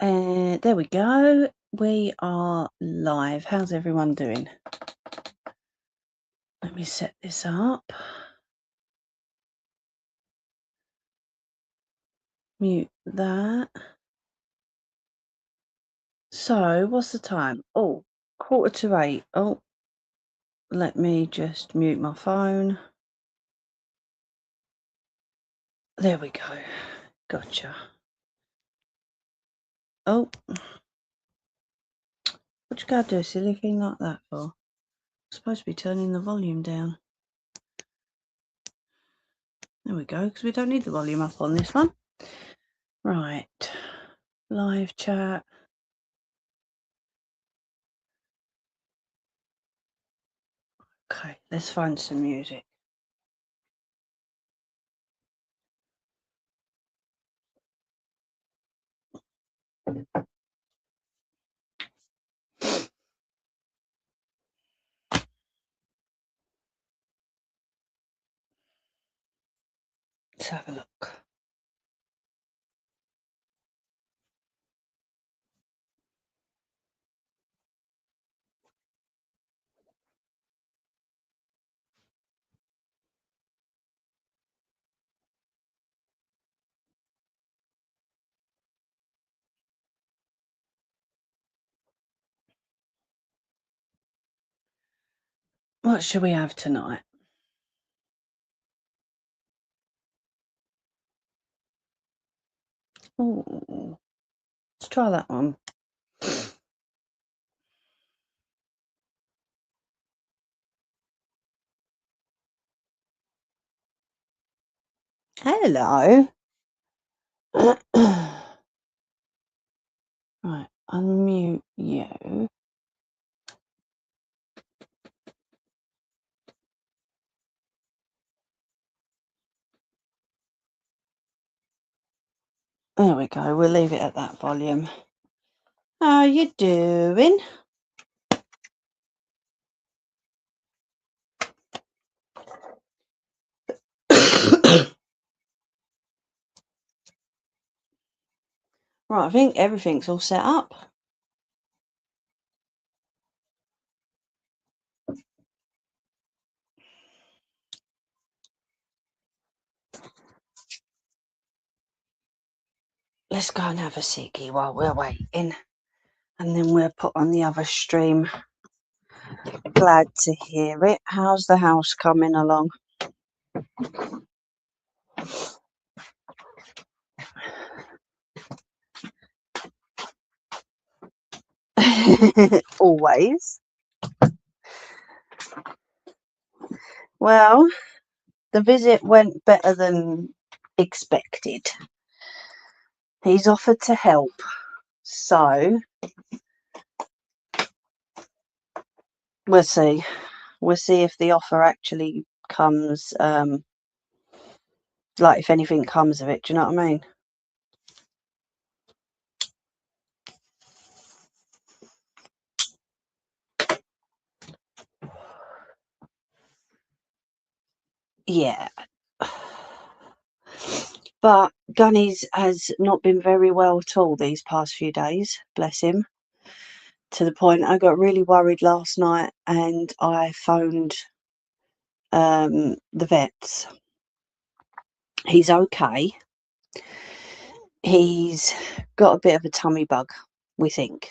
There we go. We are live. How's everyone doing? Let me set this up. Mute that. So, what's the time? Oh, 7:45. Oh, let me just mute my phone. There we go. Gotcha. Oh, what you gotta do a silly thing like that for? I'm supposed to be turning the volume down. There we go, because we don't need the volume up on this one. Right. Live chat. Okay, let's find some music. Let's have a look. What should we have tonight? Oh, let's try that one. Hello. Right, unmute you. There we go. We'll leave it at that volume. How you doing? Right, I think everything's all set up. Let's go and have a ciggy while we're waiting. And then we'll put on the other stream. Glad to hear it. How's the house coming along? Always. Well, the visit went better than expected. He's offered to help, so we'll see. We'll see if the offer actually comes, like if anything comes of it. Do you know what I mean? Yeah. But Gunny's has not been very well at all these past few days, bless him. To the point I got really worried last night and I phoned the vets. He's okay. He's got a bit of a tummy bug, we think.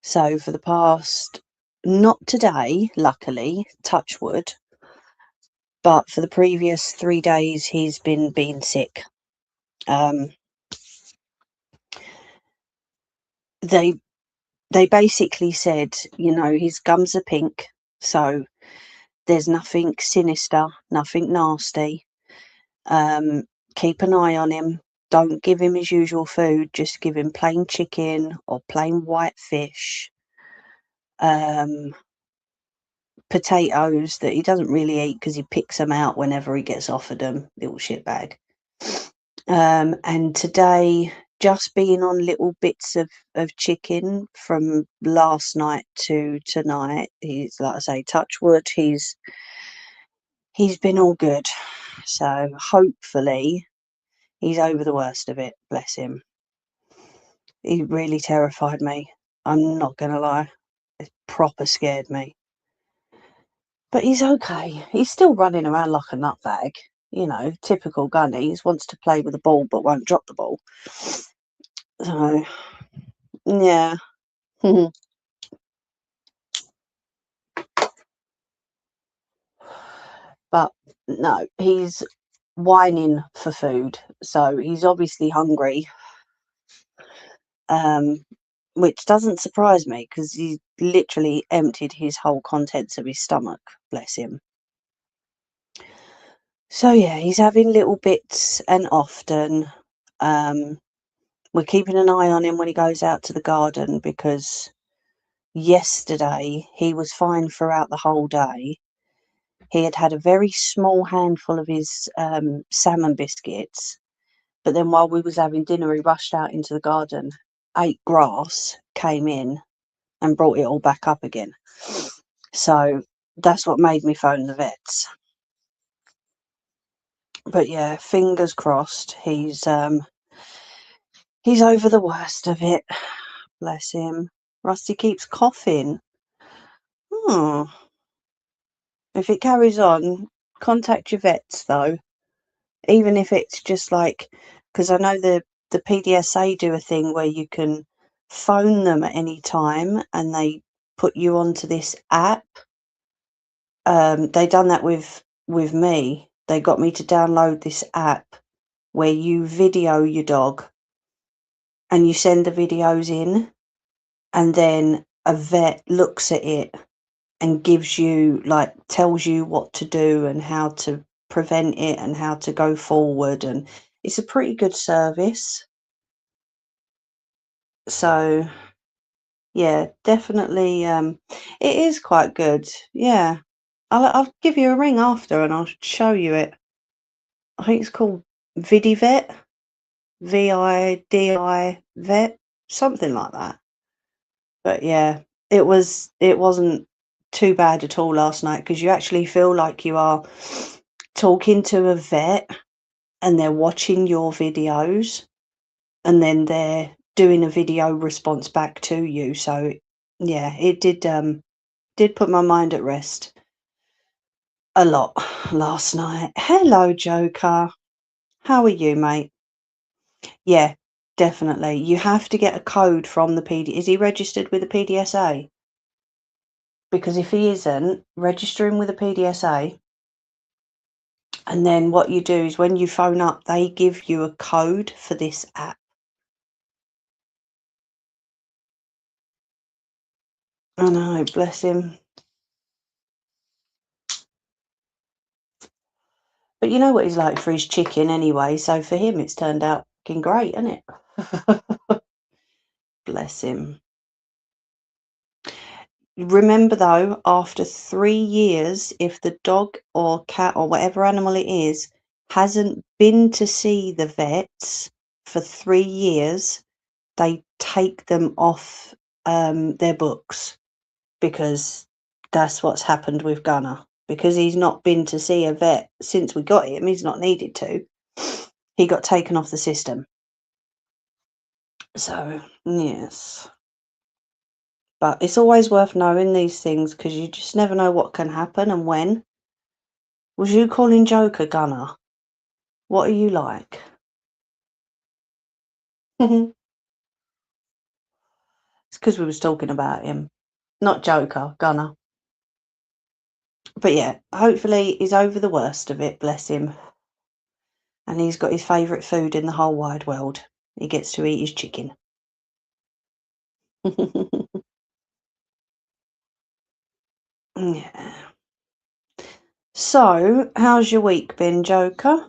So for the past, not today, luckily, touch wood, but for the previous 3 days he's been being sick. They basically said, you know, his gums are pink, so there's nothing sinister, nothing nasty. Keep an eye on him. Don't give him his usual food. Just give him plain chicken or plain white fish. Potatoes that he doesn't really eat because he picks them out whenever he gets offered them, little shitbag. And today, just being on little bits of chicken from last night to tonight, he's, like I say, touch wood, he's been all good. So hopefully he's over the worst of it, bless him. He really terrified me. I'm not gonna lie. It proper scared me. But he's okay. He's still running around like a nutbag. You know, typical Gunnies. Wants to play with the ball but won't drop the ball. So, yeah. But no, he's whining for food. So he's obviously hungry. Which doesn't surprise me because he literally emptied his whole contents of his stomach. Bless him. So yeah, he's having little bits and often. We're keeping an eye on him when he goes out to the garden because yesterday he was fine throughout the whole day. He had had a very small handful of his salmon biscuits, but then while we was having dinner, he rushed out into the garden, ate grass, came in, and brought it all back up again. So that's what made me phone the vets. But yeah, fingers crossed. He's over the worst of it. Bless him. Rusty keeps coughing. Hmm. If it carries on, contact your vets though. Even if it's just like, because I know the PDSA do a thing where you can phone them at any time and they put you onto this app. They done that with me. They got me to download this app where you video your dog and you send the videos in, and then a vet looks at it and gives you, like, tells you what to do and how to prevent it and how to go forward, and it's a pretty good service. So yeah, definitely, it is quite good. Yeah, I'll give you a ring after and I'll show you it. I think it's called Vidivet, VIDI vet, something like that. But yeah, it wasn't too bad at all last night because you actually feel like you are talking to a vet and they're watching your videos and then they're doing a video response back to you. So yeah, it did put my mind at rest a lot last night. Hello, Joker. How are you, mate? Yeah, definitely. You have to get a code from the PD. Is he registered with the PDSA? Because if he isn't, register him with the PDSA. And then what you do is when you phone up, they give you a code for this app. I know, bless him. But you know what he's like for his chicken anyway, so for him it's turned out fucking great, isn't it? Bless him. Remember though, after 3 years, if the dog or cat or whatever animal it is hasn't been to see the vets for 3 years, they take them off their books, because that's what's happened with Gunner. Because he's not been to see a vet since we got him, he's not needed to. He got taken off the system. So, yes. But it's always worth knowing these things because you just never know what can happen and when. Was you calling Joker Gunner? What are you like? It's because we was talking about him. Not Joker, Gunner. But yeah, hopefully he's over the worst of it, bless him. And he's got his favourite food in the whole wide world. He gets to eat his chicken. Yeah. So, how's your week been, Joker?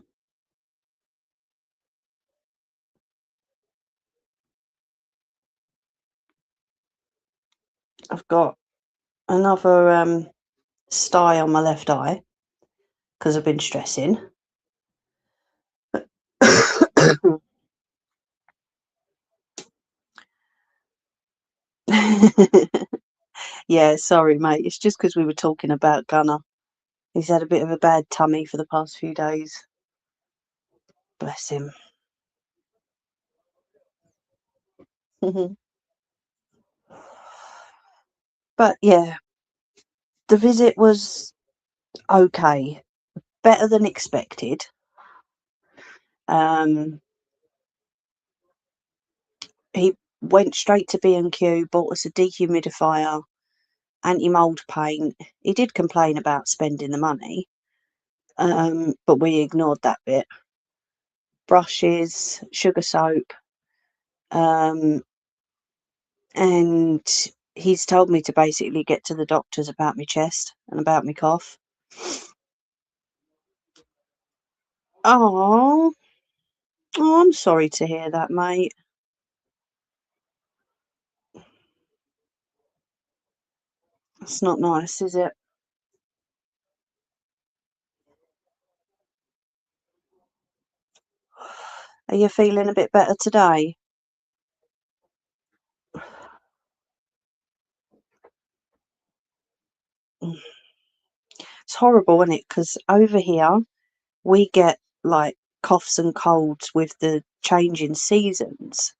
I've got another sty on my left eye because I've been stressing. Yeah, sorry, mate. It's just because we were talking about Gunner. He's had a bit of a bad tummy for the past few days. Bless him. But yeah, the visit was okay, better than expected. He went straight to B&Q, bought us a dehumidifier, anti-mold paint. He did complain about spending the money, but we ignored that bit. Brushes, sugar soap, and he's told me to basically get to the doctors about my chest and about my cough. Oh, I'm sorry to hear that, mate. It's not nice, is it? Are you feeling a bit better today? It's horrible, isn't it? Because over here we get like coughs and colds with the change in seasons,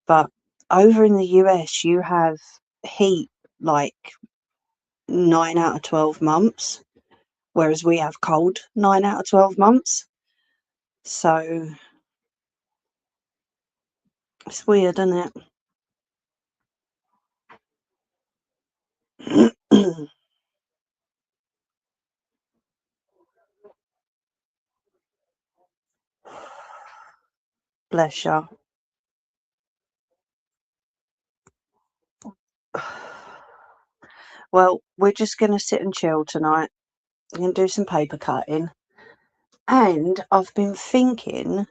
but over in the US you have heat like 9 out of 12 months, whereas we have cold 9 out of 12 months. So it's weird, isn't it? Bless you. Well, we're just going to sit and chill tonight. I'm going to do some paper cutting. And I've been thinking,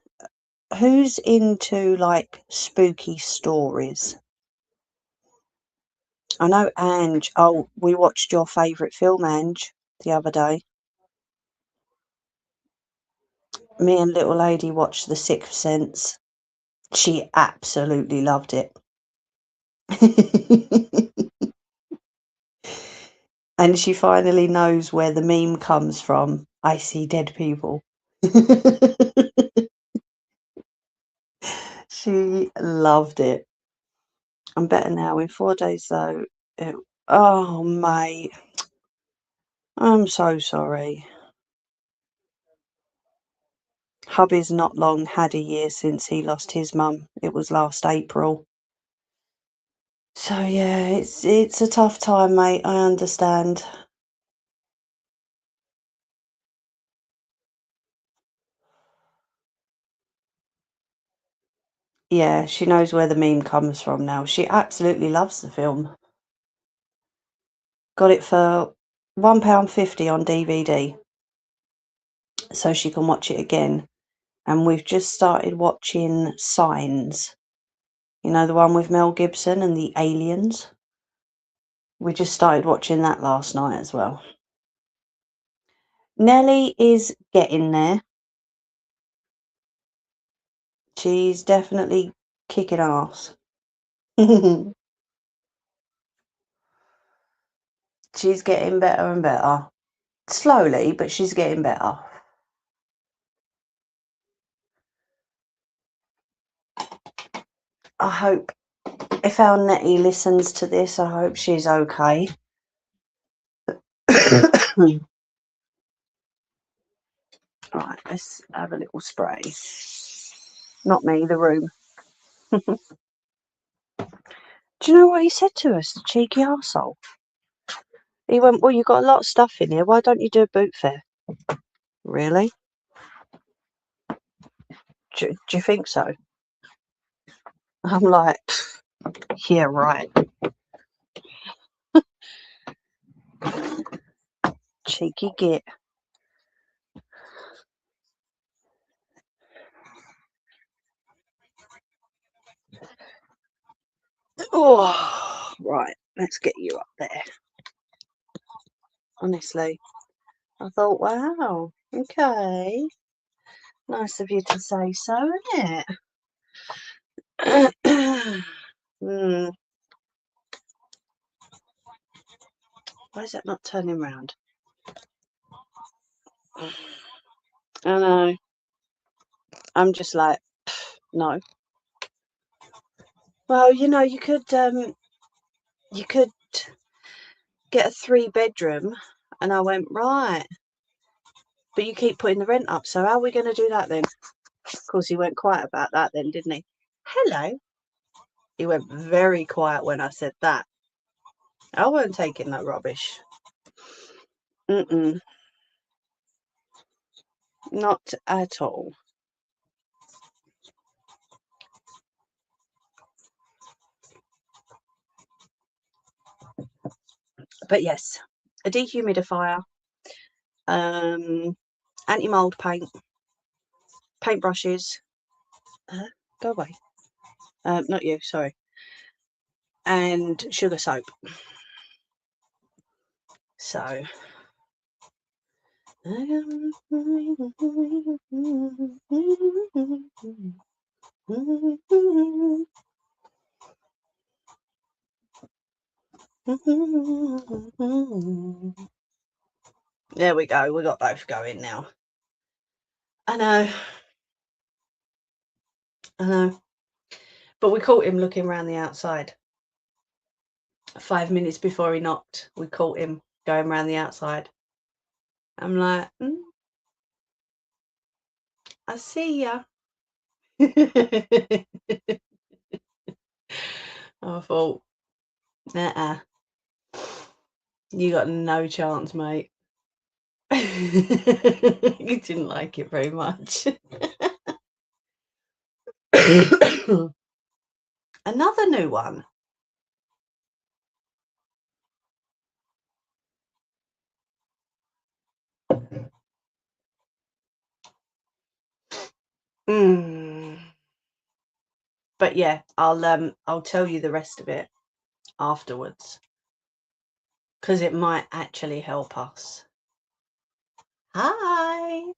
who's into like spooky stories? I know Ange. Oh, we watched your favourite film, Ange, the other day. Me and little lady watched The Sixth Sense. She absolutely loved it. And she finally knows where the meme comes from. I see dead people. She loved it. I'm better now. In 4 days, though. Oh, mate. I'm so sorry. Hubby's not long had a year since he lost his mum. It was last April. So yeah, it's a tough time, mate. I understand. Yeah, she knows where the meme comes from now. She absolutely loves the film. Got it for £1.50 on DVD, so she can watch it again. And we've just started watching Signs. You know, the one with Mel Gibson and the aliens? We just started watching that last night as well. Nelly is getting there. She's definitely kicking ass. She's getting better and better. Slowly, but she's getting better. I hope if our Nettie listens to this, I hope she's okay. Right, let's have a little spray. Not me, the room. Do you know what he said to us, the cheeky arsehole? He went, well, you've got a lot of stuff in here. Why don't you do a boot fair? Really? Do you think so? I'm like, yeah, right. Cheeky git. Oh, right. Let's get you up there. Honestly, I thought, wow, okay. Nice of you to say so, isn't it? Hmm. Why is that not turning round? I know. I'm just like, no. Well, you know, you could get a 3-bedroom. And I went, right, but you keep putting the rent up, so how are we going to do that then? Of course, he went quiet about that then, didn't he? Hello. He went very quiet when I said that. I weren't taking that rubbish. Not at all. But yes, a dehumidifier, anti-mold paint, paintbrushes. Go away. Not you, sorry. And sugar soap. So. There we go. We got both going now. I know. But we caught him looking around the outside. 5 minutes before he knocked, we caught him going around the outside. I'm like, I see ya. I thought, you got no chance, mate. You didn't like it very much. Another new one. But yeah, I'll tell you the rest of it afterwards, because it might actually help us. Hi,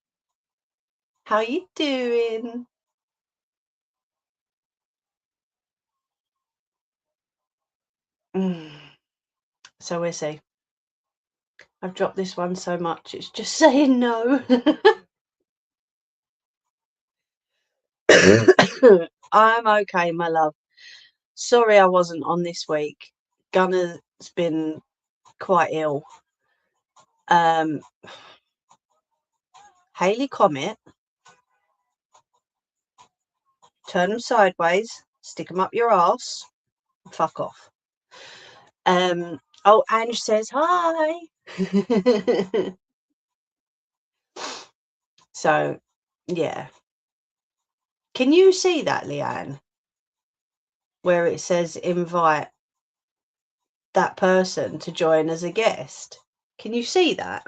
how you doing? So we'll see. I've dropped this one so much, it's just saying no. I'm okay, my love. Sorry I wasn't on this week. Gunner's been quite ill. Halley Comet. Turn them sideways, stick them up your arse, fuck off. Oh, Ange says hi. So, yeah. Can you see that, Leanne? Where it says invite that person to join as a guest. Can you see that?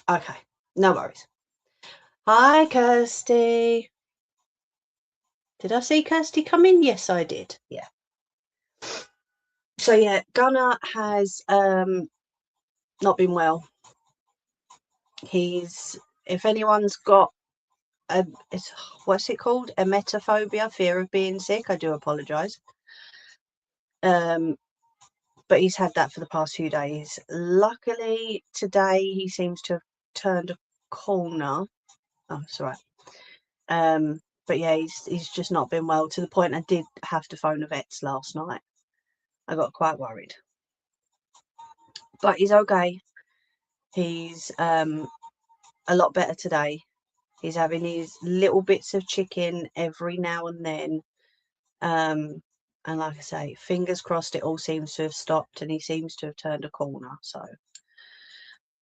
Okay, no worries. Hi, Kirsty. Did I see Kirsty come in? Yes, I did. Yeah. So yeah, Gunnar has not been well. If anyone's got what's it called? Emetophobia, fear of being sick. I do apologise. But he's had that for the past few days. Luckily, today he seems to have turned a corner. Oh, it's all right. But yeah, he's just not been well, to the point I did have to phone the vets last night. I got quite worried. But he's okay. He's a lot better today. He's having these little bits of chicken every now and then. And like I say, fingers crossed it all seems to have stopped and he seems to have turned a corner. So,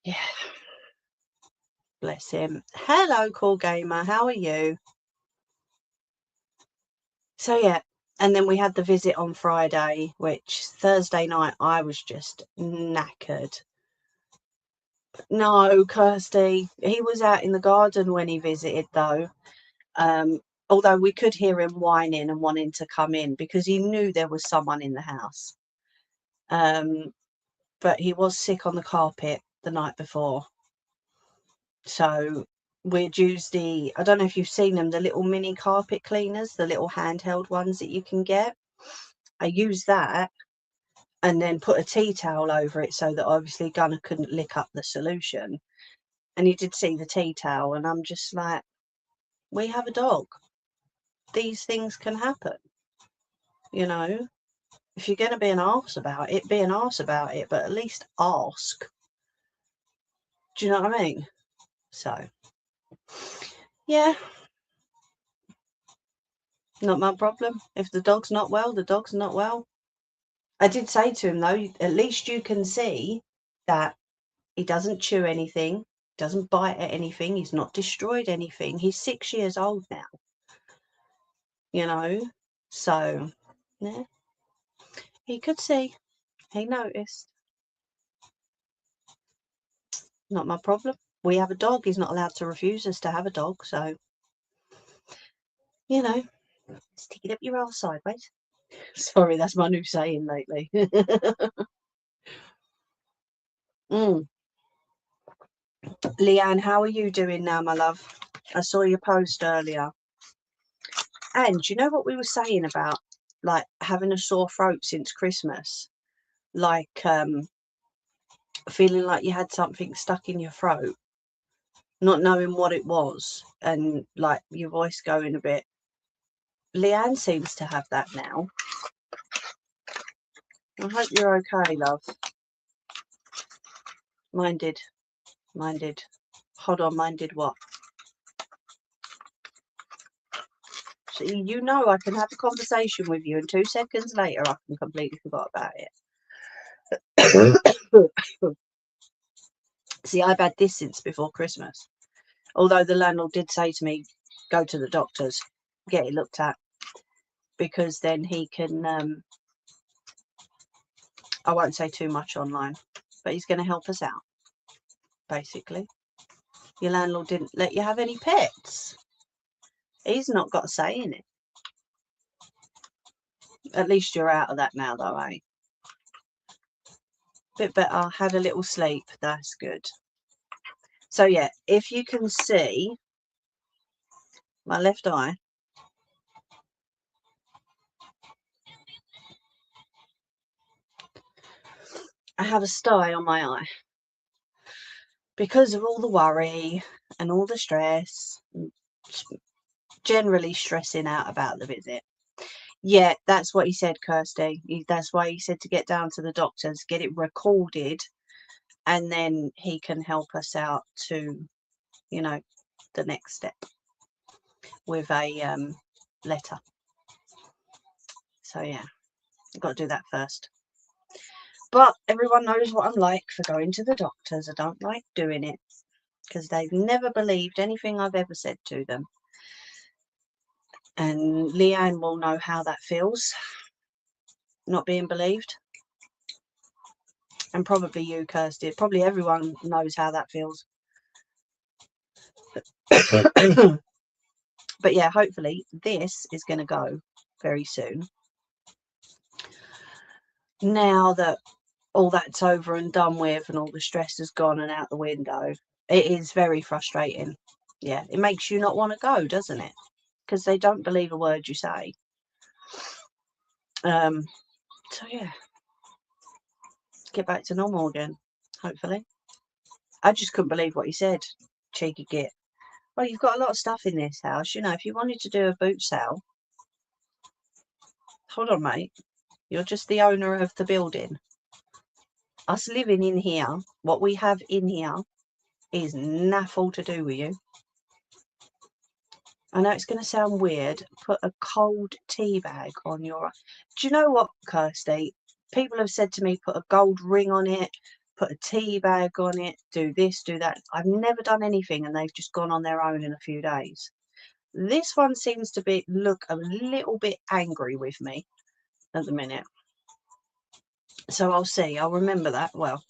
yeah. Bless him. Hello, Cool Gamer. How are you? So, yeah. And then we had the visit on Friday, which Thursday night I was just knackered. No, Kirsty. He was out in the garden when he visited, though. Although we could hear him whining and wanting to come in because he knew there was someone in the house. But he was sick on the carpet the night before. So we'd use I don't know if you've seen them, the little mini carpet cleaners, the little handheld ones that you can get. I used that and then put a tea towel over it so that obviously Gunnar couldn't lick up the solution. And he did see the tea towel, and I'm just like, we have a dog. These things can happen, you know. If you're going to be an arse about it, be an arse about it, but at least ask. Do you know what I mean? So, yeah, not my problem. If the dog's not well, the dog's not well. I did say to him, though, at least you can see that he doesn't chew anything, doesn't bite at anything, he's not destroyed anything. He's 6 years old now, you know. So, yeah, he could see, he noticed. Not my problem. We have a dog. He's not allowed to refuse us to have a dog. So, you know, stick it up your arse sideways. Sorry, that's my new saying lately. Leanne, how are you doing now, my love? I saw your post earlier. And you know what we were saying about, like, having a sore throat since Christmas? Like, feeling like you had something stuck in your throat, not knowing what it was, and, like, your voice going a bit. Leanne seems to have that now. I hope you're okay, love. Mine did. Hold on, mine did what? So you know I can have a conversation with you and 2 seconds later I can completely forgot about it. See, I've had this since before Christmas. Although the landlord did say to me, go to the doctors, get it looked at, because then he can, I won't say too much online, but he's going to help us out, basically. Your landlord didn't let you have any pets. He's not got a say in it. At least you're out of that now, though, eh? Bit better. Had a little sleep. That's good. So, yeah, if you can see my left eye, I have a sty on my eye because of all the worry and all the stress, generally stressing out about the visit. Yeah, that's what he said, Kirsty. That's why he said to get down to the doctors, get it recorded, and then he can help us out to, you know, the next step with a letter. So, yeah, I've got to do that first. But everyone knows what I'm like for going to the doctors. I don't like doing it because they've never believed anything I've ever said to them. And Leanne will know how that feels, not being believed. And probably you, Kirsty. Probably everyone knows how that feels. But yeah, hopefully this is going to go very soon. Now that all that's over and done with and all the stress has gone and out the window, it is very frustrating. Yeah, it makes you not want to go, doesn't it? Because they don't believe a word you say. So yeah, get back to normal again, hopefully. I just couldn't believe what he said. Cheeky git. Well, you've got a lot of stuff in this house. You know, if you wanted to do a boot sale, hold on, mate. You're just the owner of the building. Us living in here, what we have in here, is naffle to do with you. I know it's going to sound weird. Put a cold tea bag on your... Do you know what, Kirsty? People have said to me, put a gold ring on it, put a tea bag on it, do this, do that. I've never done anything and they've just gone on their own in a few days. This one seems to look a little bit angry with me at the minute. So I'll see. I'll remember that. Well,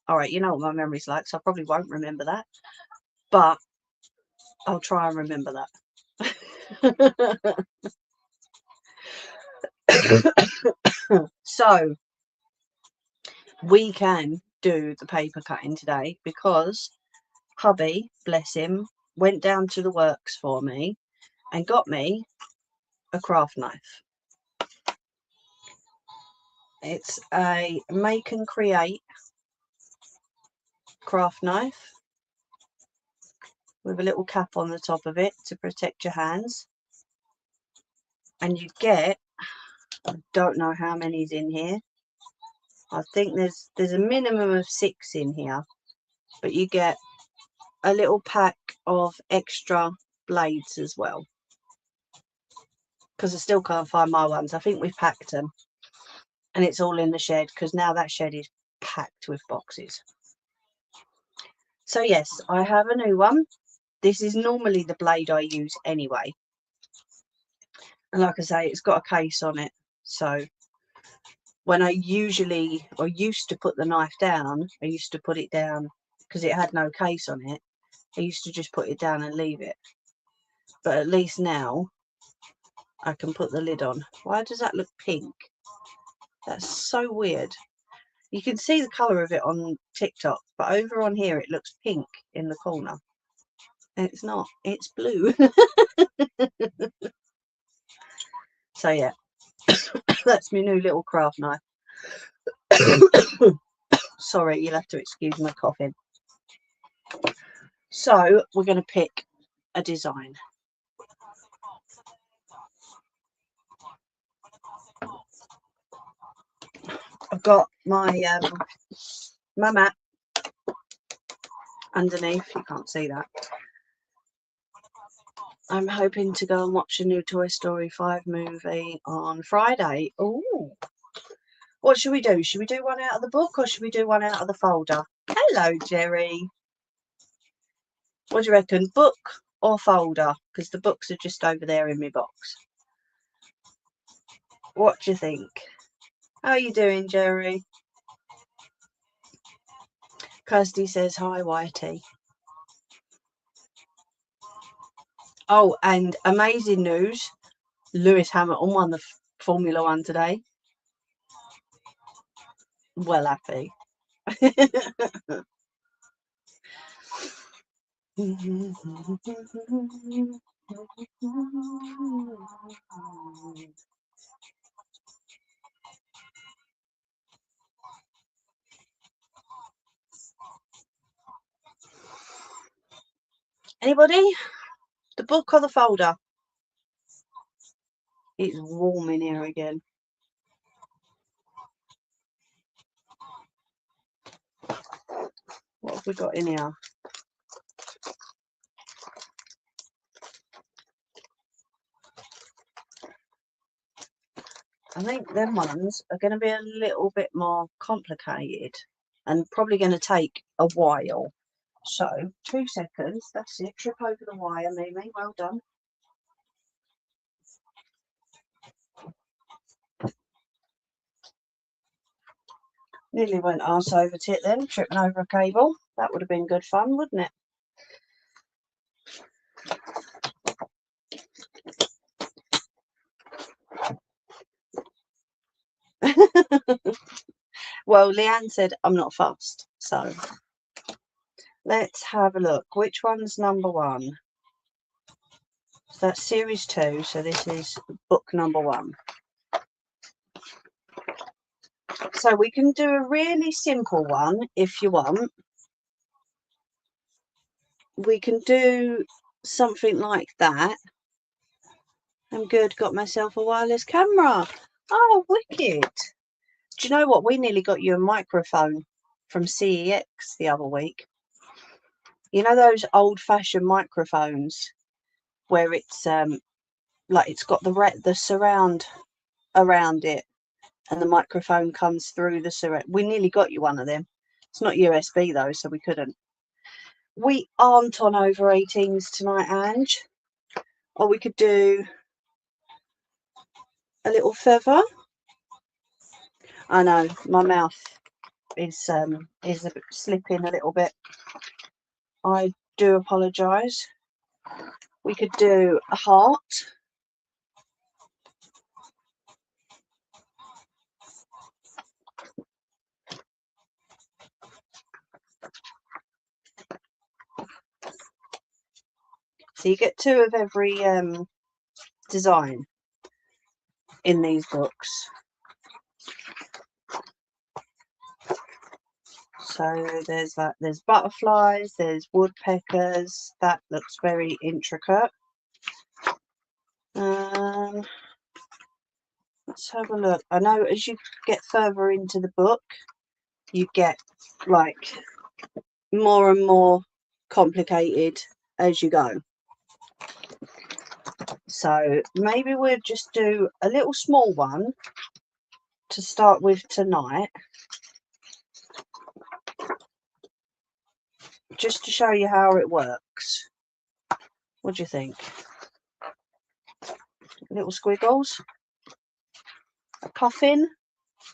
all right, you know what my memory's like, so I probably won't remember that. But I'll try and remember that. So we can do the paper cutting today because hubby, bless him, went down to the works for me and got me a craft knife. It's a Make and Create craft knife. with a little cap on the top of it to protect your hands. And you get, I don't know how many's in here. I think there's a minimum of 6 in here, but you get a little pack of extra blades as well. Because I still can't find my ones. I think we've packed them. And it's all in the shed, because now that shed is packed with boxes. So yes, I have a new one. This is normally the blade I use anyway. And like I say, it's got a case on it. So when I used to put the knife down, I used to put it down because it had no case on it. I used to just put it down and leave it. But at least now I can put the lid on. Why does that look pink? That's so weird. You can see the colour of it on TikTok, but over on here it looks pink in the corner. And it's not, it's blue. So yeah, that's my new little craft knife. Sorry, you'll have to excuse my coughing. So we're going to pick a design. I've got my mat underneath. You can't see that. I'm hoping to go and watch a new Toy Story 5 movie on Friday. Ooh. What should we do? Should we do one out of the book or should we do one out of the folder? Hello, Jerry. What do you reckon? Book or folder? Because the books are just over there in my box. What do you think? How are you doing, Jerry? Kirsty says, hi, Whitey. Oh, and amazing news. Lewis Hamilton won the Formula 1 today. Well happy. Anybody? The book or the folder? It's warm in here again. What have we got in here? I think them ones are going to be a little bit more complicated and probably going to take a while. So, 2 seconds. That's it. Trip over the wire, Mimi. Well done. Nearly went arse over tit then, tripping over a cable. That would have been good fun, wouldn't it? Well, Leanne said I'm not fussed, so let's have a look. Which one's number 1? So that's series 2, so this is book number 1. So we can do a really simple one if you want. We can do something like that. I'm good, got myself a wireless camera. Oh, wicked. Do you know what? We nearly got you a microphone from CEX the other week. You know those old-fashioned microphones where it's like it's got the surround around it and the microphone comes through the surround. We nearly got you one of them. It's not USB though, so we couldn't. We aren't on over 18s tonight, Ange. Or we could do a little feather. I know my mouth is slipping a little bit. I do apologise. We could do a heart. So you get 2 of every design in these books. So there's that. There's butterflies. There's woodpeckers. That looks very intricate. Let's have a look. I know as you get further into the book, you get like more and more complicated as you go. So maybe we'll just do a little small one to start with tonight, just to show you how it works. What do you think? Little squiggles, a puffin,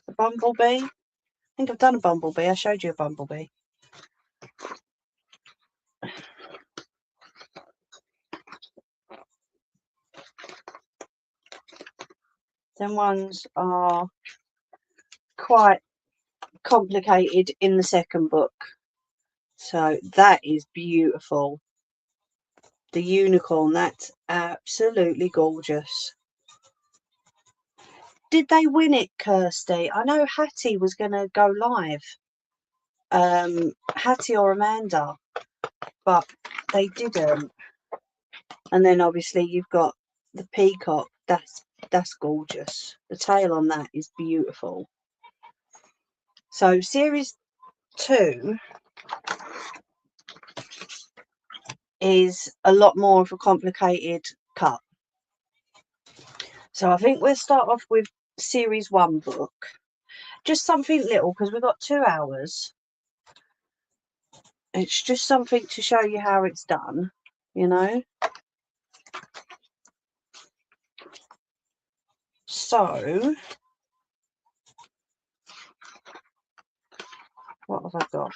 a bumblebee. I think I've done a bumblebee. I showed you a bumblebee. Them ones are quite complicated in the second book. So that is beautiful. The unicorn, that's absolutely gorgeous. Did they win it, Kirsty? I know Hattie was going to go live. Hattie or Amanda, but they didn't. And then obviously you've got the peacock. That's gorgeous. The tail on that is beautiful. So series 2 is a lot more of a complicated cut. So I think we'll start off with series 1 book. Just something little, because we've got 2 hours. It's just something to show you how it's done, you know. So what have I got?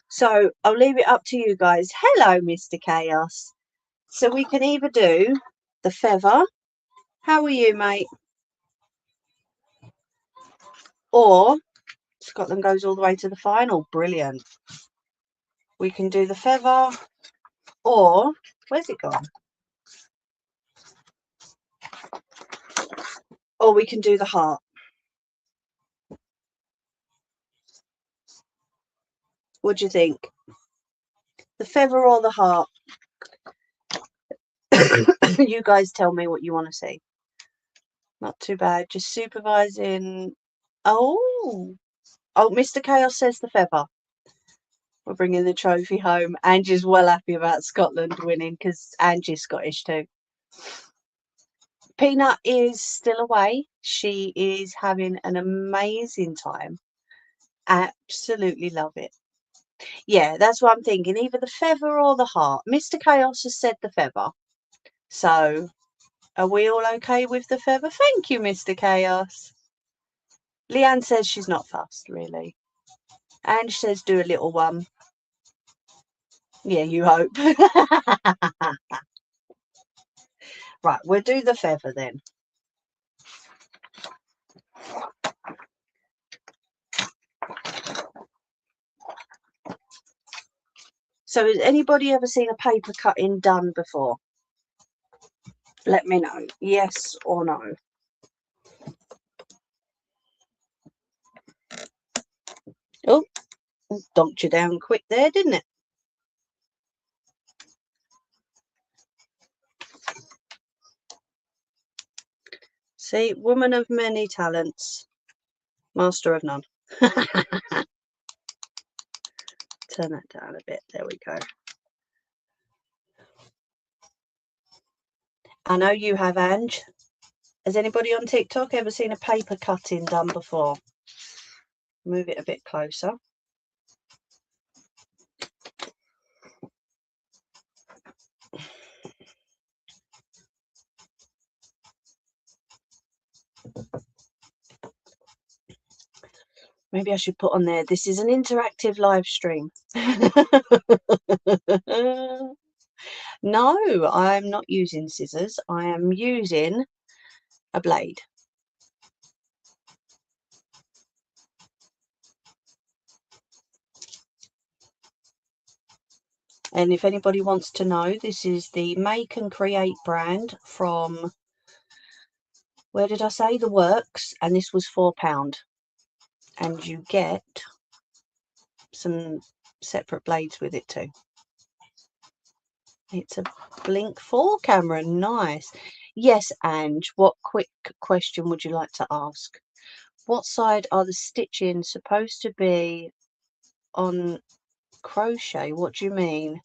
So I'll leave it up to you guys. Hello, Mr. Chaos. So we can either do the feather. How are you, mate? Or Scotland goes all the way to the final. Brilliant. We can do the feather, or where's it gone? Or we can do the heart. What do you think? The feather or the heart? You guys tell me what you want to see. Not too bad. Just supervising. Oh, Mr. Chaos says the feather. We're bringing the trophy home. Angie's well happy about Scotland winning because Angie's Scottish too. Peanut is still away. She is having an amazing time. Absolutely love it. Yeah, that's what I'm thinking. Either the feather or the heart. Mr. Chaos has said the feather. So, are we all okay with the feather? Thank you, Mr. Chaos. Leanne says she's not fussed, really. And she says do a little one. Yeah, you hope. Right, we'll do the feather then. So has anybody ever seen a paper cutting done before? Let me know, yes or no. Oh, donked you down quick there, didn't it? See, woman of many talents, master of none. Turn that down a bit. There we go. I know you have, Ange. Has anybody on TikTok ever seen a paper cutting done before? Move it a bit closer. Maybe I should put on there, this is an interactive live stream. No, I'm not using scissors. I am using a blade. And if anybody wants to know, this is the Make and Create brand from Where did I say? The Works, and this was £4, and you get some separate blades with it too. It's a Blink 4 camera. Nice. Yes, Ange, what quick question would you like to ask? What side are the stitching supposed to be on crochet? What do you mean?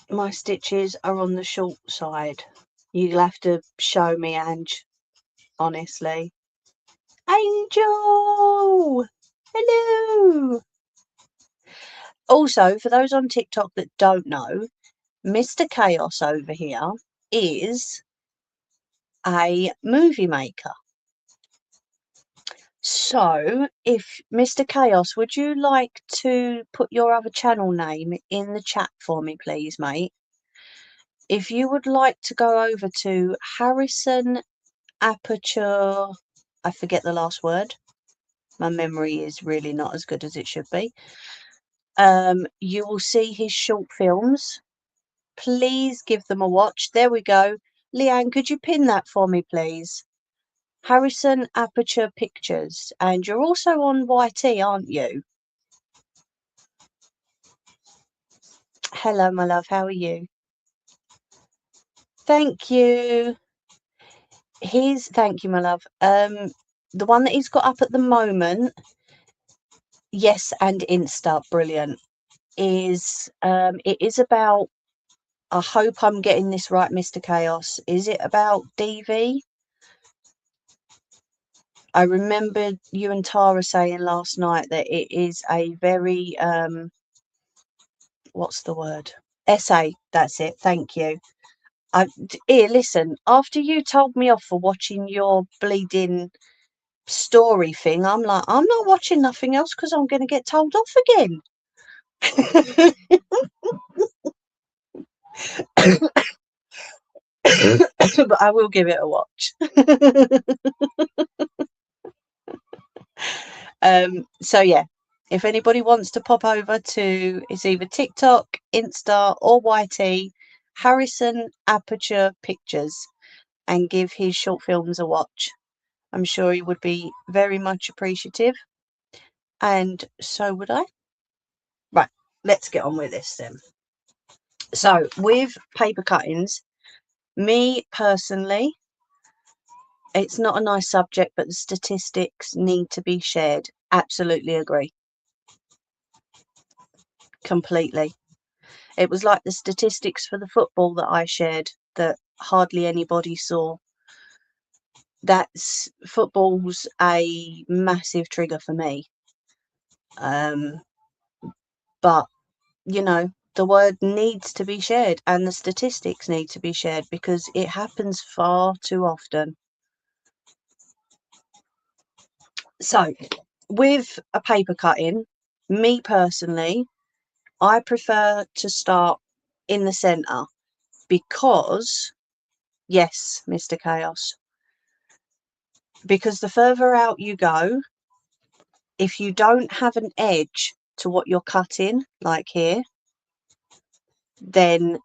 My stitches are on the short side. You'll have to show me, Ange, honestly. Angel! Hello! Also, for those on TikTok that don't know, Mr. Chaos over here is a movie maker. So, if Mr. Chaos, would you like to put your other channel name in the chat for me, please, mate? If you would like to go over to Harrison Aperture, I forget the last word. My memory is really not as good as it should be. You will see his short films. Please give them a watch. There we go. Leanne, could you pin that for me, please? Harrison Aperture Pictures. And you're also on YT, aren't you? Hello, my love. How are you? Thank you. Thank you, my love. The one that he's got up at the moment, yes, and Insta, brilliant, is it is about, I hope I'm getting this right, Mr. Chaos. Is it about DV? I remember you and Tara saying last night that it is a very what's the word? Essay. That's it. Thank you. Here, listen. After you told me off for watching your bleeding story thing, I'm like, I'm not watching nothing else because I'm going to get told off again. But I will give it a watch. So yeah, if anybody wants to pop over to, it's either TikTok, Insta or YT, Harrison Aperture Pictures, and give his short films a watch, I'm sure he would be very much appreciative, and so would I. Right, let's get on with this then. So with paper cuttings, me personally, it's not a nice subject, but the statistics need to be shared. Absolutely agree. Completely. It was like the statistics for the football that I shared that hardly anybody saw. Football's a massive trigger for me. But, you know, the word needs to be shared and the statistics need to be shared because it happens far too often. So, with a paper cutting, me personally, I prefer to start in the centre because, yes, Mr. Chaos, because the further out you go, if you don't have an edge to what you're cutting, like here, then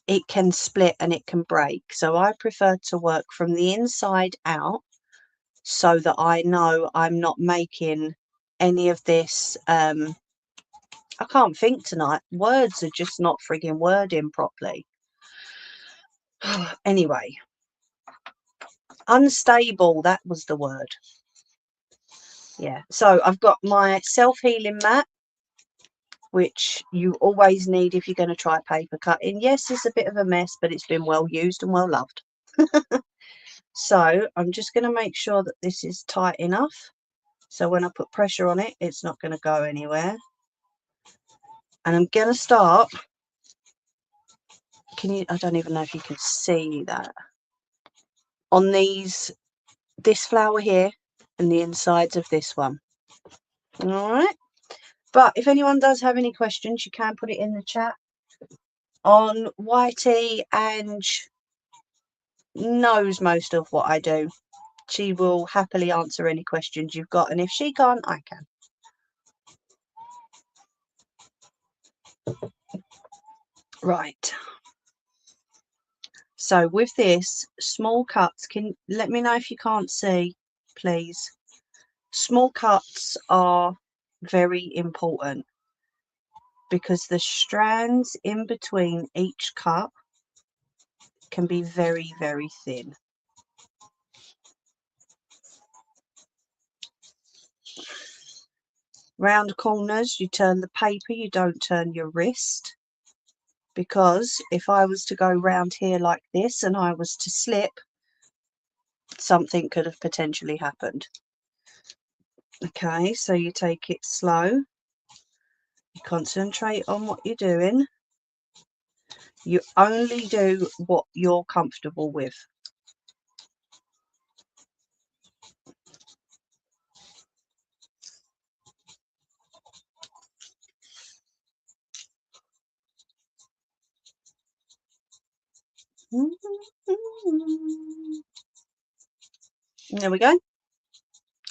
it can split and it can break. So I prefer to work from the inside out so that I know I'm not making any of this. I can't think tonight. Words are just not frigging wording properly. Anyway, unstable, that was the word. Yeah, so I've got my self-healing mat, which you always need if you're going to try paper cutting. Yes, it's a bit of a mess, but it's been well used and well loved. So I'm just going to make sure that this is tight enough. So when I put pressure on it, it's not going to go anywhere. And I'm going to start. I don't even know if you can see that. On this flower here and the insides of this one. All right. But if anyone does have any questions, you can put it in the chat. On YT, and knows most of what I do. She will happily answer any questions you've got, and if she can't, I can. Right. So with this, small cuts, can let me know if you can't see, please. Small cuts are very important because the strands in between each cut can be very, very thin. Round corners, you turn the paper, you don't turn your wrist, because if I was to go round here like this and I was to slip, something could have potentially happened. Okay, so you take it slow, you concentrate on what you're doing, you only do what you're comfortable with. There we go,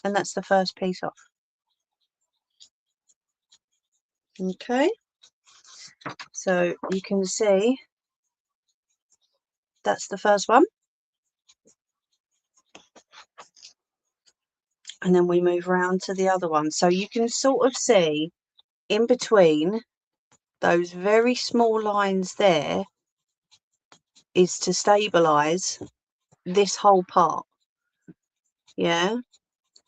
and that's the first piece off. Okay, so you can see that's the first one, and then we move around to the other one. So you can sort of see in between those very small lines there is to stabilize this whole part. Yeah,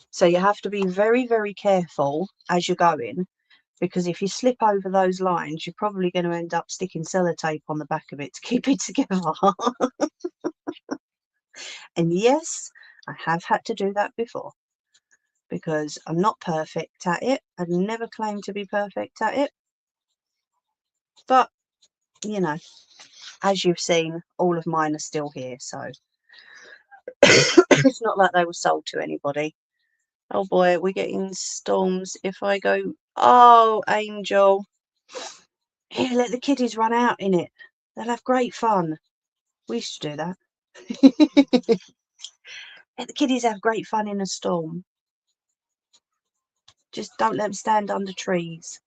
so you have to be very, very careful as you're going, because if you slip over those lines, you're probably going to end up sticking sellotape on the back of it to keep it together. And yes, I have had to do that before, because I'm not perfect at it. I'd never claimed to be perfect at it, but you know, as you've seen, all of mine are still here, so it's not like they were sold to anybody. Oh boy, we're getting storms. If I go, oh Angel, here, let the kiddies run out in it. They'll have great fun. We used to do that. Let the kiddies have great fun in a storm. Just don't let them stand under trees.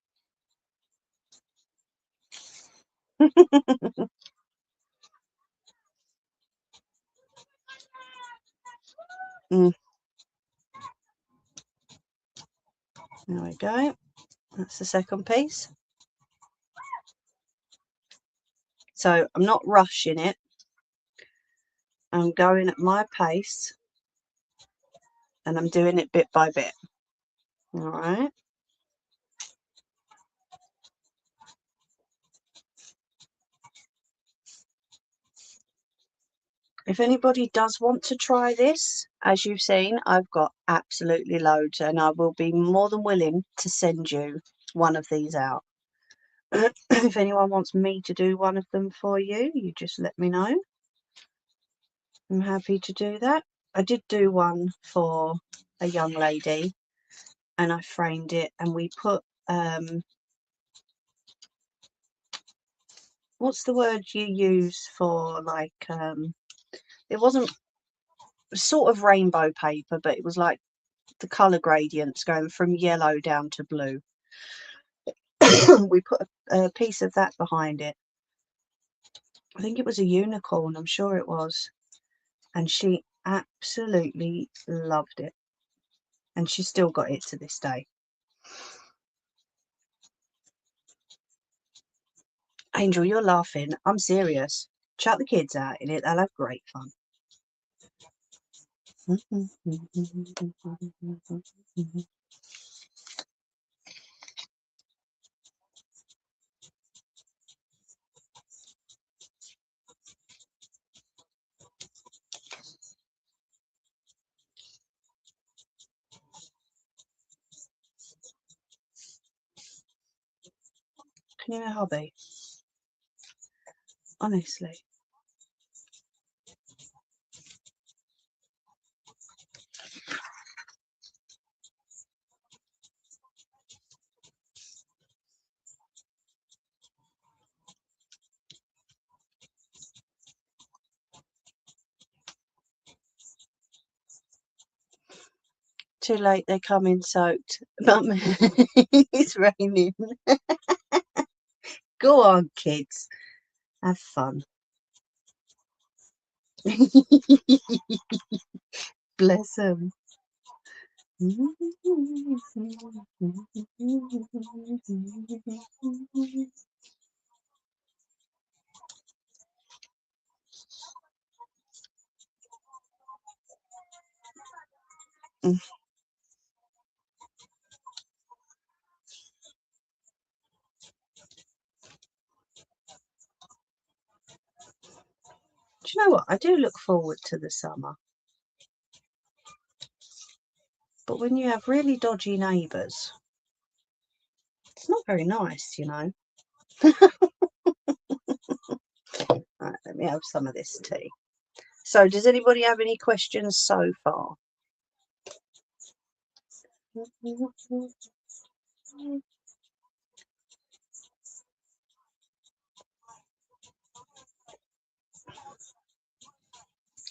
Mm. There we go. That's the second piece. So I'm not rushing it. I'm going at my pace, and I'm doing it bit by bit. All right. If anybody does want to try this, as you've seen, I've got absolutely loads, and I will be more than willing to send you one of these out. If anyone wants me to do one of them for you, you just let me know. I'm happy to do that. I did do one for a young lady, and I framed it, and we put what's the word you use for, like, it wasn't sort of rainbow paper, but it was like the color gradients going from yellow down to blue. We put a piece of that behind it. I think it was a unicorn, I'm sure it was, and she absolutely loved it, and she's still got it to this day. Angel, you're laughing. I'm serious. Chuck the kids out in it, they'll have great fun. Can you hear hobby? Honestly. Too late, they come in soaked. But it's raining. Go on, kids. Have fun. Bless him. Do you know what? I do look forward to the summer. But when you have really dodgy neighbours, it's not very nice, you know. Right, let me have some of this tea. So, does anybody have any questions so far?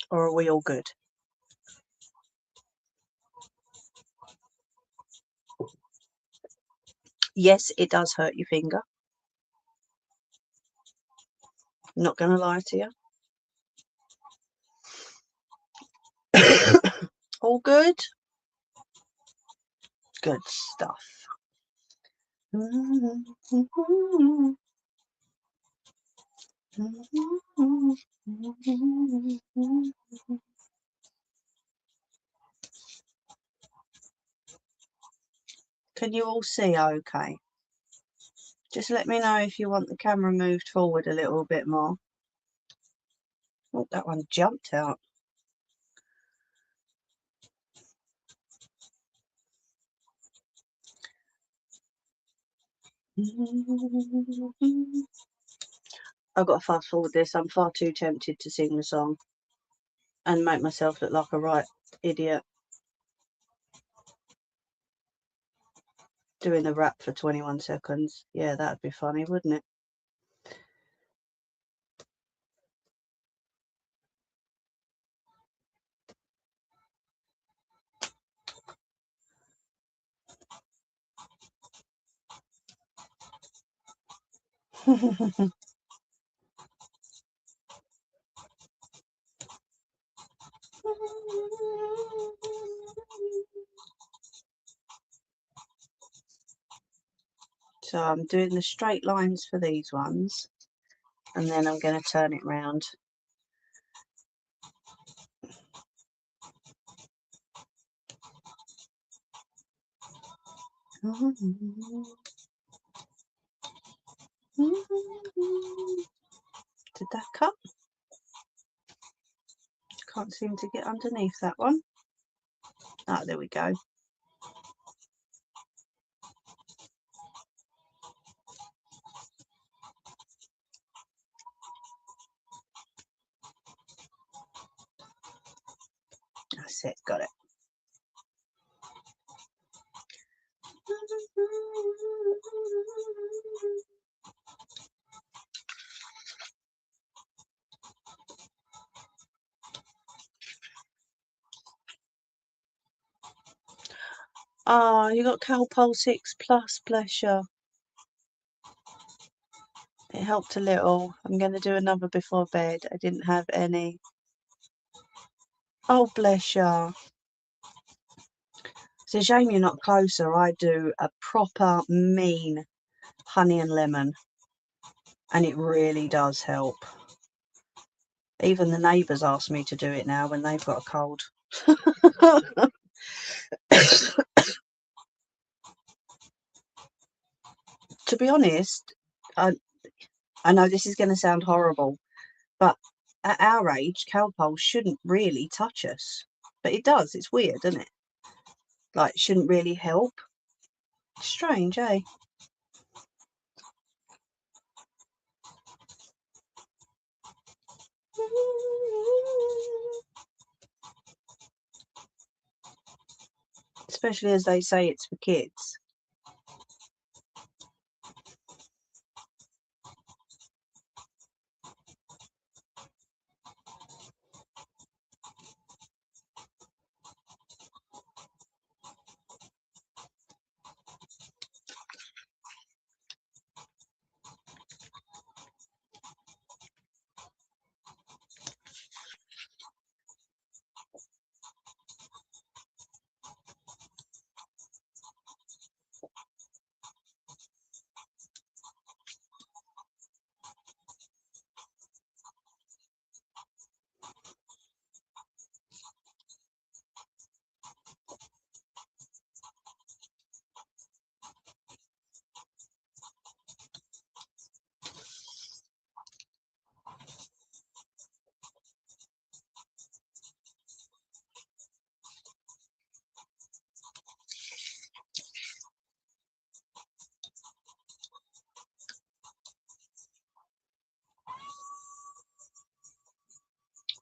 Or are we all good? Yes, it does hurt your finger. Not going to lie to you. All good? Good stuff. Can you all see okay? Just let me know if you want the camera moved forward a little bit more. Oh, that one jumped out. I've got to fast forward this. I'm far too tempted to sing the song and make myself look like a right idiot doing the rap for 21 seconds. Yeah, that'd be funny, wouldn't it? So I'm doing the straight lines for these ones, and then I'm going to turn it round. Did that cut? Can't seem to get underneath that one. Ah, there we go. That's it, got it. Oh, you got Calpol 6 Plus, bless you. It helped a little. I'm going to do another before bed. I didn't have any. Oh, bless you. It's a shame you're not closer. I do a proper mean honey and lemon, and it really does help. Even the neighbours ask me to do it now when they've got a cold. To be honest, I know this is going to sound horrible, but at our age, Calpol shouldn't really touch us. But it does. It's weird, isn't it? Like, shouldn't really help. Strange, eh? Especially as they say it's for kids.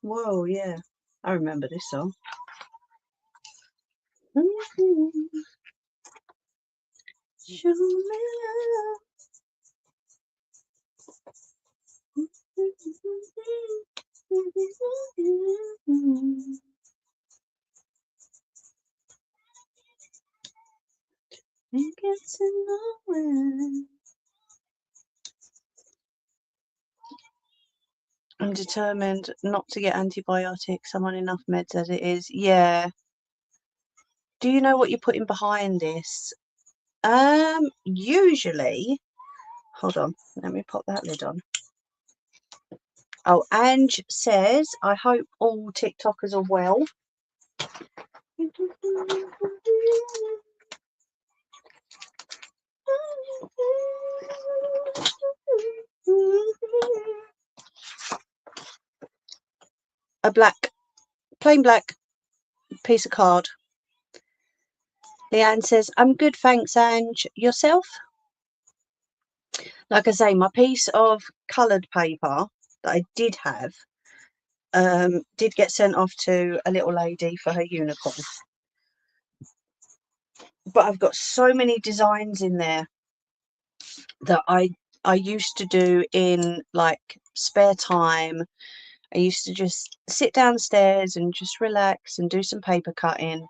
Whoa, yeah. I remember this song. Show me love. And get to know it. I'm determined not to get antibiotics. I'm on enough meds as it is. Yeah. Do you know what you're putting behind this? Usually, hold on, let me pop that lid on. Oh, Ange says, I hope all TikTokers are well. A black, plain black piece of card. Leanne says, I'm good, thanks, Ange. Yourself? Like I say, my piece of coloured paper that I did have did get sent off to a little lady for her unicorn. But I've got so many designs in there that I used to do in like spare time. I used to just sit downstairs and just relax and do some paper cutting.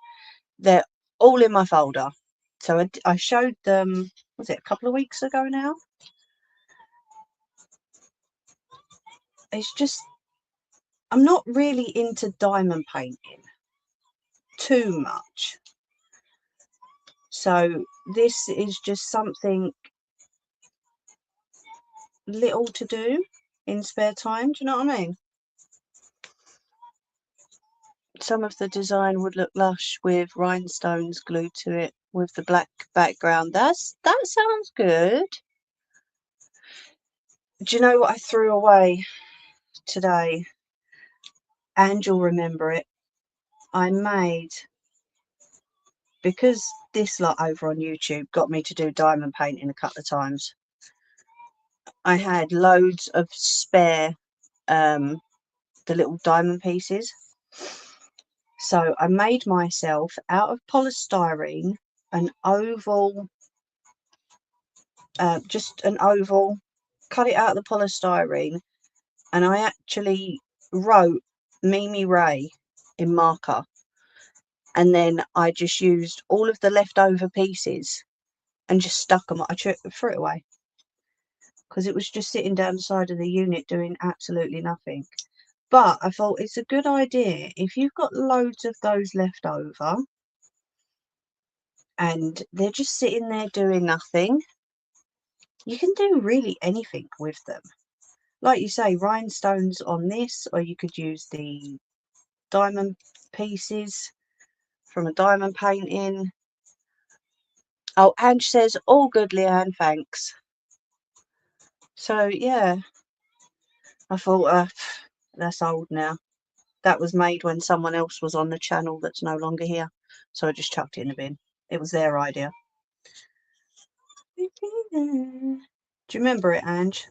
They're all in my folder. So I showed them, was it a couple of weeks ago now? It's just, I'm not really into diamond painting too much. So this is just something little to do in spare time. Do you know what I mean? Some of the design would look lush with rhinestones glued to it with the black background. That sounds good. Do you know what I threw away today? And you'll remember it. I made, because this lot over on YouTube got me to do diamond painting a couple of times, I had loads of spare the little diamond pieces. So I made myself out of polystyrene an oval, just an oval, cut it out of the polystyrene, and I actually wrote Mimi Ray in marker, and then I just used all of the leftover pieces and just stuck them. I threw it away because it was just sitting down the side of the unit doing absolutely nothing. But I thought it's a good idea if you've got loads of those left over and they're just sitting there doing nothing, you can do really anything with them. Like you say, rhinestones on this, or you could use the diamond pieces from a diamond painting. Oh, Ange says, all good, Leanne, thanks. So, yeah, I thought, that's old now. That was made when someone else was on the channel that's no longer here. So I just chucked it in the bin. It was their idea. Do you remember it, Ange?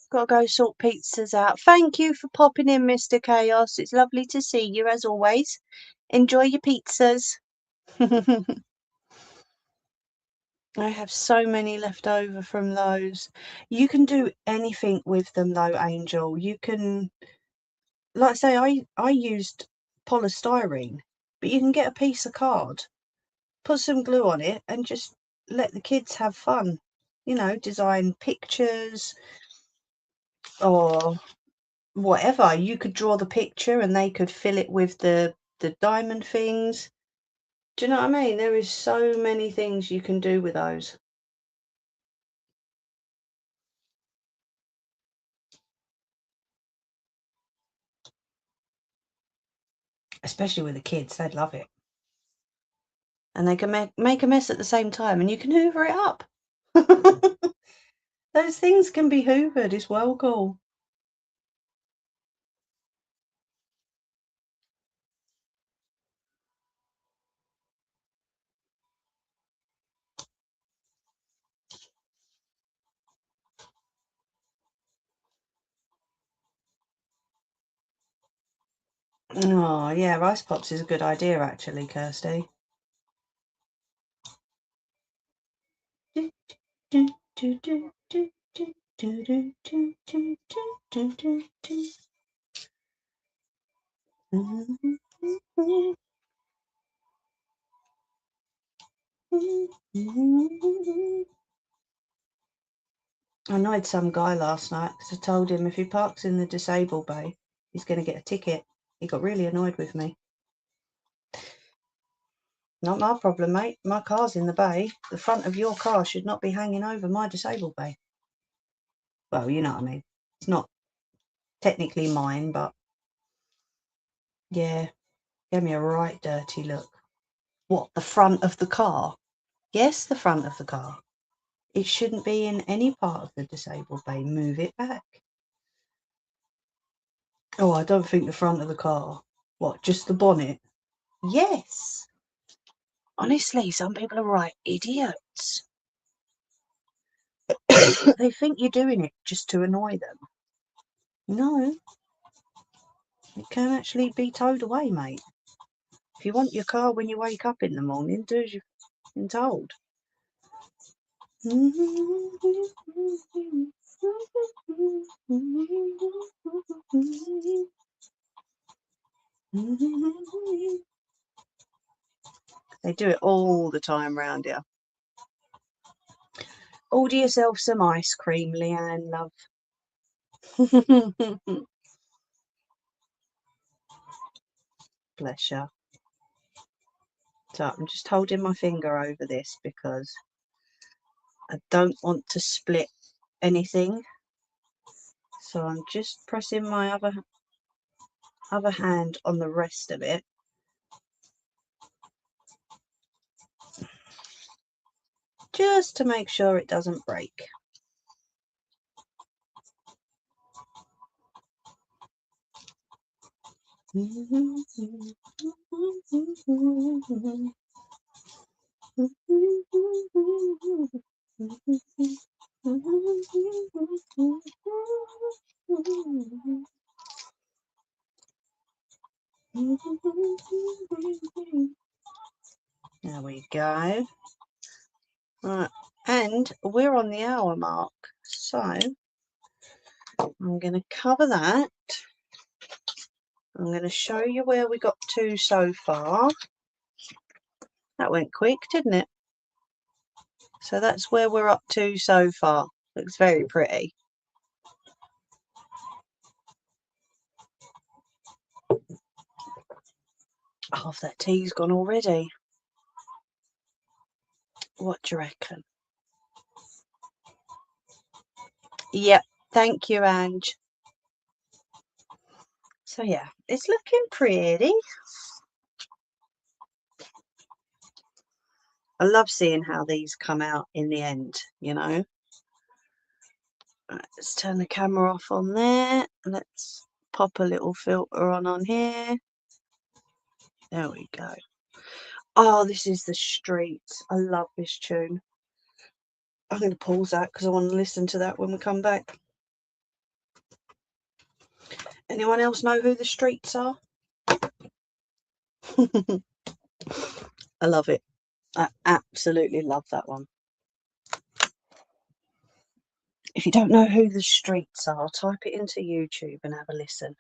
Gotta go sort pizzas out. Thank you for popping in, Mr. Chaos. It's lovely to see you as always. Enjoy your pizzas. I have so many left over from those. You can do anything with them though, Angel. You can, like I say, I used polystyrene, but you can get a piece of card, put some glue on it and just let the kids have fun. you know, design pictures or whatever. You could draw the picture and they could fill it with the diamond things. Do you know what I mean? There is so many things you can do with those. Especially with the kids, they'd love it. And they can make a mess at the same time, and you can hoover it up. Those things can be hoovered. It's well cool. Oh, yeah, rice pops is a good idea, actually, Kirsty. I annoyed some guy last night because I told him if he parks in the disabled bay, he's going to get a ticket. He got really annoyed with me. Not my problem, mate. My car's in the bay. The front of your car should not be hanging over my disabled bay. Well, you know what I mean. It's not technically mine, but yeah, gave me a right dirty look. What, the front of the car? Yes, the front of the car. It shouldn't be in any part of the disabled bay. Move it back. Oh, I don't think the front of the car. What, just the bonnet? Yes. Honestly, some people are right idiots. They think you're doing it just to annoy them. No. It can actually be towed away, mate. If you want your car when you wake up in the morning, do as you've been told. They do it all the time round here. Order yourself some ice cream, Leanne, love. Bless you. So I'm just holding my finger over this because I don't want to split anything. So I'm just pressing my other hand on the rest of it. Just to make sure it doesn't break. There we go. Right, and we're on the hour mark, so I'm going to cover that. I'm going to show you where we got to so far. That went quick, didn't it? So that's where we're up to so far. Looks very pretty. Half that tea's gone already. What do you reckon? Yep, thank you, Ange. So yeah, it's looking pretty. I love seeing how these come out in the end, you know. Right, let's turn the camera off on there. Let's pop a little filter on here. There we go. Oh, this is The Streets. I love this tune. I'm going to pause that because I want to listen to that when we come back. Anyone else know who The Streets are? I love it. I absolutely love that one. If you don't know who The Streets are, type it into YouTube and have a listen.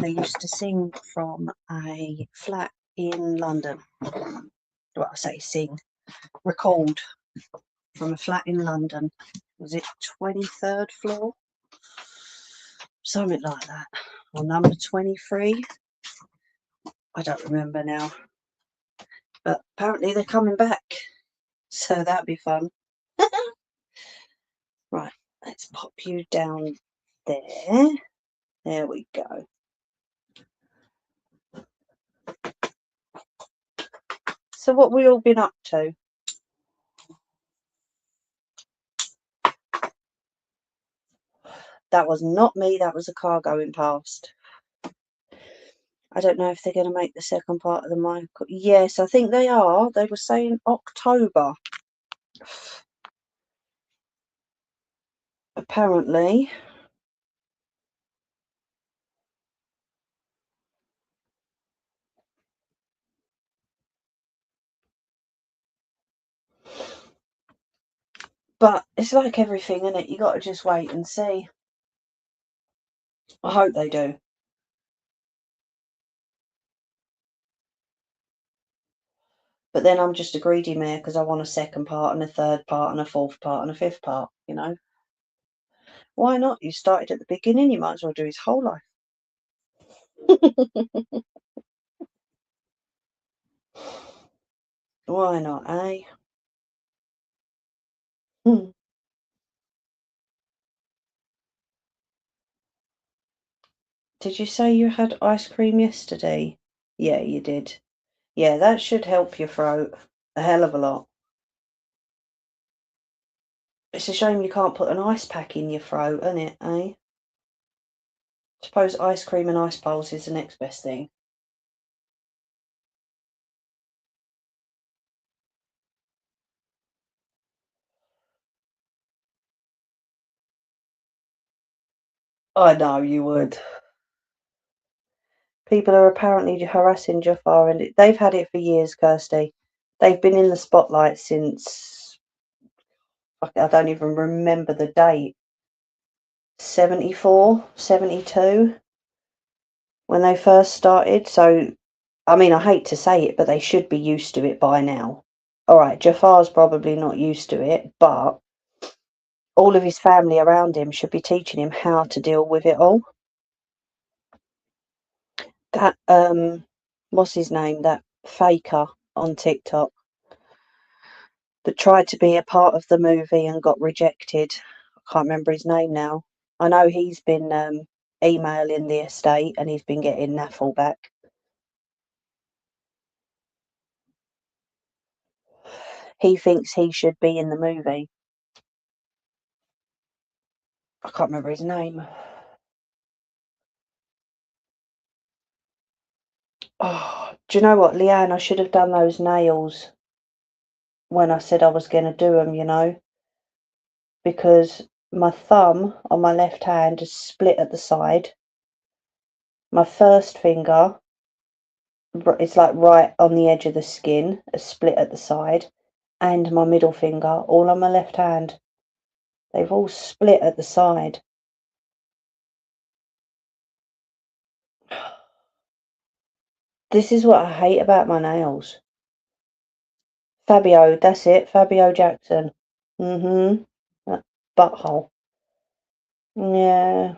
They used to sing from a flat in London. Well, I say sing, record from a flat in London. Was it 23rd floor? Something like that. Or number 23? I don't remember now. But apparently they're coming back. So that'd be fun. Right, let's pop you down there. There we go. So what we all been up to? That was not me, that was a car going past. I don't know if they're going to make the second part of the Michael. Yes, I think they are. They were saying October. Apparently. But it's like everything, isn't it? You got to just wait and see. I hope they do. But then I'm just a greedy mare because I want a second part and a third part and a fourth part and a fifth part, you know? Why not? You started at the beginning, you might as well do his whole life. Why not, eh? Did you say you had ice cream yesterday? Yeah, you did. Yeah, that should help your throat a hell of a lot. It's a shame you can't put an ice pack in your throat, isn't it, eh? Suppose ice cream and ice bowls is the next best thing. I know you would. People are apparently harassing Jafar, and they've had it for years, Kirsty. They've been in the spotlight since, I don't even remember the date, 74, 72, when they first started. So, I mean, I hate to say it, but they should be used to it by now. All right, Jafar's probably not used to it, but all of his family around him should be teaching him how to deal with it all. That, what's his name? That faker on TikTok that tried to be a part of the movie and got rejected. I can't remember his name now. I know he's been emailing the estate and he's been getting naffle back. He thinks he should be in the movie. I can't remember his name. Oh, do you know what, Leanne? I should have done those nails when I said I was going to do them, you know, because my thumb on my left hand is split at the side. My first finger, it's like right on the edge of the skin, a split at the side, and my middle finger, all on my left hand. They've all split at the side. This is what I hate about my nails. Fabio, that's it, Fabio Jackson. That butthole. Yeah,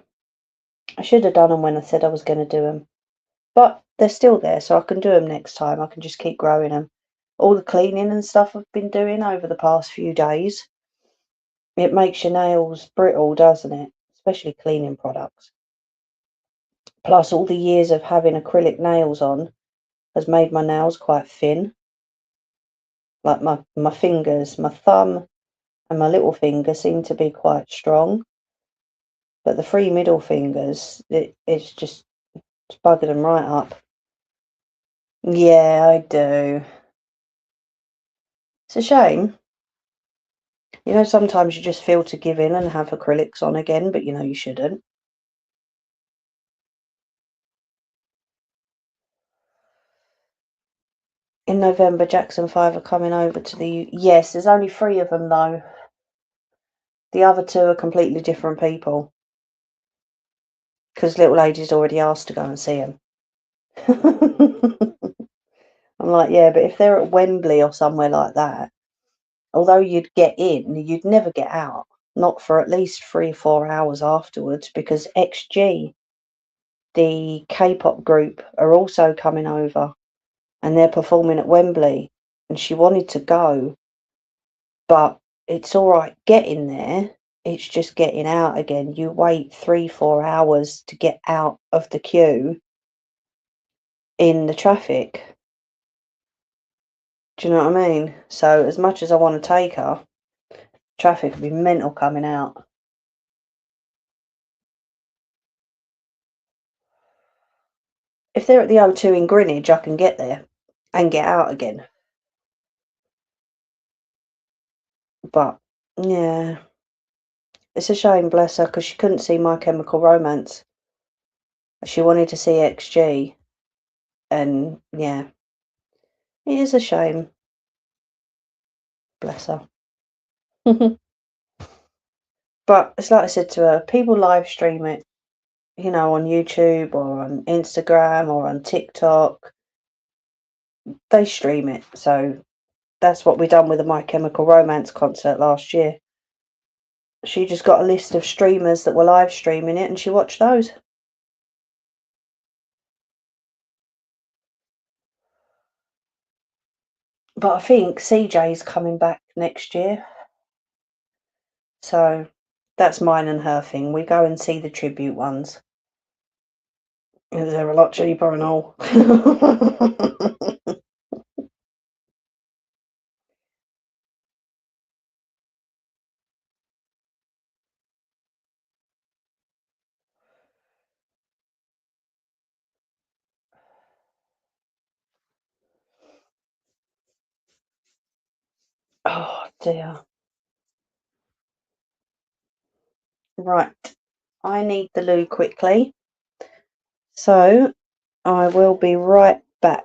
I should have done them when I said I was going to do them. But they're still there, so I can do them next time. I can just keep growing them. All the cleaning and stuff I've been doing over the past few days, it makes your nails brittle, doesn't it? Especially cleaning products. Plus, all the years of having acrylic nails on has made my nails quite thin. Like my fingers, my thumb and my little finger seem to be quite strong. But the three middle fingers, it's just bugging them right up. Yeah, I do. It's a shame. You know, sometimes you just feel to give in and have acrylics on again, but you know you shouldn't. In November, Jackson 5 are coming over to the... Yes, there's only 3 of them, though. The other 2 are completely different people. Because little lady's already asked to go and see him. I'm like, yeah, but if they're at Wembley or somewhere like that, although you'd get in, you'd never get out. Not for at least 3 or 4 hours afterwards, because XG, the K-pop group, are also coming over and they're performing at Wembley. And she wanted to go, but it's all right getting there. It's just getting out again. You wait 3, 4 hours to get out of the queue in the traffic. Do you know what I mean? So as much as I want to take her, traffic would be mental coming out. If they're at the O2 in Greenwich, I can get there and get out again. But yeah, it's a shame, bless her, because she couldn't see My Chemical Romance. She wanted to see XG, and yeah, it is a shame, bless her. But it's like I said to her, people live stream it, you know, on YouTube or on Instagram or on TikTok. They stream it, so that's what we done with the My Chemical Romance concert last year. She just got a list of streamers that were live streaming it, and she watched those. But I think CJ's coming back next year. So that's mine and her thing. We go and see the tribute ones. They're a lot cheaper and all. Oh dear. Right. I need the loo quickly. So I will be right back.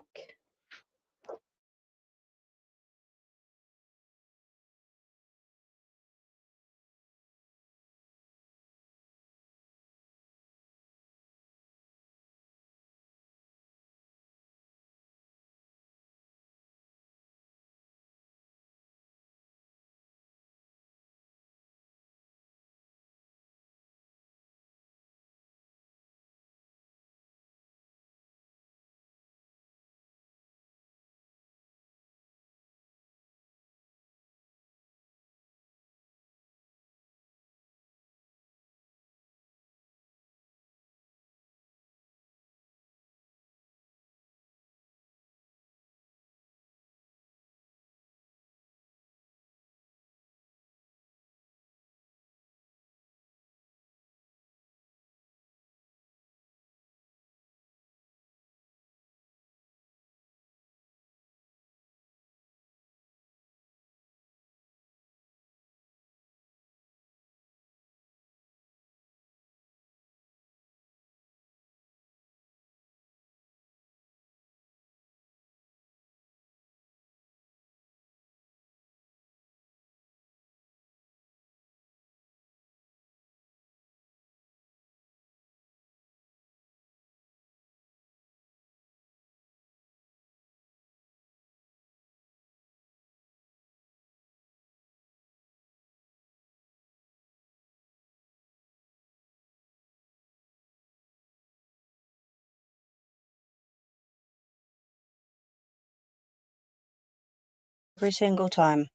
Every single time.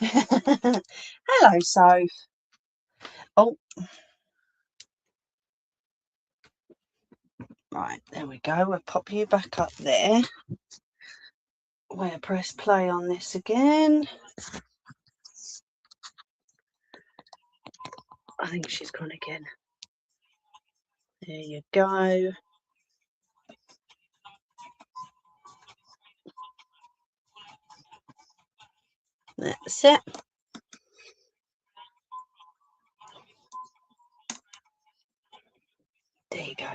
Hello, Soph. Oh, right, there we go. We'll pop you back up there. We'll press play on this again. I think she's gone again. There you go. That's it. There you go.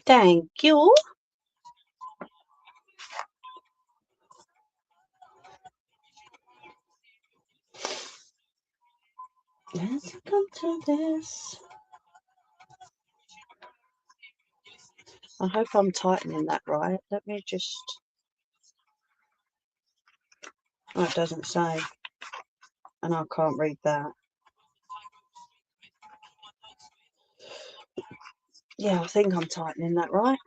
Thank you. Let's come to this. I hope I'm tightening that right. Let me just... Oh, it doesn't say. And I can't read that. Yeah, I think I'm tightening that right.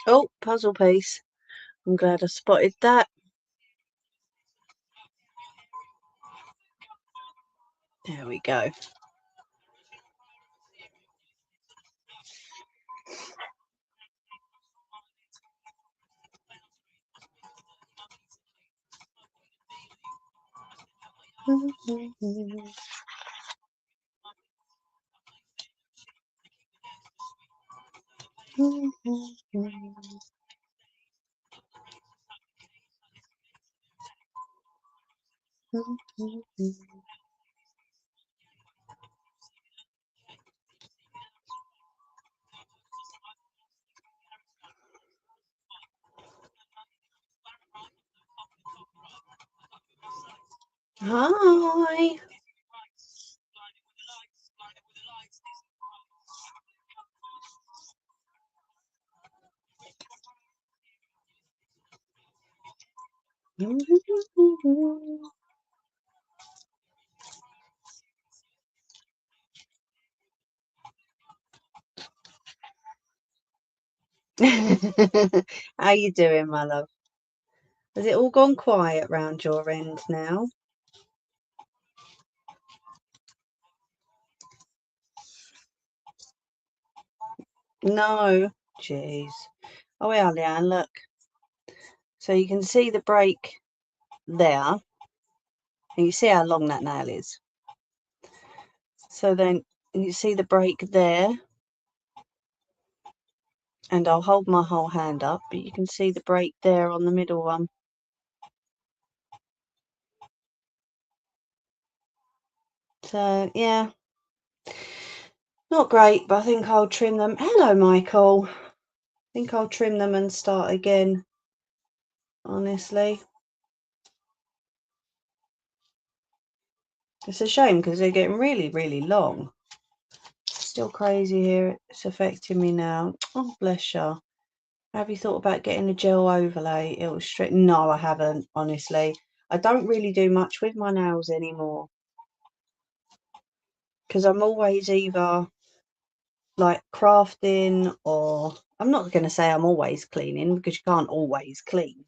Oh, puzzle piece. I'm glad I spotted that. There we go. Hi. How you doing, my love? Has it all gone quiet round your end now? No. Jeez. Oh, yeah, Leanne, look. So you can see the break there. And you see how long that nail is. So then you see the break there. And I'll hold my whole hand up, but you can see the break there on the middle one. So, yeah. Not great, but I think I'll trim them. Hello, Michael. I think I'll trim them and start again, honestly. It's a shame because they're getting really, really long. Still crazy here. It's affecting me now. Oh, bless you. Have you thought about getting a gel overlay? It will straighten. No, I haven't, honestly. I don't really do much with my nails anymore because I'm always either like crafting or I'm not going to say I'm always cleaning because you can't always clean,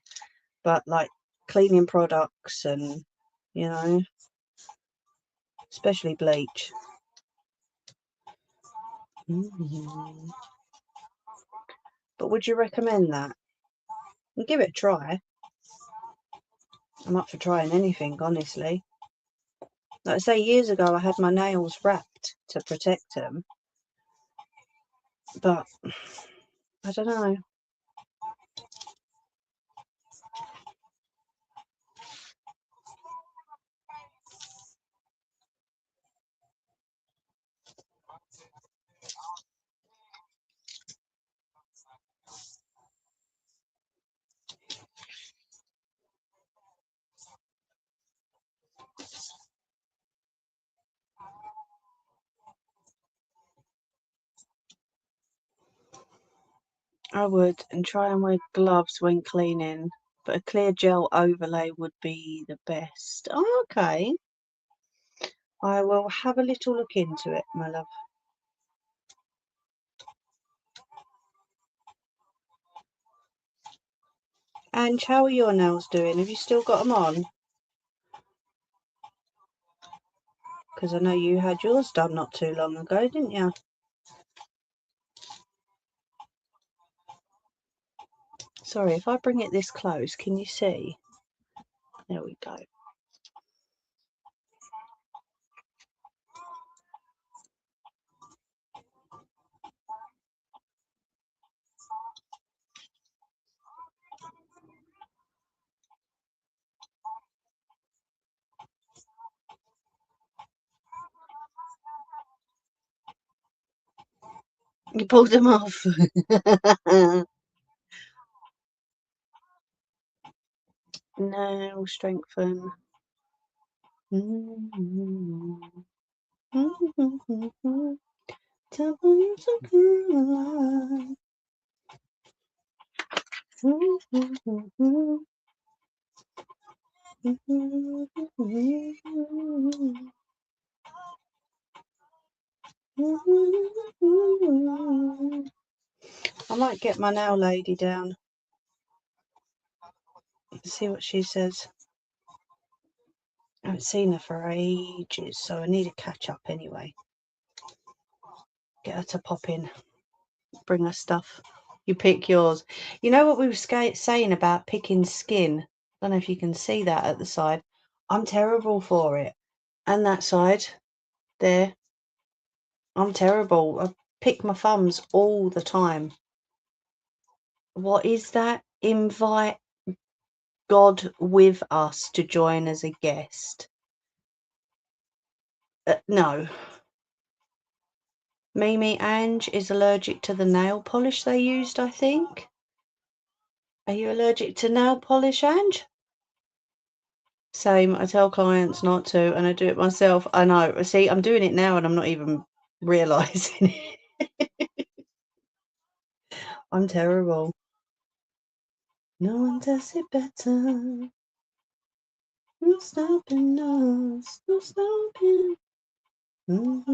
but like cleaning products and, you know, especially bleach. But would you recommend that? And give it a try. I'm up for trying anything, honestly. Like I say, years ago I had my nails wrapped to protect them, but I don't know. I would, and try and wear gloves when cleaning, but a clear gel overlay would be the best. Oh, okay. I will have a little look into it, my love. And how are your nails doing? Have you still got them on? Because I know you had yours done not too long ago, didn't you? Sorry, if I bring it this close, can you see? There we go. You pulled them off. Nail strengthen. I might get my nail lady down and see what she says. I haven't seen her for ages, so I need to catch up anyway. Get her to pop in, bring her stuff. You pick yours. You know what we were saying about picking skin? I don't know if you can see that at the side. I'm terrible for it. And that side, there, I'm terrible. I pick my thumbs all the time. What is that? Invite God with us to join as a guest. No. Mimi Ange is allergic to the nail polish they used, I think. Are you allergic to nail polish, Ange? Same. I tell clients not to, and I do it myself. I know. See, I'm doing it now and I'm not even realising it. I'm terrible. No one does it better. No stopping us. No stopping. No,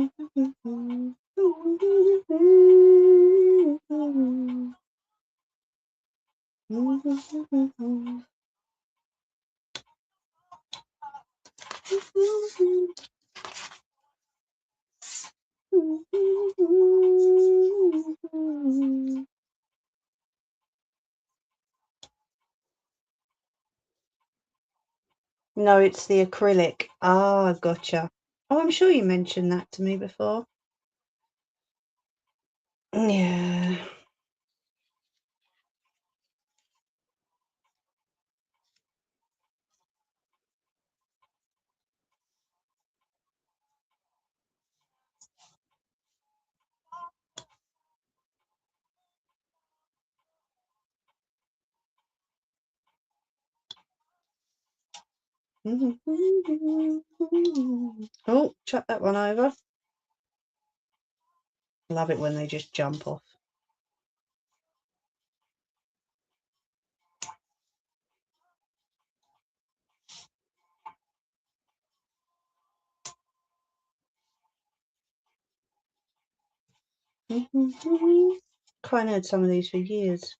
it's the acrylic. Ah, gotcha. Oh, I'm sure you mentioned that to me before. Yeah. Oh, chuck that one over. Love it when they just jump off. Quite had some of these for years.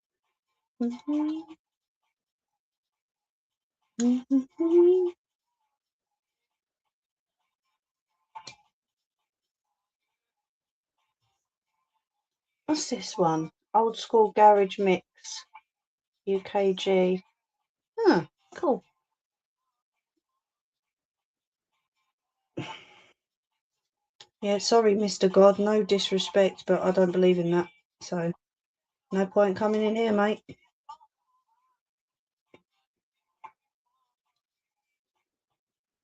What's this one? Old School Garage Mix, UKG. Huh, cool. Yeah, sorry, Mr. God, no disrespect, but I don't believe in that. So, no point coming in here, mate.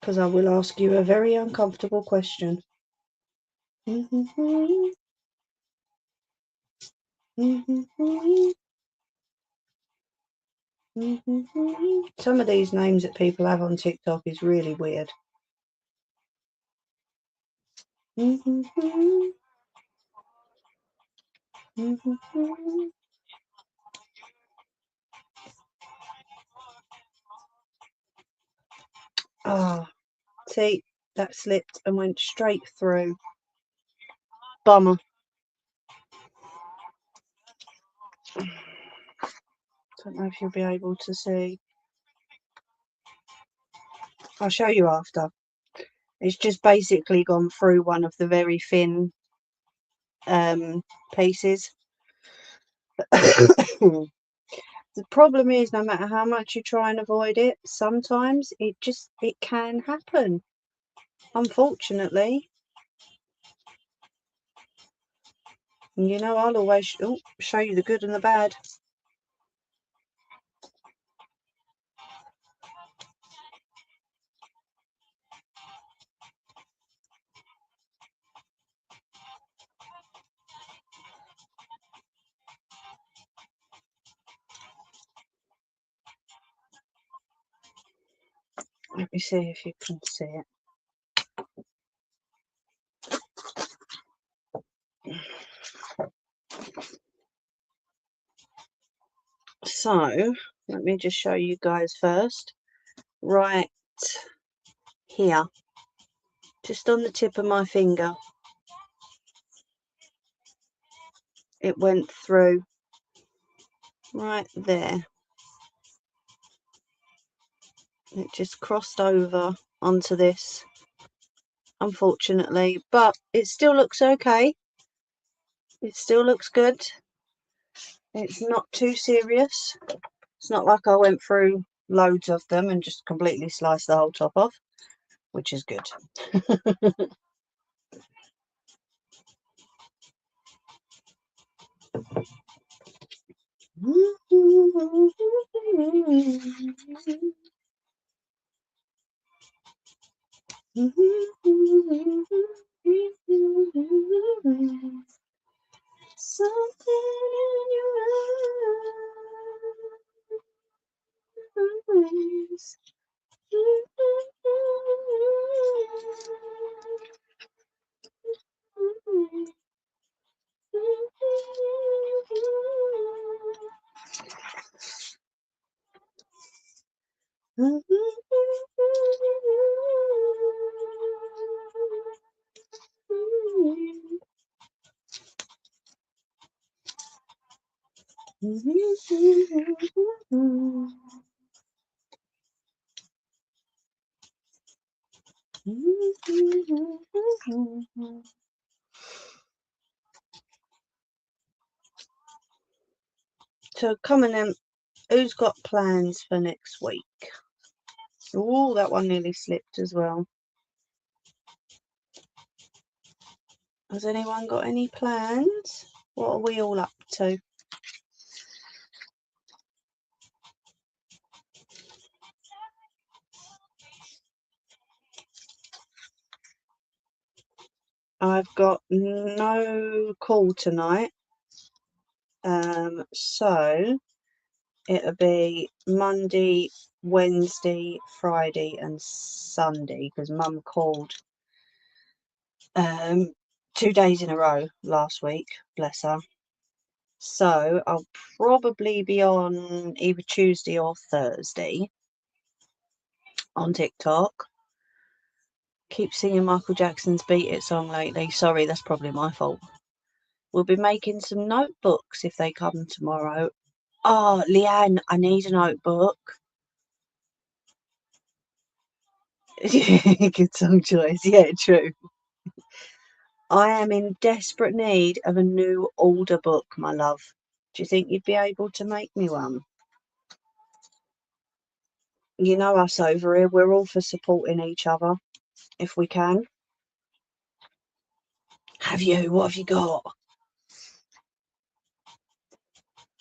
Because I will ask you a very uncomfortable question. Some of these names that people have on TikTok is really weird. Ah, see, that slipped and went straight through. Bummer. Don't know if you'll be able to see. I'll show you after. It's just basically gone through one of the very thin pieces. The problem is, no matter how much you try and avoid it, sometimes it can happen, unfortunately. And you know, I'll always show you the good and the bad. Let me see if you can see it. So, let me just show you guys first. Right here, just on the tip of my finger, it went through right there. It just crossed over onto this, unfortunately, but it still looks okay. It still looks good. It's not too serious. It's not like I went through loads of them and just completely sliced the whole top off, which is good. Something in your eyes. So come on then, who's got plans for next week? Oh, that one nearly slipped as well. Has anyone got any plans? What are we all up to? I've got no call tonight, so it'll be Monday, Wednesday, Friday and Sunday, because Mum called 2 days in a row last week, bless her. So I'll probably be on either Tuesday or Thursday on TikTok. Keep singing Michael Jackson's Beat It song lately. Sorry, that's probably my fault. We'll be making some notebooks if they come tomorrow. Oh, Leanne, I need a notebook. Good song choice. Yeah, true. I am in desperate need of a new older book, my love. Do you think you'd be able to make me one? You know us over here, we're all for supporting each other if we can. Have you? What have you got?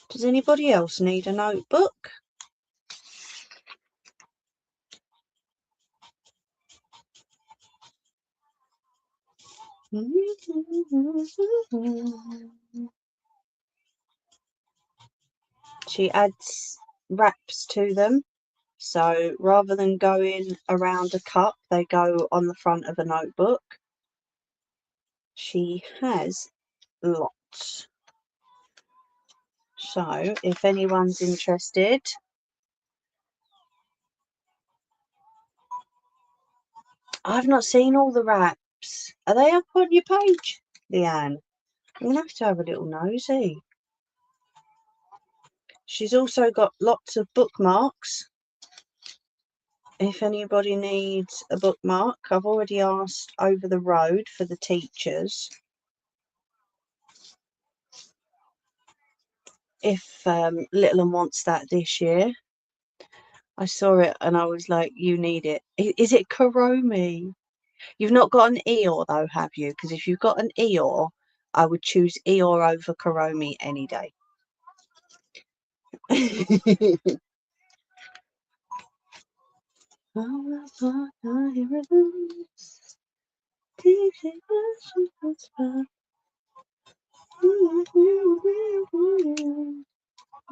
Does anybody else need a notebook? She adds wraps to them. So rather than going around a cup, they go on the front of a notebook. She has lots. So if anyone's interested, I've not seen all the wraps. Are they up on your page, Leanne? I'm going to have a little nosy. She's also got lots of bookmarks. If anybody needs a bookmark, I've already asked over the road for the teachers if Little 'un wants that this year. I saw it and I was like, you need it. Is it Kuromi? You've not got an Eeyore though, have you? Because if you've got an Eeyore, I would choose Eeyore over Kuromi any day. A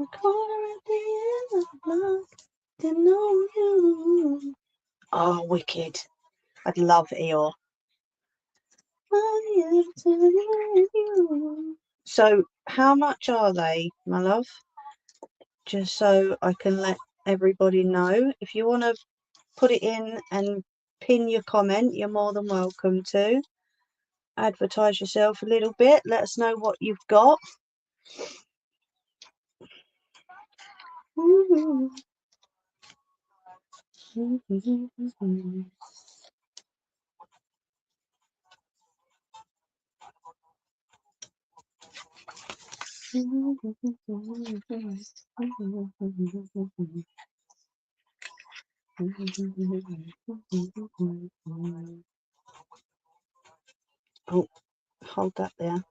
corner at the end of the block, to know you. Oh, wicked. I'd love Eeyore. So, how much are they, my love? Just so I can let everybody know. If you want to put it in and pin your comment, you're more than welcome to. Advertise yourself a little bit. Let us know what you've got. Oh, hold that there.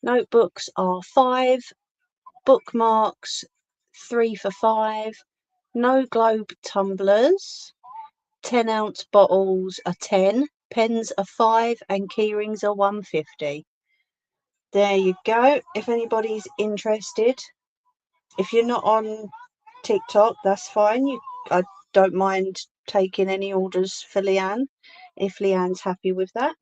Notebooks are 5, bookmarks 3 for 5, no globe tumblers, 10-ounce bottles are 10, pens are 5, and keyrings are 150. There you go. If anybody's interested, if you're not on TikTok, that's fine. I don't mind taking any orders for Leanne if Leanne's happy with that.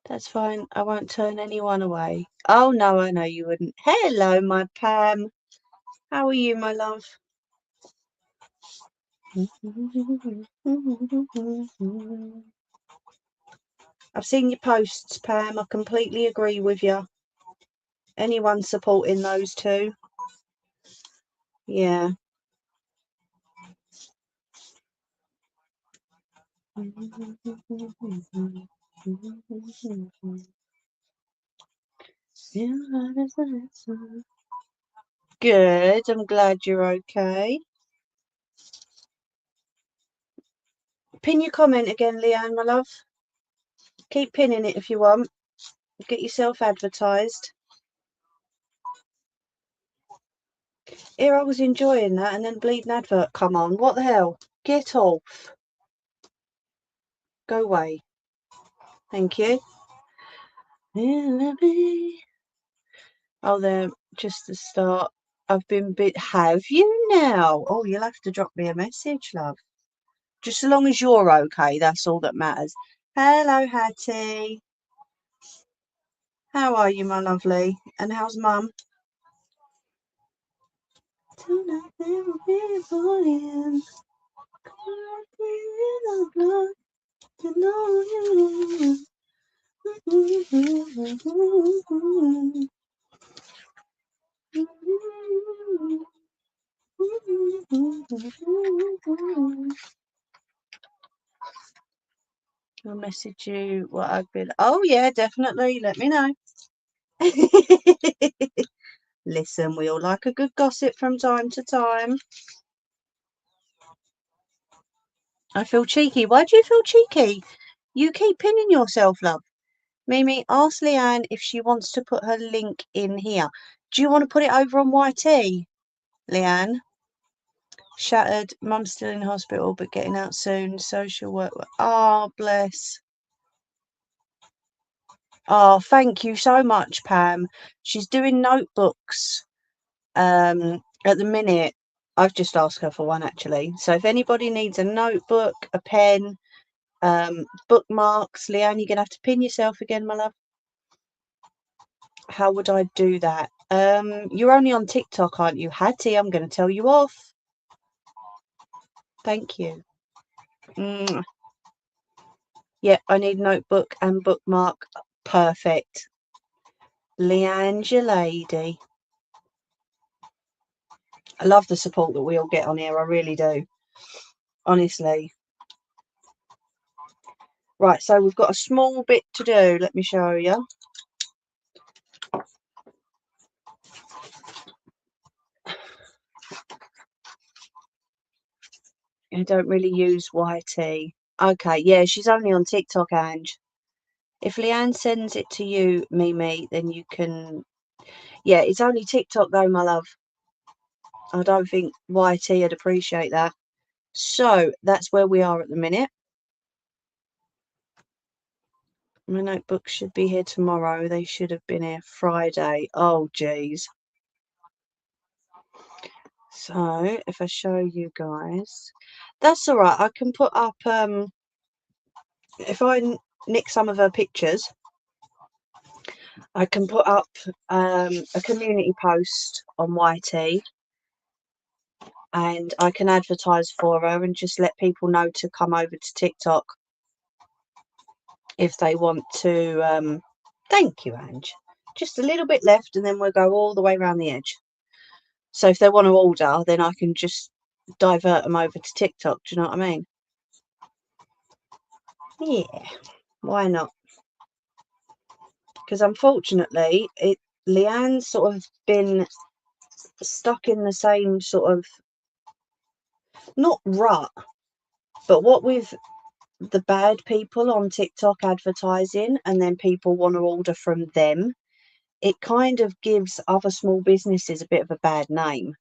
That's fine. I won't turn anyone away. Oh, no, I know you wouldn't. Hello, my Pam. How are you, my love? I've seen your posts, Pam. I completely agree with you. Anyone supporting those two? Yeah. Good. I'm glad you're okay. Pin your comment again, Leanne, my love. Keep pinning it if you want. Get yourself advertised. Here I was enjoying that and then bleeding advert. Come on, what the hell? Get off. Go away. Thank you. Oh, there, just to start. I've been bit. Have you now? Oh, you'll have to drop me a message, love. Just so long as you're okay, that's all that matters. Hello, Hattie. How are you, my lovely? And how's Mum? I'll message you what I've been. Oh, yeah, definitely. Let me know. Listen, we all like a good gossip from time to time. I feel cheeky. Why do you feel cheeky? You keep pinning yourself, love. Mimi, ask Leanne if she wants to put her link in here. Do you want to put it over on YT, Leanne? Shattered. Mum's still in hospital, but getting out soon. Social work. Oh, bless. Oh, thank you so much, Pam. She's doing notebooks at the minute. I've just asked her for one, actually. So if anybody needs a notebook, a pen, bookmarks, Leanne, you're going to have to pin yourself again, my love. How would I do that? You're only on TikTok, aren't you? Hattie, I'm going to tell you off. Thank you. Yeah, I need notebook and bookmark. Perfect. Leanne's your lady. I love the support that we all get on here. I really do. Honestly. Right, so we've got a small bit to do. Let me show you. I don't really use YT. Okay, yeah, she's only on TikTok, Ange. If Leanne sends it to you, Mimi, then you can... Yeah, it's only TikTok though, my love. I don't think YT would appreciate that. So, that's where we are at the minute. My notebooks should be here tomorrow. They should have been here Friday. Oh, geez. So, if I show you guys... That's alright. I can put up... if I nick some of her pictures... I can put up a community post on YT and I can advertise for her and just let people know to come over to TikTok if they want to. Thank you, Ange. Just a little bit left and then we'll go all the way around the edge. So if they want to order, then I can just divert them over to TikTok. Do you know what I mean? Yeah, why not? Because unfortunately, Leanne's sort of been stuck in the same sort of, not rut, but what with the bad people on TikTok advertising and then people want to order from them, it kind of gives other small businesses a bit of a bad name.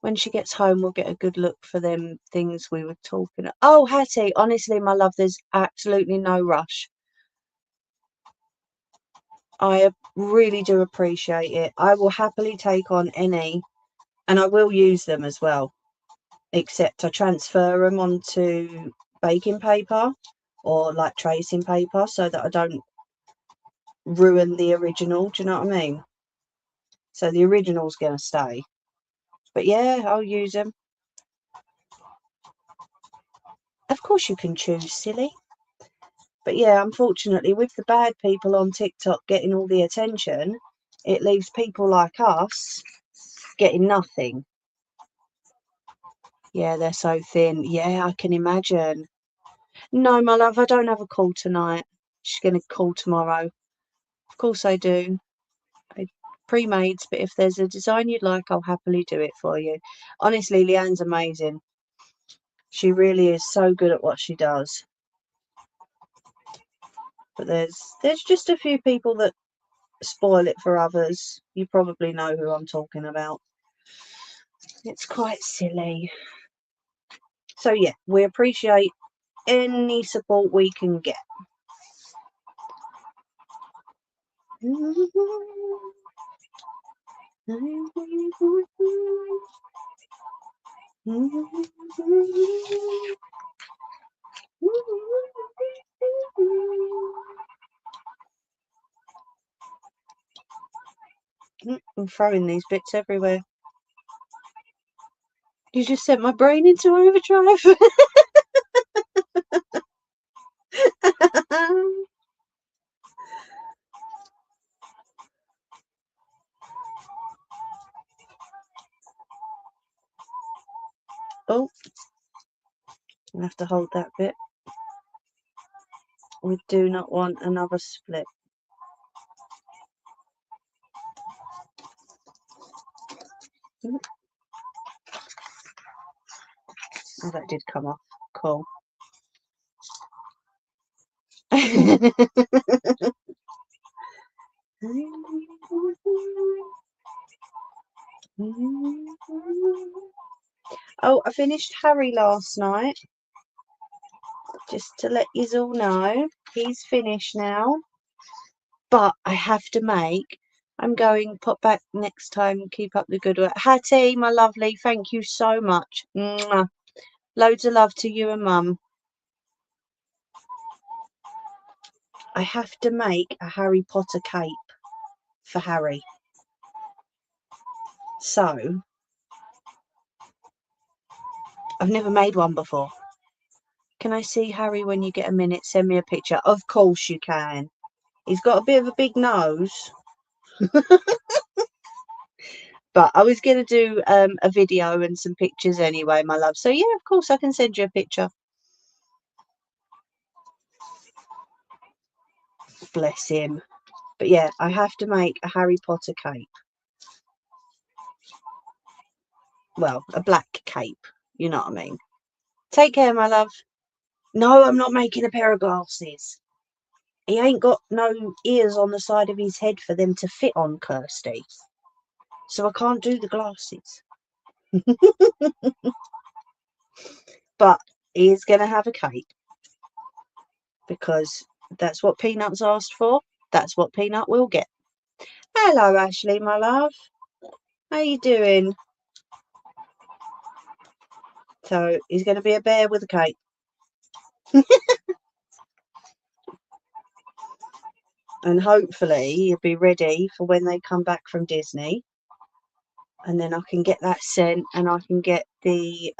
When she gets home, we'll get a good look for them things we were talking about. Oh, Hattie, honestly, my love, there's absolutely no rush. I really do appreciate it. I will happily take on any, and I will use them as well, except I transfer them onto baking paper or like tracing paper so that I don't ruin the original. Do you know what I mean? So the original's going to stay. But yeah, I'll use them. Of course you can choose, silly. But yeah, unfortunately, with the bad people on TikTok getting all the attention, it leaves people like us getting nothing. Yeah, they're so thin. Yeah, I can imagine. No, my love, I don't have a call tonight. She's going to call tomorrow. Of course I do. Pre-mades, but if there's a design you'd like, I'll happily do it for you. Honestly, Leanne's amazing. She really is so good at what she does. But there's just a few people that spoil it for others. You probably know who I'm talking about. It's quite silly. So yeah, we appreciate any support we can get. I'm throwing these bits everywhere. You just sent my brain into overdrive. Oh, I have to hold that bit. We do not want another split. Oh, that did come off. Cool. Oh, I finished Harry last night. Just to let you all know, he's finished now. But I have to make... I'm going, pop back next time, keep up the good work. Hattie, my lovely, thank you so much. Mwah. Loads of love to you and Mum. I have to make a Harry Potter cape for Harry. So, I've never made one before. Can I see Harry when you get a minute? Send me a picture. Of course you can. He's got a bit of a big nose. But I was going to do a video and some pictures anyway, my love. So, yeah, of course, I can send you a picture. Bless him. But, yeah, I have to make a Harry Potter cape. Well, a black cape. You know what I mean. Take care, my love. No, I'm not making a pair of glasses. He ain't got no ears on the side of his head for them to fit on, Kirsty. So I can't do the glasses. But he is going to have a cape. Because that's what Peanut's asked for. That's what Peanut will get. Hello, Ashley, my love. How you doing? So he's going to be a bear with a cape. And hopefully he'll be ready for when they come back from Disney. And then I can get that sent, and I can get the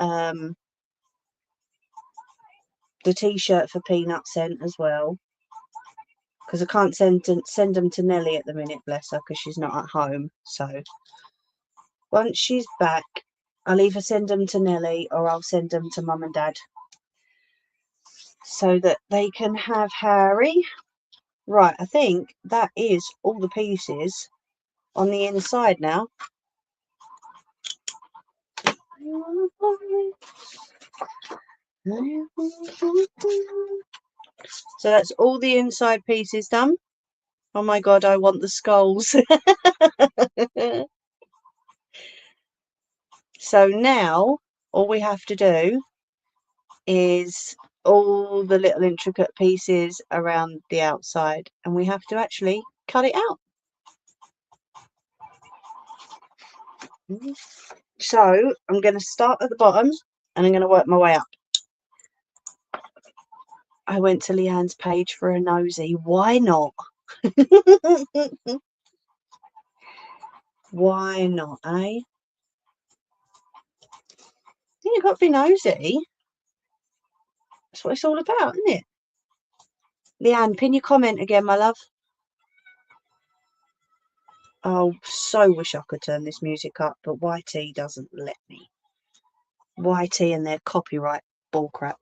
T-shirt for Peanut sent as well. Because I can't send them to Nelly at the minute, bless her, because she's not at home. So once she's back, I'll either send them to Nelly or I'll send them to Mum and Dad, so that they can have Harry. Right, I think that is all the pieces on the inside now. So that's all the inside pieces done. Oh my God, I want the skulls. So now all we have to do is all the little intricate pieces around the outside, and we have to actually cut it out. So I'm going to start at the bottom and I'm going to work my way up. I went to Leanne's page for a nosy. Why not? Why not, eh? You've got to be nosy. That's what it's all about, isn't it? Leanne, pin your comment again, my love. Oh, so wish I could turn this music up, but YT doesn't let me. YT and their copyright bullcrap.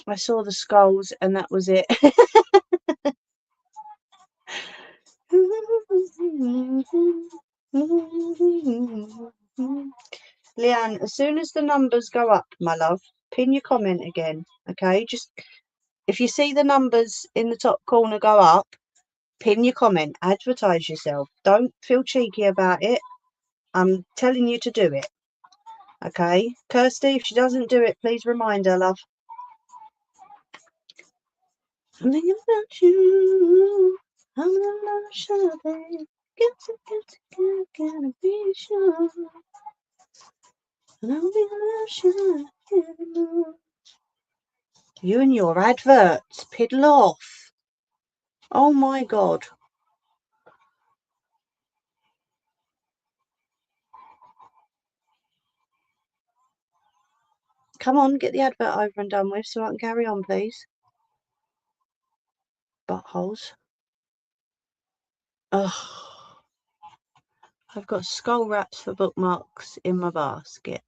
I saw the skulls and that was it. Leanne, as soon as the numbers go up, my love, pin your comment again, okay? Just if you see the numbers in the top corner go up, pin your comment, advertise yourself. Don't feel cheeky about it. I'm telling you to do it, okay? Kirsty, if she doesn't do it, please remind her, love. I'm thinking about you. I'm not sure, babe. Gotta be sure. And I'll be sure. You and your adverts, piddle off. Oh my God. Come on, get the advert over and done with so I can carry on, please. Buttholes. Ugh. I've got skull wraps for bookmarks in my basket.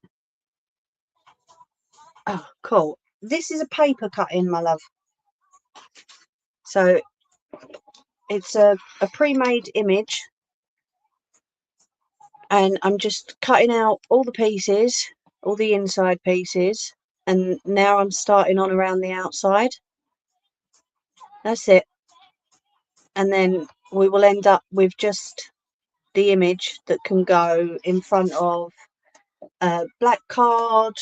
Oh, cool. This is a paper cutting, my love. So it's a pre-made image. And I'm just cutting out all the pieces, all the inside pieces. And now I'm starting on around the outside. That's it. And then we will end up with just the image that can go in front of a black card,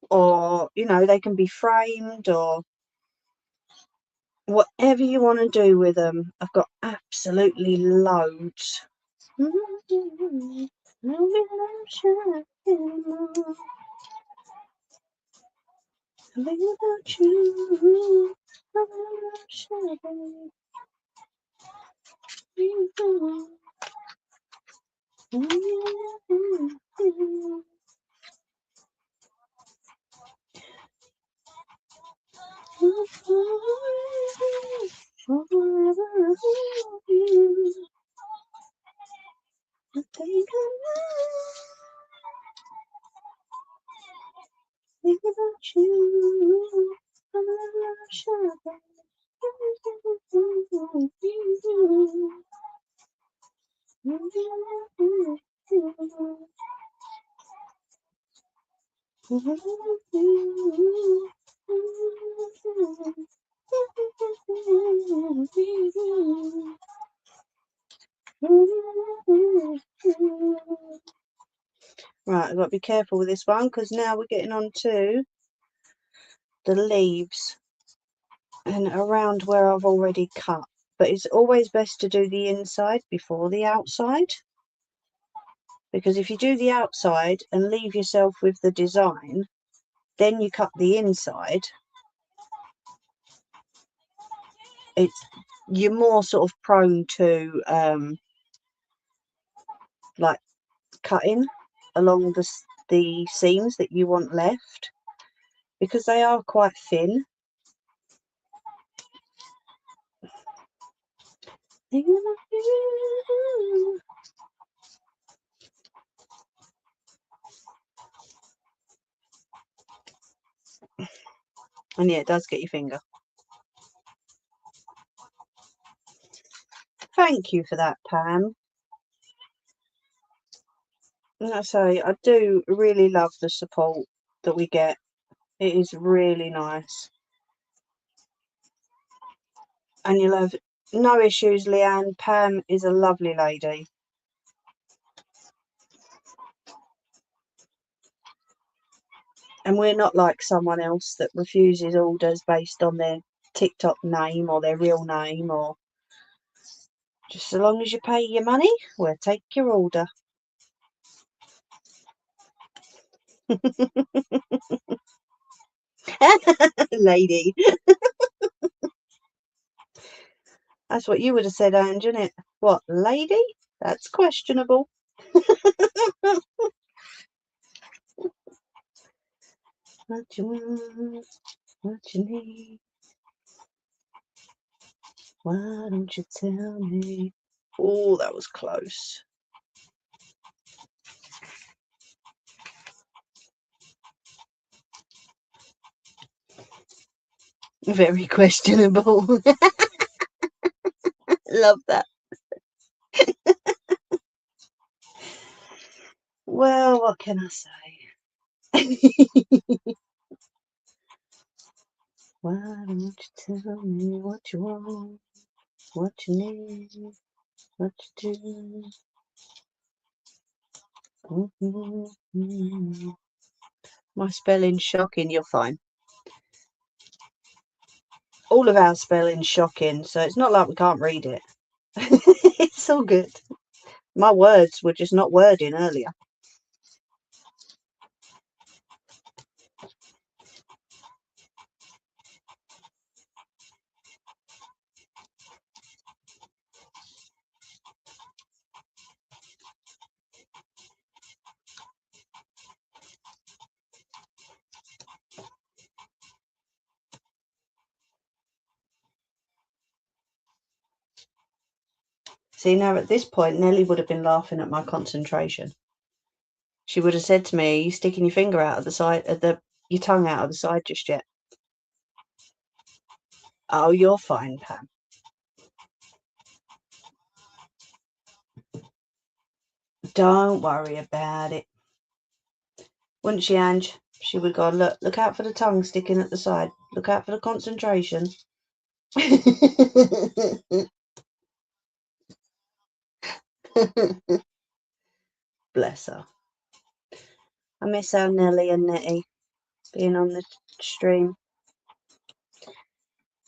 or you know, they can be framed, or whatever you want to do with them. I've got absolutely loads. Right, I've got to be careful with this one because now we're getting on to the leaves and around where I've already cut. But it's always best to do the inside before the outside, because if you do the outside and leave yourself with the design, then you cut the inside, you're more sort of prone to like cutting along the seams that you want left, because they are quite thin. And yeah, it does get your finger. Thank you for that, Pam. And I say, I do really love the support that we get. It is really nice. And you'll have no issues, Leanne. Pam is a lovely lady. And we're not like someone else that refuses orders based on their TikTok name or their real name, or just so long as you pay your money, we'll take your order. Lady. That's what you would have said, Ange, isn't it? What, lady? That's questionable. What you want, what you need, why don't you tell me? Oh, that was close. Very questionable. Love that. Well, what can I say? Why don't you tell me what you want, what you need, what you do? My spelling's shocking, you're fine. All of our spelling's shocking, so it's not like we can't read it. It's all good. My words were just not wording earlier. See, now at this point, Nelly would have been laughing at my concentration. She would have said to me, "Are you sticking your finger out of the side, your tongue out of the side just yet?" Oh, you're fine, Pam. Don't worry about it. Wouldn't she, Ange? She would go, look out for the tongue sticking at the side. Look out for the concentration. Bless her. I miss our Nelly and Nettie being on the stream.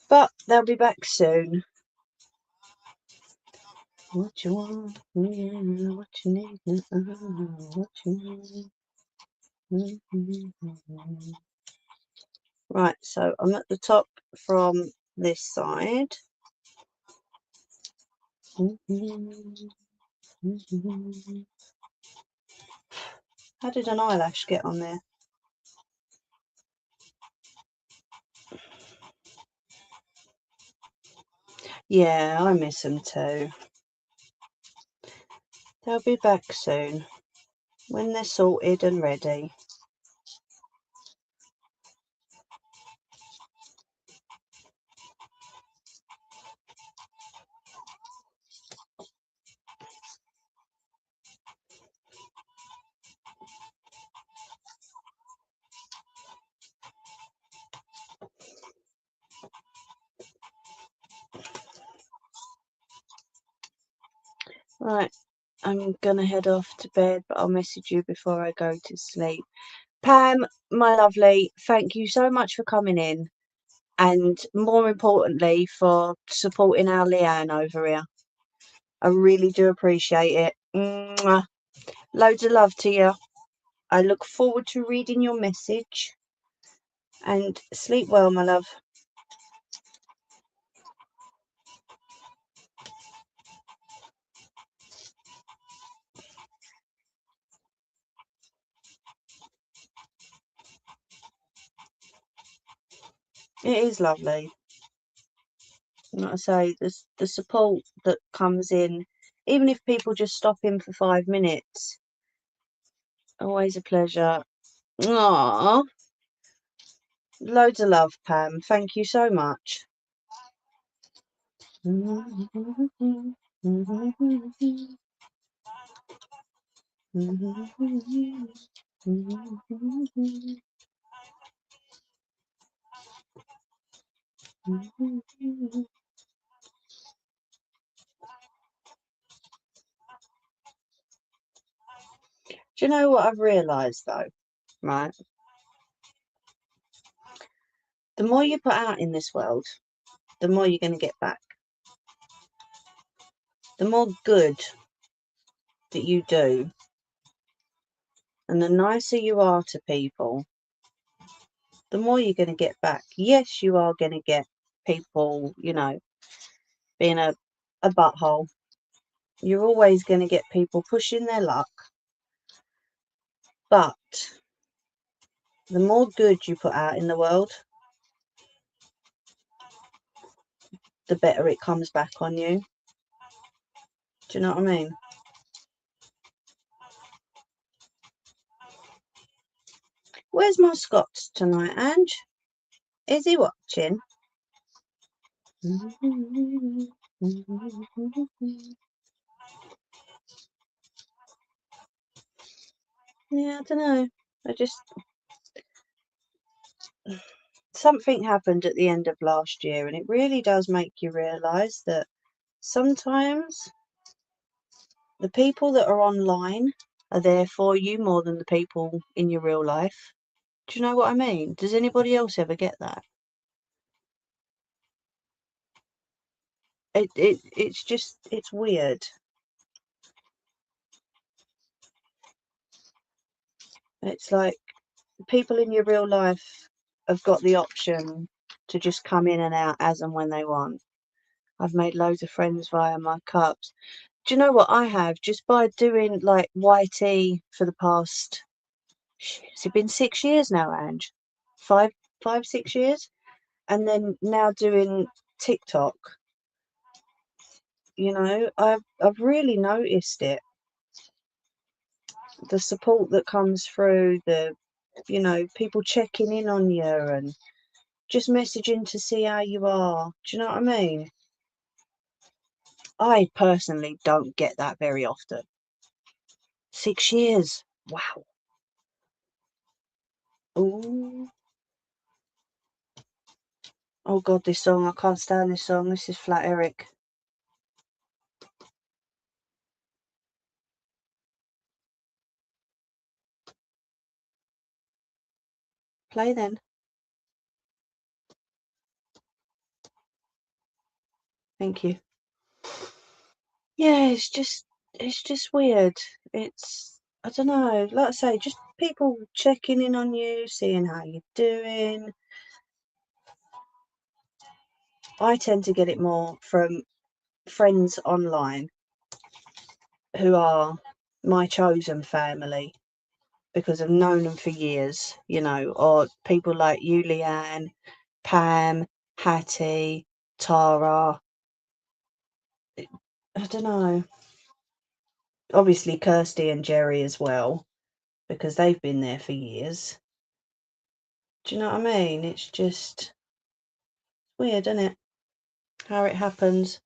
But they'll be back soon. What you want, yeah, what you need, what you need. Right, so I'm at the top from this side. How did an eyelash get on there? Yeah, I miss them too. They'll be back soon when they're sorted and ready. Right, I'm gonna head off to bed, but I'll message you before I go to sleep. Pam, my lovely, thank you so much for coming in, and more importantly for supporting our Leanne over here. I really do appreciate it. Mwah. Loads of love to you. I look forward to reading your message, and sleep well, my love. It is lovely. Like I say, the support that comes in, even if people just stop in for 5 minutes, always a pleasure. Aww. Loads of love, Pam. Thank you so much. Do you know what I've realised though? Right? The more you put out in this world, the more you're going to get back. The more good that you do, and the nicer you are to people, the more you're going to get back. Yes, you are going to get people, you know, being a butthole. You're always going to get people pushing their luck. But the more good you put out in the world, the better it comes back on you. Do you know what I mean? Where's my Scots tonight, Ange? Is he watching? Yeah, I don't know. Something happened at the end of last year, and it really does make you realise that sometimes the people that are online are there for you more than the people in your real life. Do you know what I mean? Does anybody else ever get that? It's weird. It's like people in your real life have got the option to just come in and out as and when they want. I've made loads of friends via my cups. Do you know what I have? Just by doing like YT for the past, has it been 6 years now, Ange? 6 years? And then now doing TikTok, you know, I've really noticed it. The support that comes through, you know, people checking in on you and just messaging to see how you are. Do you know what I mean? I personally don't get that very often. 6 years. Wow. Ooh. Oh God, this song. I can't stand this song. This is Flat Eric. Play then. Thank you. Yeah, it's just weird. I don't know, like I say, just people checking in on you, seeing how you're doing. I tend to get it more from friends online who are my chosen family because I've known them for years, you know, or people like you, Leanne, Pam, Hattie, Tara. I don't know. Obviously, Kirsty and Jerry as well, because they've been there for years. Do you know what I mean? It's just weird, isn't it? How it happens.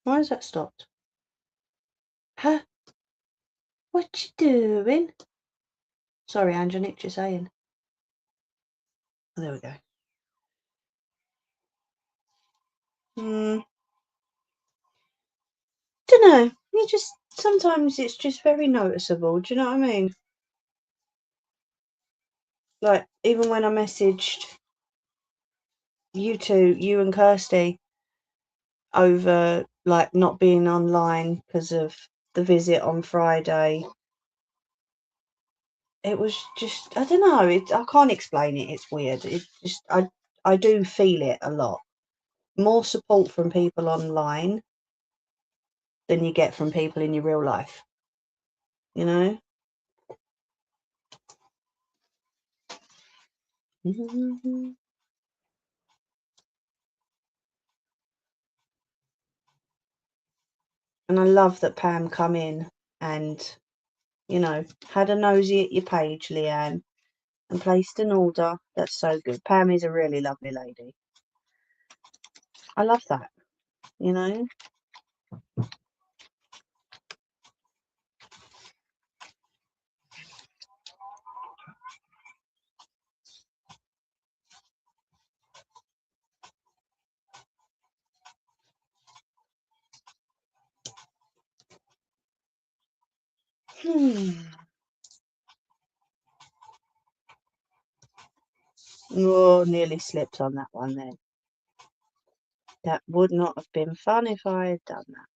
Why has that stopped? Huh? What you doing? Sorry, Angelique, you're saying. Oh, there we go. Don't know. You just sometimes it's just very noticeable. Do you know what I mean? Like even when I messaged you and Kirsty over like not being online because of the visit on Friday. It was just I don't know. I can't explain it. It's weird. I do feel it a lot. More support from people online than you get from people in your real life. You know. And I love that Pam come in and, you know, had a nosy at your page, Leanne, and placed an order. That's so good. Pam is a really lovely lady. I love that, you know. Oh, nearly slipped on that one then. That would not have been fun if I had done that.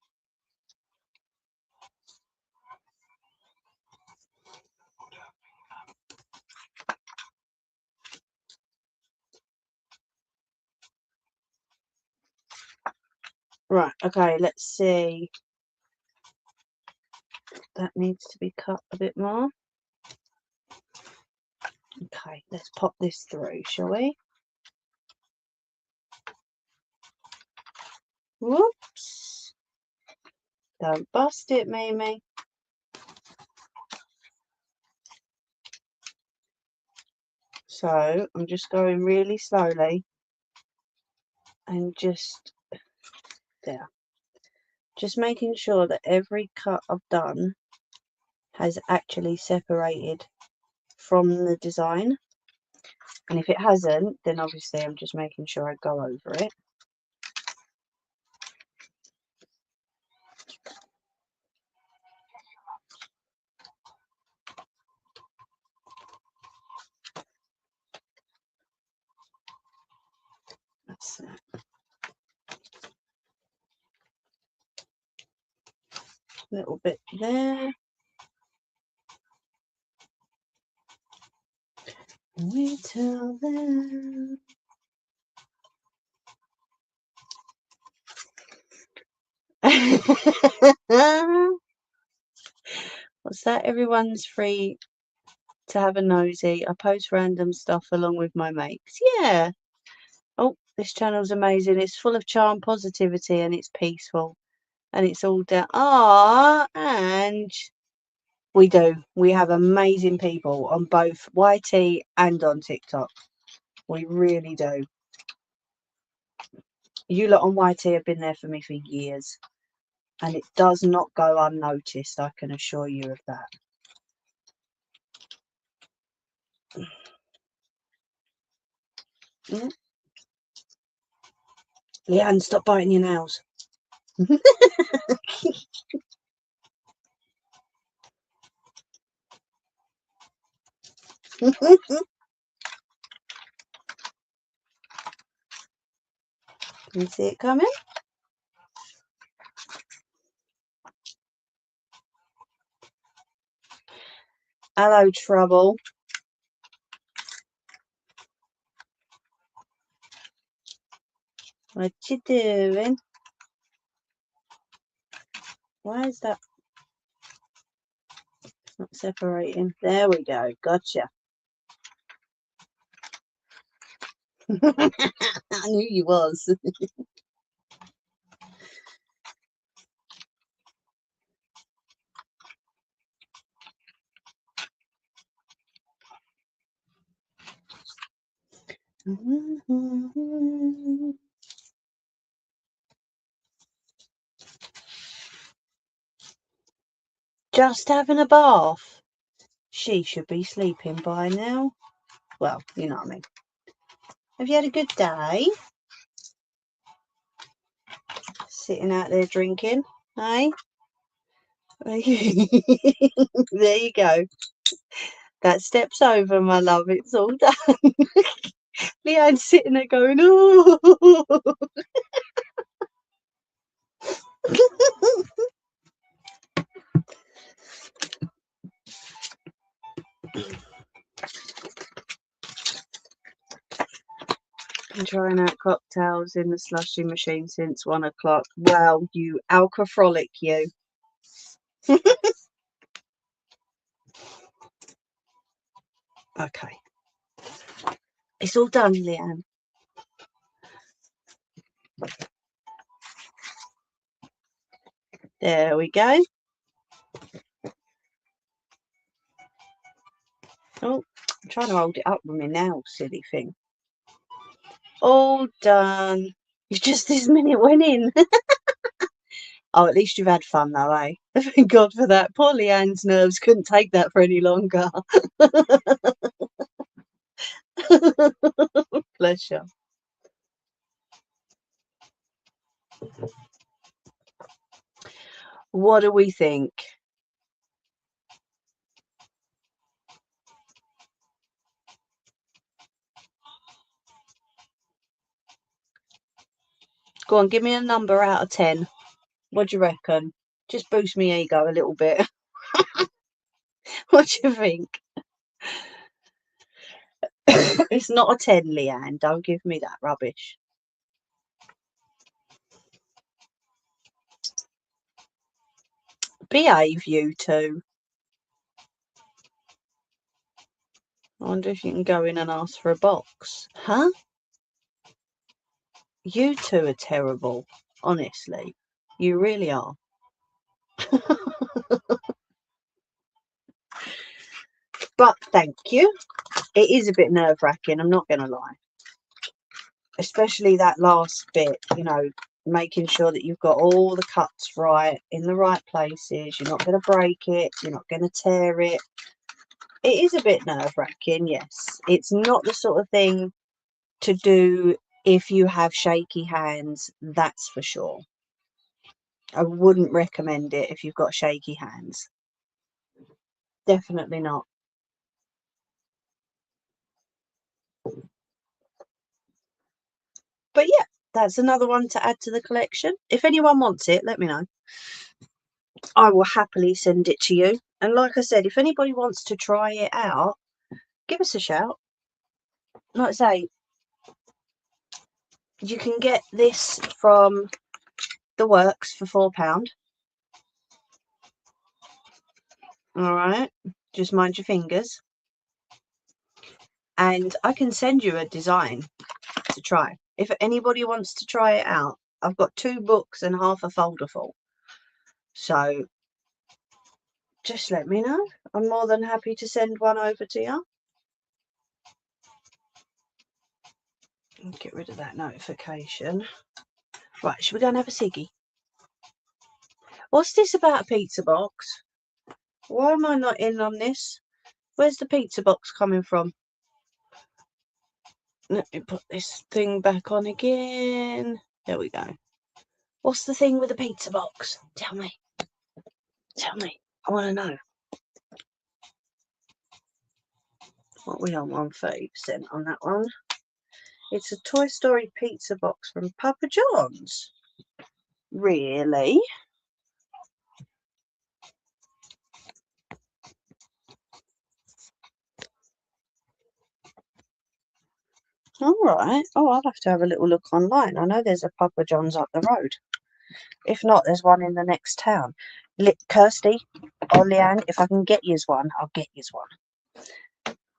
Right, okay, let's see. That needs to be cut a bit more. Okay, let's pop this through, shall we? Whoops. Don't bust it, Mimi. So I'm just going really slowly and just there. Just making sure that every cut I've done has actually separated from the design. And if it hasn't, then obviously I'm just making sure I go over it. That's it. Little bit there. We tell them. What's that? Everyone's free to have a nosy. I post random stuff along with my mates. Yeah. Oh, this channel's amazing. It's full of charm, positivity, and it's peaceful. And it's all down. Ah, and we do. We have amazing people on both YT and on TikTok. We really do. You lot on YT have been there for me for years. And it does not go unnoticed, I can assure you of that. Mm. Leanne, stop biting your nails. can see it coming. Hello, Trouble. What you doing? Why is that not separating? There we go. Gotcha. I knew you was. Just having a bath. She should be sleeping by now. Well, you know what I mean. Have you had a good day? Sitting out there drinking, eh? There you go. That step's over, my love. It's all done. Leanne's sitting there going, oh. Been trying out cocktails in the slushy machine since 1 o'clock. Wow, you alcoholic, you. Okay. It's all done, Leanne. There we go. Oh, I'm trying to hold it up with me now, silly thing. All done. You just this minute went in. Oh, at least you've had fun though, eh? Thank God for that. Poor Leanne's nerves couldn't take that for any longer. Bless you. What do we think? Go on, give me a number out of 10. What do you reckon? Just boost me ego a little bit. What do you think? It's not a 10, Leanne. Don't give me that rubbish. Behave, you two. I wonder if you can go in and ask for a box. Huh? You two are terrible. Honestly. You really are. But thank you. It is a bit nerve-wracking, I'm not going to lie. Especially that last bit, you know, making sure that you've got all the cuts right, in the right places. You're not going to break it. You're not going to tear it. It is a bit nerve-wracking, yes. It's not the sort of thing to do if you have shaky hands, that's for sure. I wouldn't recommend it if you've got shaky hands. Definitely not. But yeah, that's another one to add to the collection. If anyone wants it, let me know. I will happily send it to you. And like I said, if anybody wants to try it out, give us a shout. Like I say, you can get this from The Works for £4. All right, just mind your fingers. And I can send you a design to try. If anybody wants to try it out, I've got 2 books and half a folder full. So just let me know. I'm more than happy to send one over to you. Get rid of that notification. Right, should we go and have a ciggy? What's this about a pizza box? Why am I not in on this? Where's the pizza box coming from? Let me put this thing back on again. There we go. What's the thing with the pizza box? Tell me. Tell me. I want to know. What are we on? 30% on that one. It's a Toy Story pizza box from Papa John's. Really? All right. Oh, I'll have to have a little look online. I know there's a Papa John's up the road. If not, there's one in the next town. Kirsty or Leanne, if I can get yous one, I'll get yous one.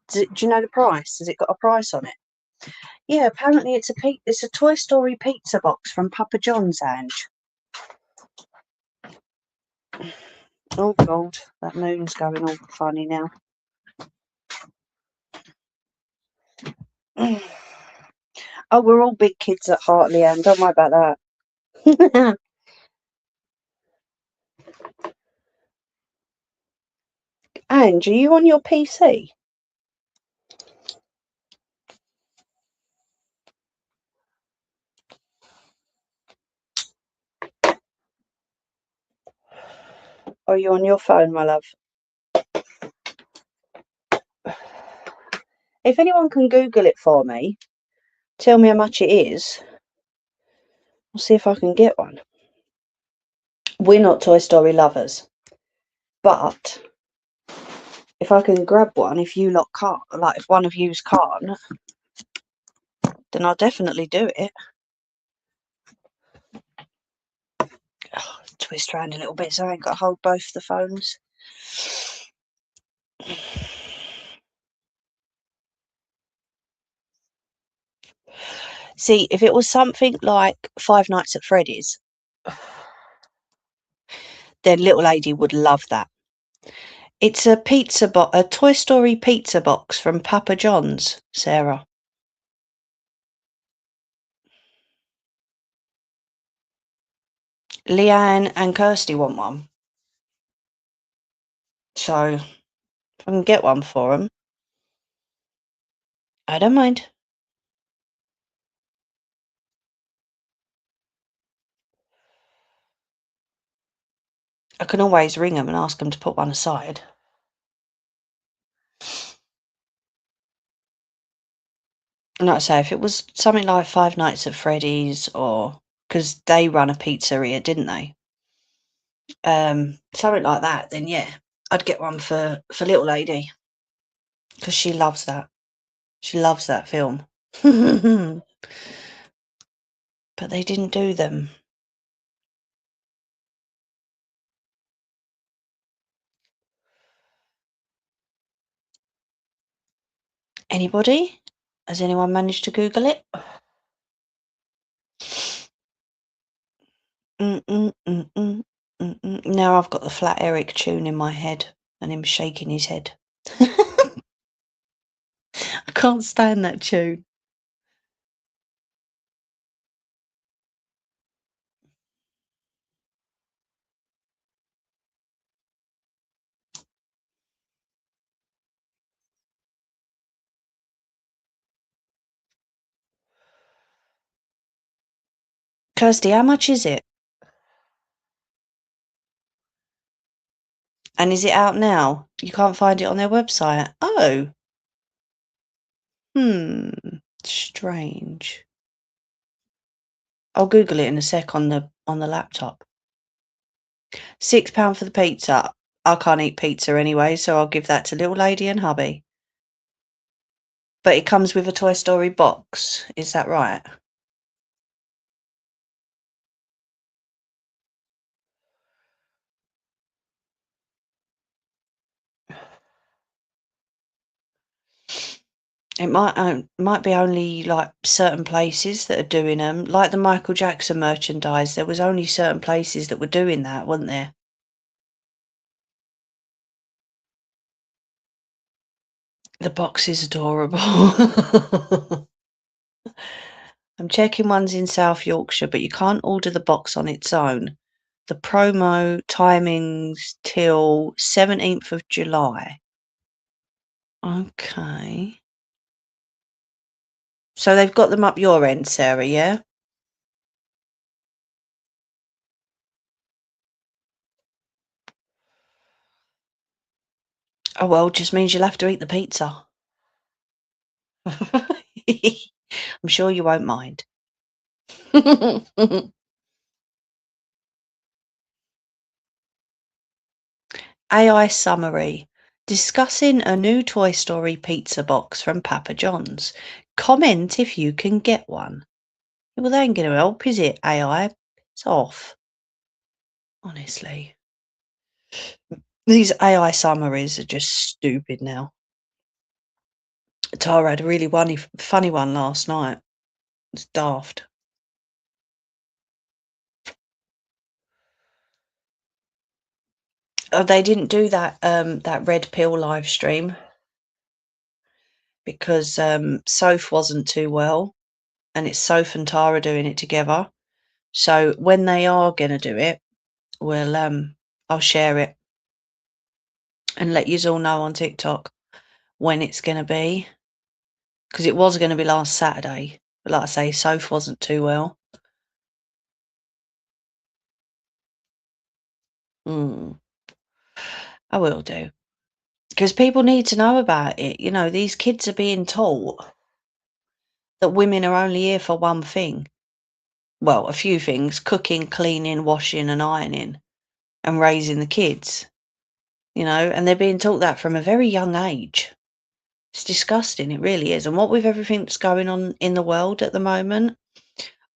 Do you know the price? Has it got a price on it? Yeah, apparently it's a Toy Story pizza box from Papa John's, Ange. Oh God, that moon's going all funny now. Oh, we're all big kids at heart, Leanne. Don't worry about that. Ange, are you on your PC? Or are you on your phone, my love? If anyone can Google it for me, tell me how much it is. I'll see if I can get one. We're not Toy Story lovers, but if I can grab one, if you lot can't, like if one of yous can't, then I'll definitely do it. Oh, twist around a little bit so I ain't got to hold both the phones. See, if it was something like Five Nights at Freddy's, then little lady would love that. It's a a Toy Story pizza box from Papa John's, Sarah. Leanne and Kirsty want one. So, if I can get one for them, I don't mind. I can always ring them and ask them to put one aside. And like I say, if it was something like Five Nights at Freddy's, or because they run a pizzeria, didn't they? Something like that, then yeah, I'd get one for little lady because she loves that. She loves that film. But they didn't do them. Anybody? Has anyone managed to Google it? Now I've got the Flat Eric tune in my head and him shaking his head. I can't stand that tune. Kirsty, how much is it? And is it out now? You can't find it on their website. Oh. Strange. I'll Google it in a sec on the laptop. £6 for the pizza. I can't eat pizza anyway, so I'll give that to little lady and hubby. But it comes with a Toy Story box. Is that right? It might be only like certain places that are doing them, like the Michael Jackson merchandise. There was only certain places that were doing that, wasn't there? The box is adorable. I'm checking ones in South Yorkshire, but you can't order the box on its own. The promo timings till 17th of July. Okay. So they've got them up your end, Sarah, yeah? Oh, well, just means you'll have to eat the pizza. I'm sure you won't mind. AI summary. Discussing a new Toy Story pizza box from Papa John's. Comment if you can get one. Well, that ain't going to help, is it, AI? It's off. Honestly. These AI summaries are just stupid now. Tara had a really funny one last night. It's daft. Oh, they didn't do that red pill live stream because Soph wasn't too well, and it's Soph and Tara doing it together. So when they are gonna do it, I'll share it and let you all know on TikTok when it's gonna be, because it was gonna be last Saturday, but like I say, Soph wasn't too well. I will do. Because people need to know about it. You know, these kids are being taught that women are only here for one thing. Well, a few things: cooking, cleaning, washing, and ironing, and raising the kids. You know, and they're being taught that from a very young age. It's disgusting, it really is. And what with everything that's going on in the world at the moment.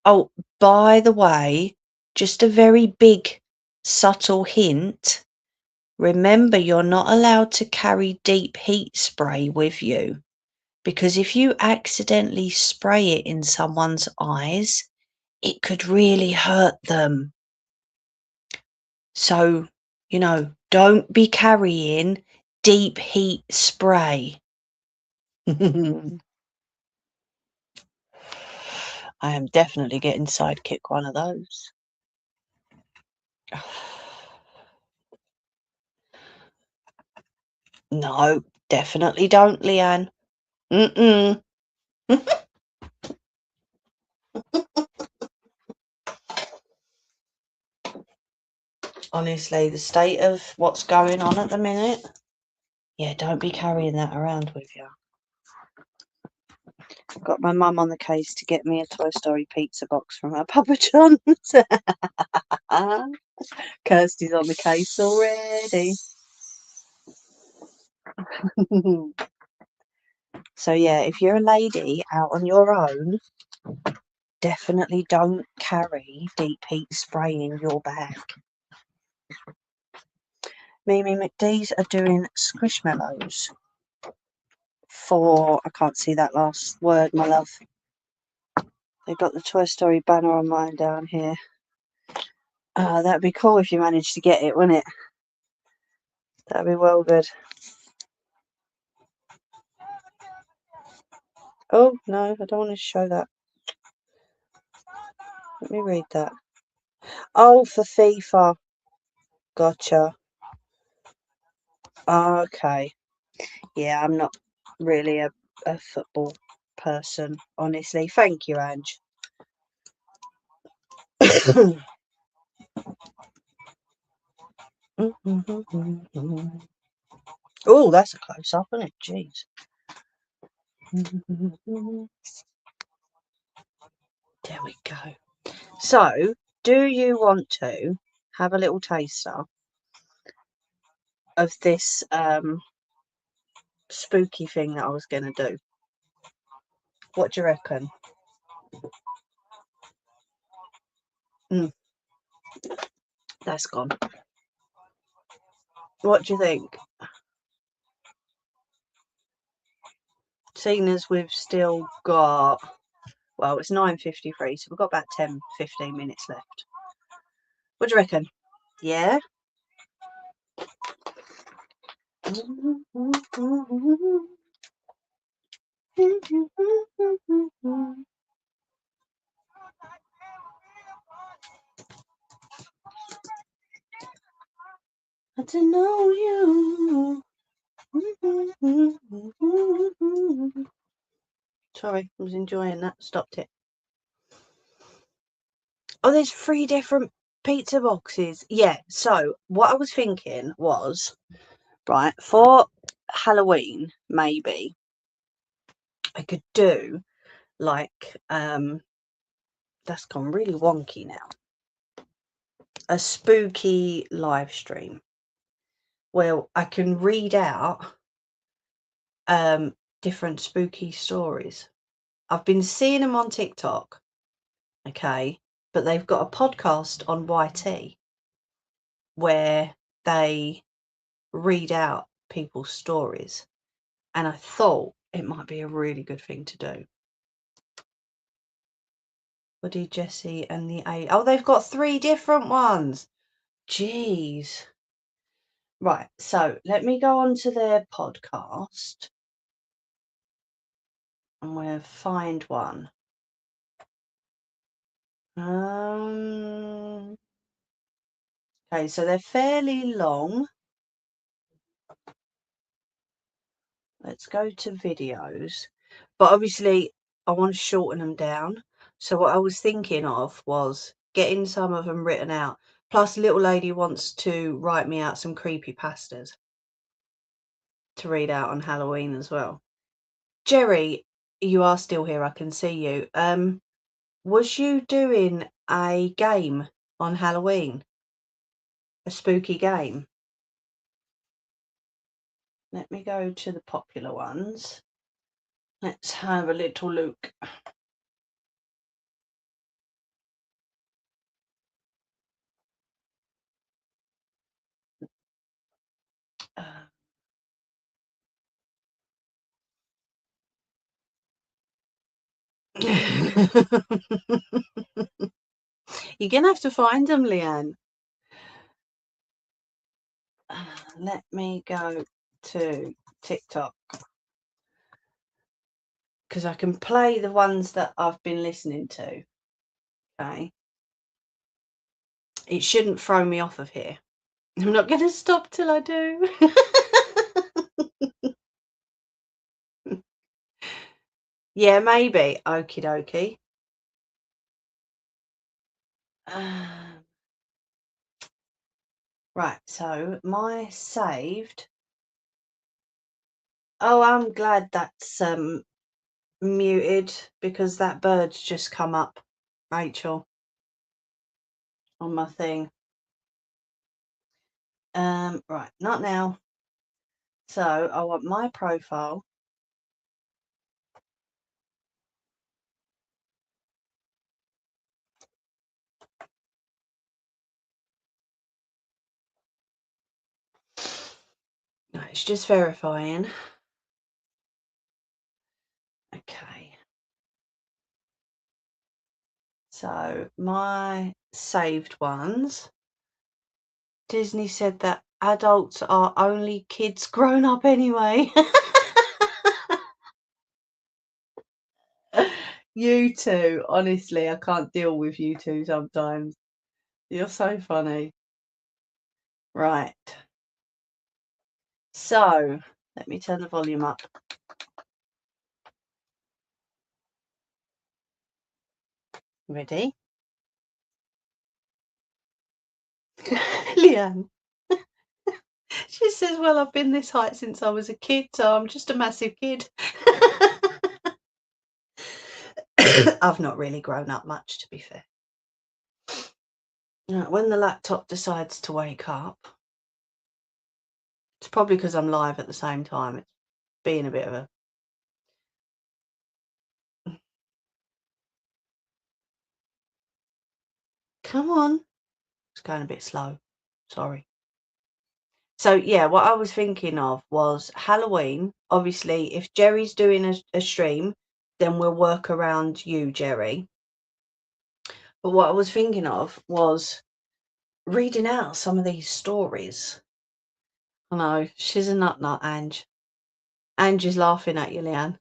Oh, by the way, just a very big, subtle hint. Remember, you're not allowed to carry deep heat spray with you. Because if you accidentally spray it in someone's eyes, it could really hurt them. So, you know, don't be carrying deep heat spray. I am definitely getting Sidekick one of those. No, definitely don't, Leanne. Mm-mm. Honestly, the state of what's going on at the minute, yeah, don't be carrying that around with you. I've got my mum on the case to get me a Toy Story pizza box from her Papa John's. Kirsty's on the case already. So yeah, if you're a lady out on your own, definitely don't carry deep heat spray in your bag. Mimi McDee's are doing squishmallows for, I can't see that last word, my love. They've got the Toy Story banner on mine down here. That'd be cool if you managed to get it, wouldn't it? That'd be well good. Oh, no, I don't want to show that. Let me read that. Oh, for FIFA. Gotcha. Okay. Yeah, I'm not really a football person, honestly. Thank you, Ange. Oh, that's a close up, isn't it? Jeez. There we go. So, do you want to have a little taster of this spooky thing that I was going to do? What do you reckon? That's gone. What do you think? Seeing as we've still got, well, it's 9:53, so we've got about 10-15 minutes left. What do you reckon? Yeah? I don't know you. Sorry, I was enjoying that. Stopped it. Oh, there's 3 different pizza boxes. Yeah, so what I was thinking was, right, for Halloween, maybe I could do like that's gone really wonky now. A spooky live stream. Well, I can read out different spooky stories. I've been seeing them on TikTok, okay, but they've got a podcast on YT where they read out people's stories, and I thought it might be a really good thing to do. Woody, Jesse, and the A. Oh, they've got 3 different ones. Jeez. Right, so let me go on to their podcast and we'll find one. Okay, so they're fairly long. Let's go to videos. But obviously, I want to shorten them down. So what I was thinking of was getting some of them written out. Plus, little lady wants to write me out some creepypastas to read out on Halloween as well. Jerry, you are still here. I can see you. Was you doing a game on Halloween? A spooky game? Let me go to the popular ones. Let's have a little look. You're gonna have to find them, Leanne. Let me go to TikTok because I can play the ones that I've been listening to. Okay. It shouldn't throw me off of here. I'm not going to stop till I do. Yeah, maybe. Okie dokie. Right, so my saved. Oh, I'm glad that's muted because that bird's just come up, Rachel, on my thing. Right, not now. So I want my profile. No, it's just verifying. Okay. So my saved ones. Disney said that adults are only kids grown up anyway. You two, honestly, I can't deal with you two sometimes. You're so funny. Right. So let me turn the volume up. Ready? Leanne. She says, well, I've been this height since I was a kid, so I'm just a massive kid. I've not really grown up much, to be fair. When the laptop decides to wake up, it's probably because I'm live at the same time. It's being a bit of a... Come on. It's going a bit slow. Sorry. So, yeah, what I was thinking of was Halloween. Obviously, if Jerry's doing a stream, then we'll work around you, Jerry. But what I was thinking of was reading out some of these stories. I know, she's a nut, Ange. Ange is laughing at you, Leanne.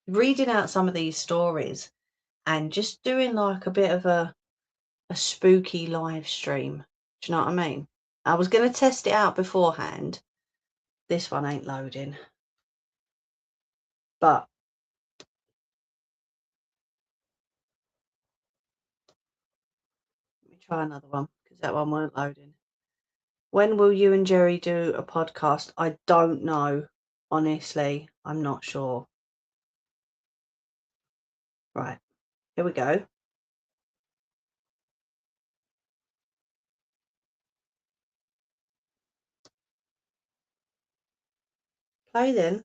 Reading out some of these stories and just doing like a bit of a spooky live stream. Do you know what I mean? I was going to test it out beforehand. This one ain't loading. But let me try another one because that one weren't loading. When will you and Jerry do a podcast? I don't know. Honestly, I'm not sure. Right, here we go. Play then.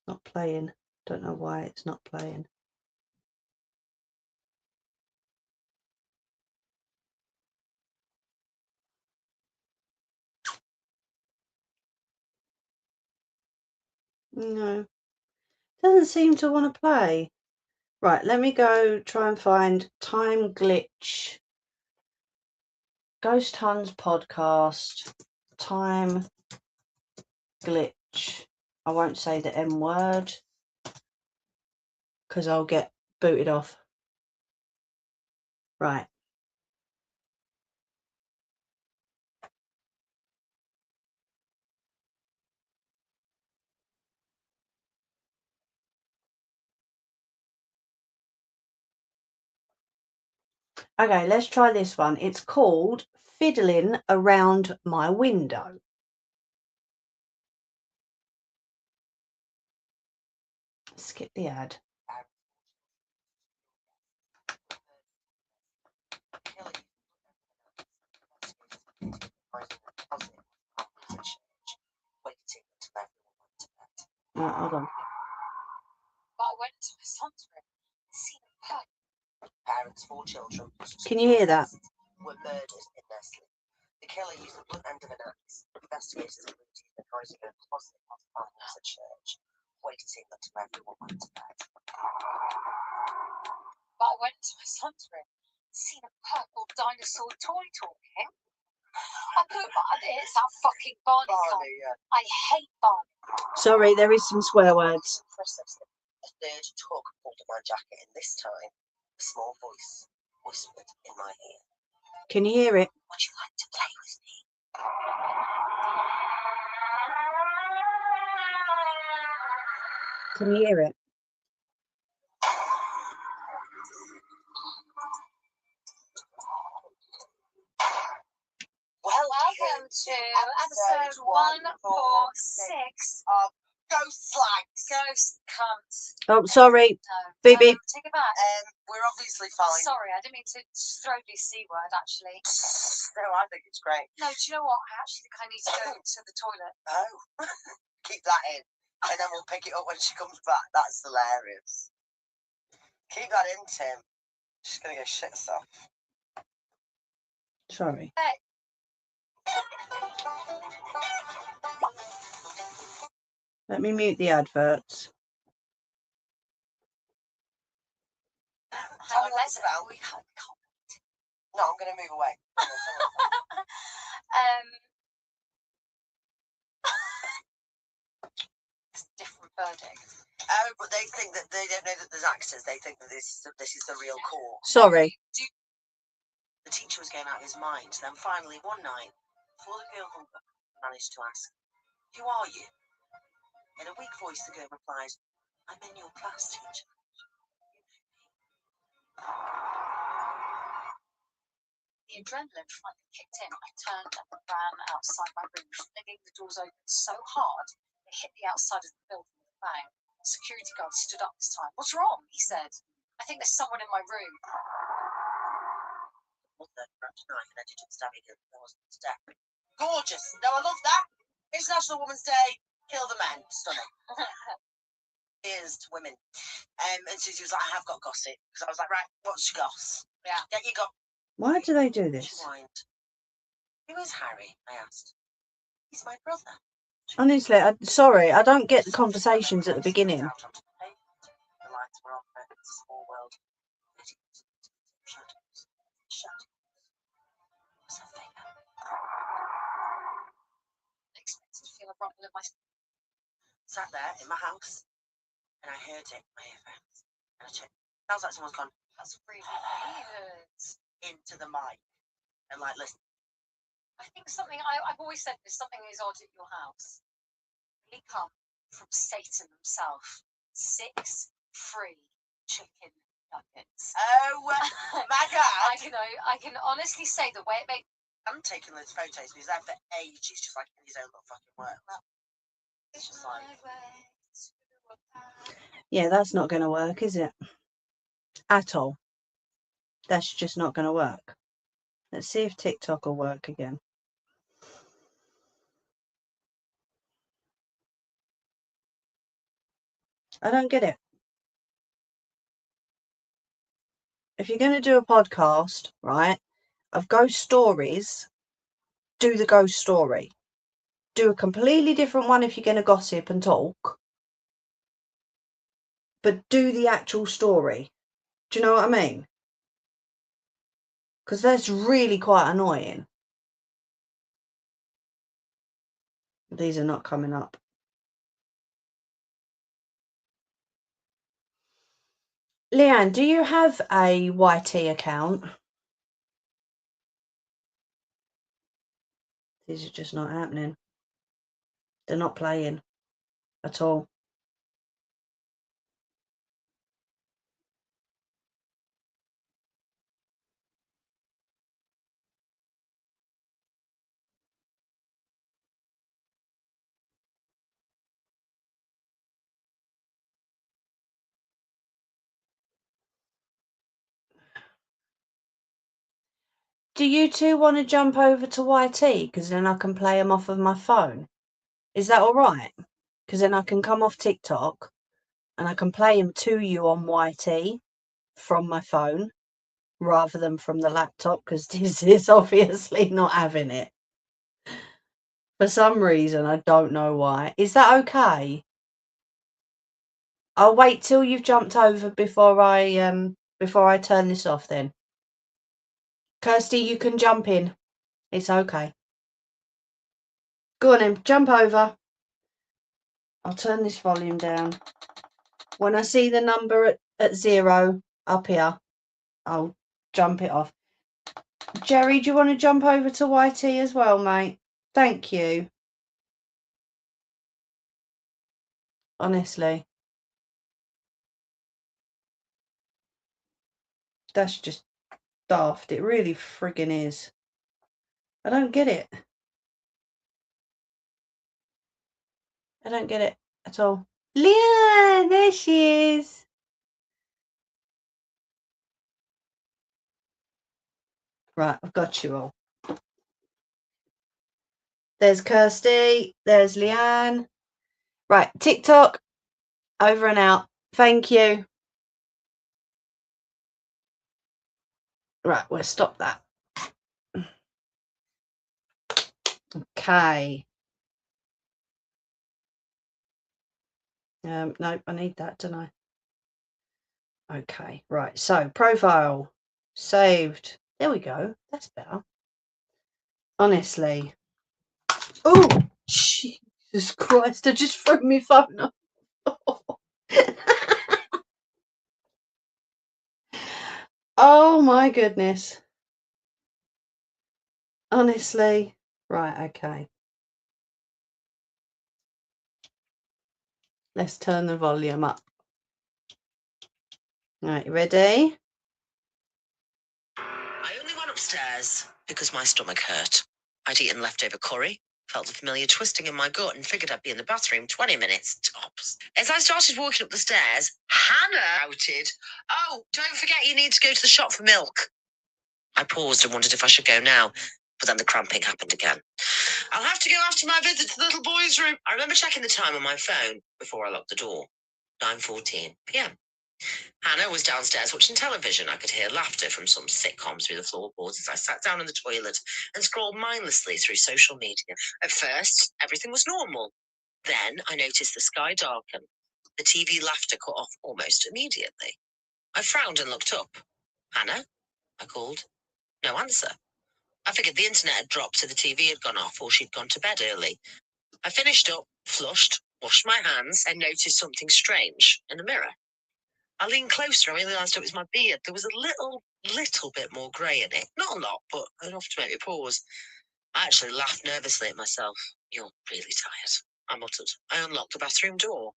Not playing. Don't know why it's not playing. No. Doesn't seem to want to play. Right, let me go try and find Time Glitch. Ghost Huns podcast. Time Glitch. I won't say the M word because I'll get booted off. Right. Okay, let's try this one. It's called Fiddling Around My Window. Skip the ad. Right, hold on. But I went to my son's room and seen a pug. Parents, 4 children. Can you hear that? Were murdered in their sleep. The killer used the blunt end of an axe. Investigators believe he's been hiding in a closet of families at church, waiting until everyone went to bed. But I went to my son's room and seen a purple dinosaur toy talking. I put it's that fucking Barney. Barney, yeah. I hate Barney. Sorry, there is some swear words. A third tug pulled at my jacket, and this time, a small voice whispered in my ear. Can you hear it? Would you like to play with me? Can you hear it? Welcome to episode 146 of Ghost Slags. Ghost Cunts. Oh, sorry. No, Phoebe. take it back. We're obviously fine. Sorry, I didn't mean to throw the C word, actually. No, I think it's great. No, do you know what? I actually think I need to go to the toilet. Oh, keep that in, and then we'll pick it up when she comes back. That's hilarious. Keep that in, Tim. She's gonna go shit herself. Sorry. Hey. Let me mute the adverts. We can't. No, I'm gonna move away. It's a different verdict. Oh, but they think that they don't know that there's actors. They think that this is the real court. Sorry. The teacher was going out of his mind. Then finally, one night, before the girl hung up, managed to ask, "Who are you?" In a weak voice, the girl replies, "I'm in your class, teacher." The adrenaline finally kicked in. I turned and ran outside my room, flinging the doors open so hard they hit the outside of the building with a bang. The security guard stood up this time. "What's wrong?" he said. "I think there's someone in my room." Mother grabbed a knife and ended up stabbing her. There was step. Gorgeous. No, I love that. International Women's Day. Kill the men. Stunning. Here's to women. And Susie was like, "I have got gossip." Because I was like, "Right, what's your goss?" Yeah. Get your gossip. Why do they do She this? whined. "Who is Harry?" I asked. "He's my brother." Honestly, sorry, I don't get the conversations at the beginning. The lights were off. It's a small world. Shadows. Shadows. Was a figure. I expected to feel a rumble in my Sat there in my house, and I heard it in my earphones. And I checked. Sounds like someone's gone That's really weird. into the mic and like listen. I think I've always said this, something is odd at your house. Really come from Satan himself. 6 free chicken nuggets. Oh my God. I can honestly say the way it made I'm taking those photos. He's there for ages, just like in his own little fucking work. It's just like, yeah, that's not going to work, is it? At all. That's just not going to work. Let's see if TikTok will work again. I don't get it. If you're going to do a podcast, right, of ghost stories, do the ghost story. Do a completely different one if you're going to gossip and talk. But do the actual story. Do you know what I mean? Because that's really quite annoying. These are not coming up. Leanne, do you have a YT account? These are just not happening. They're not playing at all. Do you two want to jump over to YT? Because then I can play them off of my phone. Is that all right? Because then I can come off TikTok and I can play them to you on YT from my phone rather than from the laptop, because this is obviously not having it. For some reason, I don't know why. Is that okay? I'll wait till you've jumped over before I turn this off then. Kirsty, you can jump in. It's okay. Go on then, jump over. I'll turn this volume down. When I see the number at 0 up here, I'll jump it off. Jerry, do you want to jump over to YT as well, mate? Thank you. Honestly. That's just daft. It really friggin' is. I don't get it. I don't get it at all. Leah, there she is. Right, I've got you all. There's Kirsty. There's Leanne. Right, TikTok. Over and out. Thank you. Right, we'll stop that. Okay. No, I need that, don't I? Okay, right. So, profile. Saved. There we go. That's better. Honestly. Oh, Jesus Christ. I just threw my phone off. Oh, my goodness. Honestly. Right, okay. Let's turn the volume up. Right, you ready? I only went upstairs because my stomach hurt. I'd eaten leftover curry, felt the familiar twisting in my gut, and figured I'd be in the bathroom 20 minutes tops. As I started walking up the stairs, Hannah shouted, "Oh, don't forget you need to go to the shop for milk." I paused and wondered if I should go now, but then the cramping happened again. I'll have to go after my visit to the little boy's room. I remember checking the time on my phone before I locked the door. 9:14 p.m. Hannah was downstairs watching television. I could hear laughter from some sitcom through the floorboards as I sat down in the toilet and scrolled mindlessly through social media. At first, everything was normal. Then I noticed the sky darken. The TV laughter cut off almost immediately. I frowned and looked up. "Hannah?" I called. No answer. I figured the internet had dropped, so the TV had gone off, or she'd gone to bed early. I finished up, flushed, washed my hands, and noticed something strange in the mirror. I leaned closer and realised it was my beard. There was a little bit more grey in it. Not a lot, but enough to make me pause. I actually laughed nervously at myself. "You're really tired," I muttered. I unlocked the bathroom door.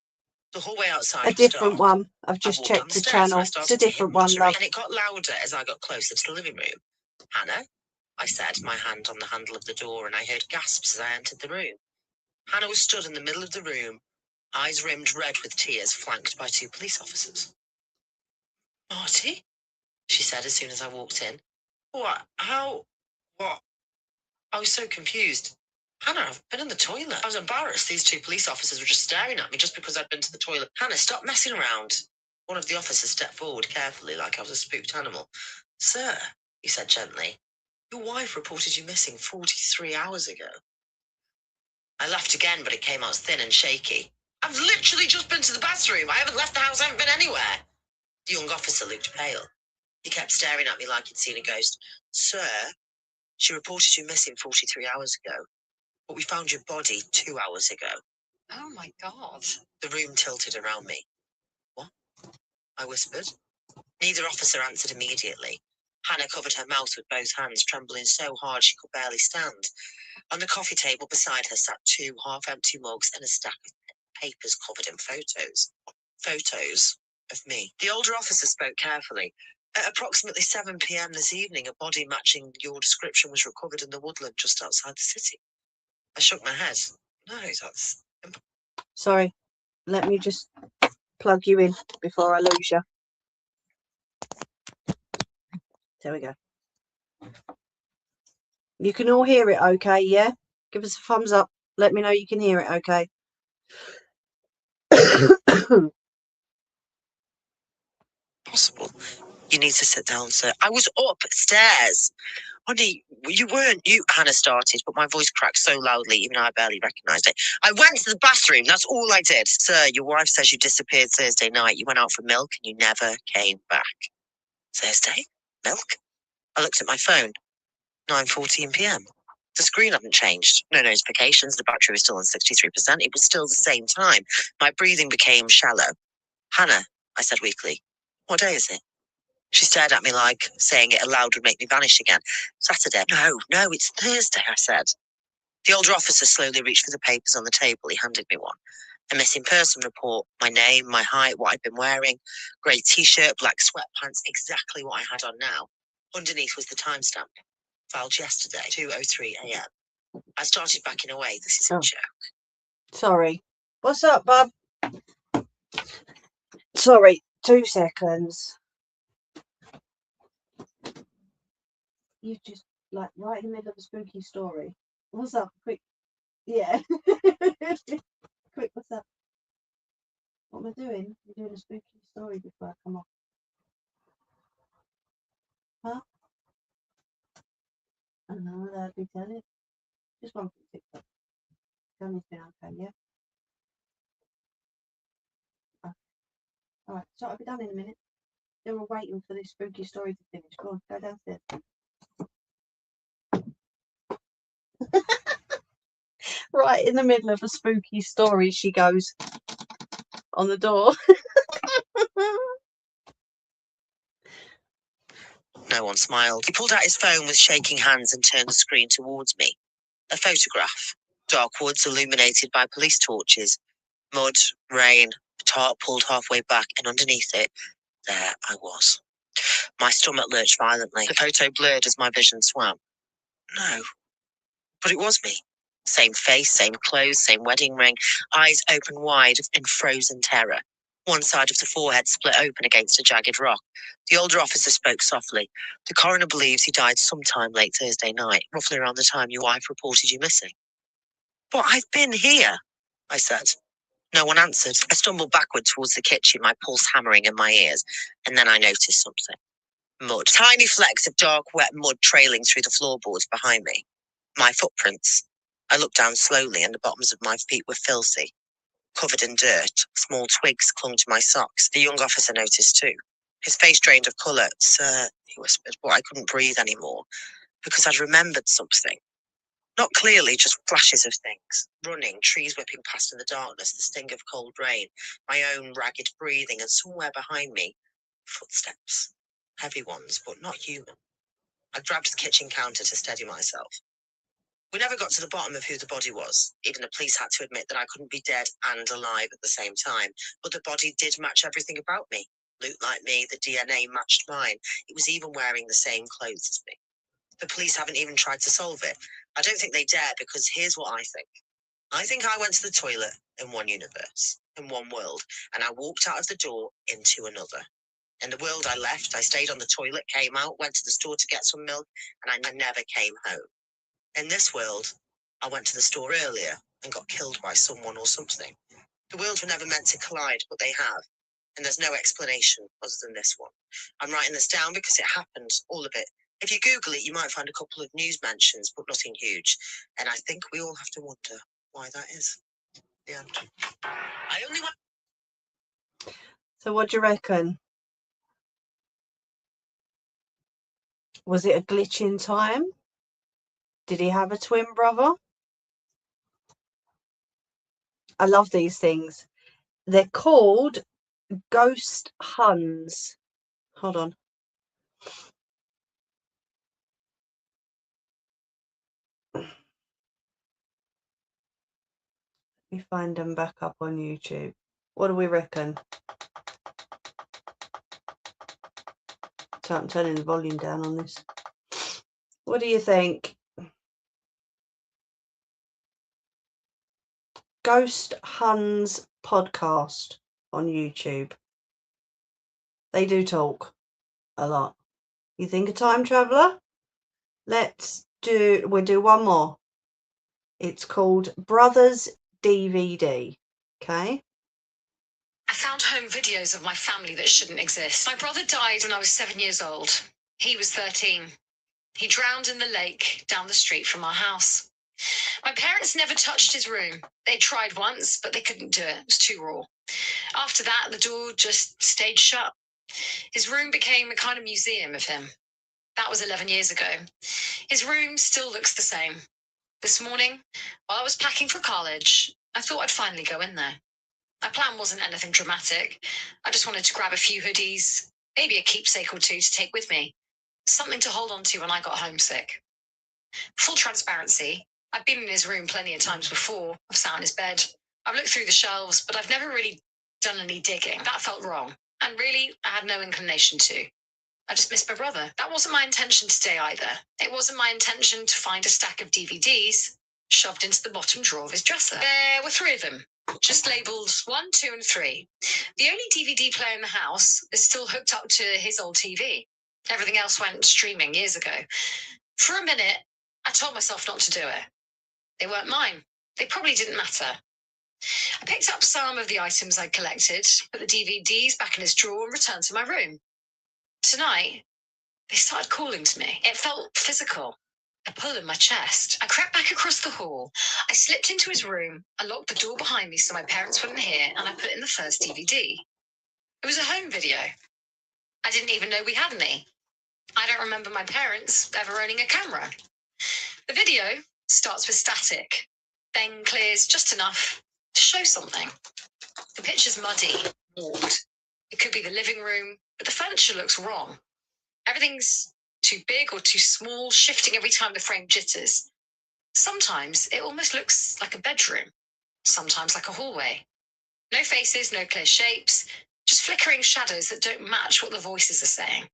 The hallway outside A was different dark. one. I've just walked down checked the the stairs and channel. I It's a started to hear different one, muttering, love. and it got louder as I got closer to the living room. "Hannah?" I said, my hand on the handle of the door, and I heard gasps as I entered the room. Hannah was stood in the middle of the room, eyes rimmed red with tears, flanked by 2 police officers. Marty? She said as soon as I walked in. What? How? What? I was so confused. Hannah, I've been in the toilet. I was embarrassed. These 2 police officers were just staring at me just because I'd been to the toilet. Hannah, stop messing around. One of the officers stepped forward carefully, like I was a spooked animal. Sir, he said gently, your wife reported you missing 43 hours ago. I laughed again, but it came out thin and shaky. I've literally just been to the bathroom. I haven't left the house. I haven't been anywhere. The young officer looked pale. He kept staring at me like he'd seen a ghost. Sir, she reported you missing 43 hours ago, but we found your body 2 hours ago. Oh, my God. The room tilted around me. What? I whispered. Neither officer answered immediately. Hannah covered her mouth with both hands, trembling so hard she could barely stand. On the coffee table beside her sat 2 half-empty mugs and a stack of papers covered in photos. Photos of me. The older officer spoke carefully. At approximately 7 p.m. this evening, a body matching your description was recovered in the woodland just outside the city. I shook my head. No, that's... Sorry, let me just plug you in before I lose you. There we go. You can all hear it okay, yeah? Give us a thumbs up. Let me know you can hear it okay. Possible. You need to sit down, sir. I was upstairs. Honey, you weren't. Hannah started, but my voice cracked so loudly, even though I barely recognised it. I went to the bathroom. That's all I did. Sir, your wife says you disappeared Thursday night. You went out for milk and you never came back. Thursday? Milk? I looked at my phone. 9:14 p.m. The screen hadn't changed. No notifications. The battery was still on 63%. It was still the same time. My breathing became shallow. Hannah, I said weakly, what day is it? She stared at me like saying it aloud would make me vanish again. Saturday. No, it's Thursday, I said. The older officer slowly reached for the papers on the table. He handed me one. A missing person report, my name, my height, what I'd been wearing, grey t-shirt, black sweatpants, exactly what I had on now. Underneath was the timestamp. Filed yesterday, 2:03 a.m. I started backing away. This is a joke. Sorry. What's up, bub? Sorry, 2 seconds. You just, like, right in the middle of a spooky story. What's up? Quick. Yeah. Quick, what's up? What am I doing? You're doing a spooky story before I come off. Huh? I know, that'd be telling. Just one for TikTok. Tell me it's been okay, yeah? Okay. Alright, so I'll be done in a minute. They were waiting for this spooky story to finish. Go on, go downstairs. Right in the middle of a spooky story, she goes on the door. No one smiled. He pulled out his phone with shaking hands and turned the screen towards me. A photograph. Dark woods illuminated by police torches. Mud, rain, a tarp pulled halfway back, and underneath it, there I was. My stomach lurched violently. The photo blurred as my vision swam. No. But it was me. Same face, same clothes, same wedding ring, eyes open wide in frozen terror. One side of the forehead split open against a jagged rock. The older officer spoke softly. The coroner believes he died sometime late Thursday night, roughly around the time your wife reported you missing. But I've been here, I said. No one answered. I stumbled backward towards the kitchen, my pulse hammering in my ears, and then I noticed something. Mud. Tiny flecks of dark, wet mud trailing through the floorboards behind me. My footprints. I looked down slowly, and the bottoms of my feet were filthy, covered in dirt. Small twigs clung to my socks. The young officer noticed too. His face drained of colour. Sir, he whispered, but I couldn't breathe anymore, because I'd remembered something. Not clearly, just flashes of things. Running, trees whipping past in the darkness, the sting of cold rain, my own ragged breathing, and somewhere behind me, footsteps. Heavy ones, but not human. I grabbed the kitchen counter to steady myself. We never got to the bottom of who the body was. Even the police had to admit that I couldn't be dead and alive at the same time. But the body did match everything about me. Looked like me, the DNA matched mine. It was even wearing the same clothes as me. The police haven't even tried to solve it. I don't think they dare, because here's what I think. I think I went to the toilet in one universe, in one world, and I walked out of the door into another. In the world I left, I stayed on the toilet, came out, went to the store to get some milk, and I never came home. In this world, I went to the store earlier and got killed by someone or something. The worlds were never meant to collide, but they have. And there's no explanation other than this one. I'm writing this down because it happened, all of it. If you Google it, you might find a couple of news mentions, but nothing huge. And I think we all have to wonder why that is. The end. I only want. So what do you reckon? Was it a glitch in time? Did he have a twin brother? I love these things. They're called ghost Huns. Hold on. Let me find them back up on YouTube. What do we reckon? So I'm turning the volume down on this. What do you think? Ghost Huns podcast on YouTube. They do talk a lot. You think a time traveller? We'll do one more. It's called Brothers DVD. Okay. I found home videos of my family that shouldn't exist. My brother died when I was 7 years old. He was 13. He drowned in the lake down the street from our house. My parents never touched his room. They tried once, but they couldn't do it. It was too raw. After that, the door just stayed shut. His room became a kind of museum of him. That was 11 years ago. His room still looks the same. This morning, while I was packing for college, I thought I'd finally go in there. My plan wasn't anything dramatic. I just wanted to grab a few hoodies, maybe a keepsake or two to take with me. Something to hold on to when I got homesick. Full transparency, I've been in his room plenty of times before. I've sat on his bed. I've looked through the shelves, but I've never really done any digging. That felt wrong. And really, I had no inclination to. I just missed my brother. That wasn't my intention today either. It wasn't my intention to find a stack of DVDs shoved into the bottom drawer of his dresser. There were 3 of them, just labelled 1, 2, and 3. The only DVD player in the house is still hooked up to his old TV. Everything else went streaming years ago. For a minute, I told myself not to do it. They weren't mine. They probably didn't matter. I picked up some of the items I'd collected, put the DVDs back in his drawer, and returned to my room. Tonight, they started calling to me. It felt physical. A pull in my chest. I crept back across the hall. I slipped into his room. I locked the door behind me so my parents wouldn't hear, and I put in the first DVD. It was a home video. I didn't even know we had any. I don't remember my parents ever owning a camera. The video starts with static, then clears just enough to show something. The picture's muddy, warped. It could be the living room, but the furniture looks wrong. Everything's too big or too small, shifting every time the frame jitters. Sometimes it almost looks like a bedroom, sometimes like a hallway. No faces, no clear shapes, just flickering shadows that don't match what the voices are saying.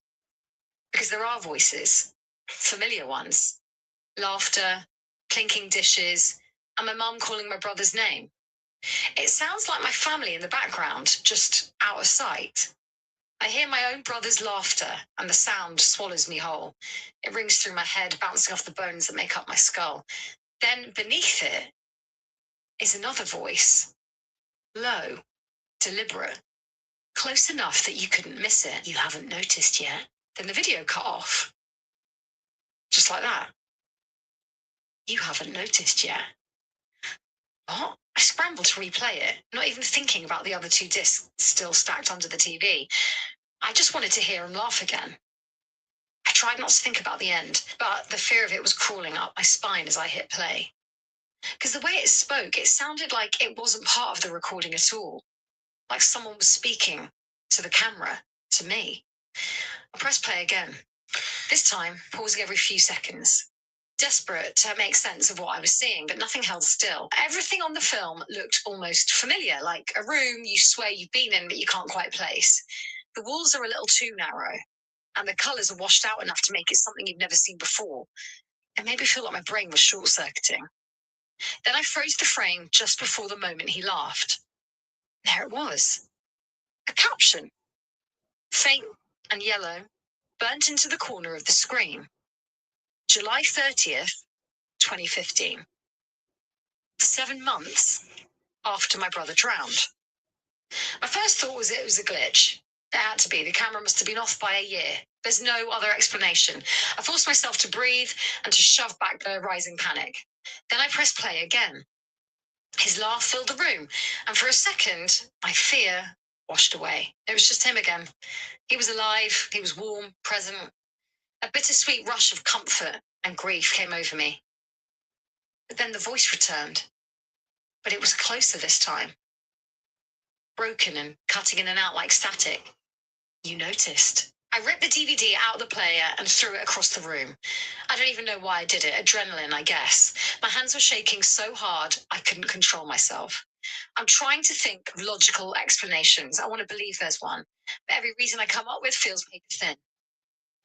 Because there are voices, familiar ones. Laughter, clinking dishes, and my mum calling my brother's name. It sounds like my family in the background, just out of sight. I hear my own brother's laughter, and the sound swallows me whole. It rings through my head, bouncing off the bones that make up my skull. Then, beneath it, is another voice. Low, deliberate, close enough that you couldn't miss it. You haven't noticed yet. Then the video cut off. Just like that. You haven't noticed yet. What? I scrambled to replay it, not even thinking about the other 2 discs still stacked under the TV. I just wanted to hear him laugh again. I tried not to think about the end, but the fear of it was crawling up my spine as I hit play. Because the way it spoke, it sounded like it wasn't part of the recording at all. Like someone was speaking to the camera, to me. I pressed play again. This time, pausing every few seconds. Desperate to make sense of what I was seeing, but nothing held still. Everything on the film looked almost familiar, like a room you swear you've been in, but you can't quite place. The walls are a little too narrow. and the colours are washed out enough to make it something you've never seen before. It made me feel like my brain was short-circuiting. Then I froze the frame just before the moment he laughed. There it was. A caption. Faint and yellow, burnt into the corner of the screen. July 30th, 2015. 7 months after my brother drowned. My first thought was it was a glitch. It had to be. The camera must have been off by a year. There's no other explanation. I forced myself to breathe and to shove back the rising panic. Then I pressed play again. His laugh filled the room, and for a second, my fear washed away. It was just him again. He was alive, he was warm, present. A bittersweet rush of comfort and grief came over me. But then the voice returned. But it was closer this time. Broken and cutting in and out like static. You noticed. I ripped the DVD out of the player and threw it across the room. I don't even know why I did it. Adrenaline, I guess. My hands were shaking so hard I couldn't control myself. I'm trying to think of logical explanations. I want to believe there's one. But every reason I come up with feels paper thin.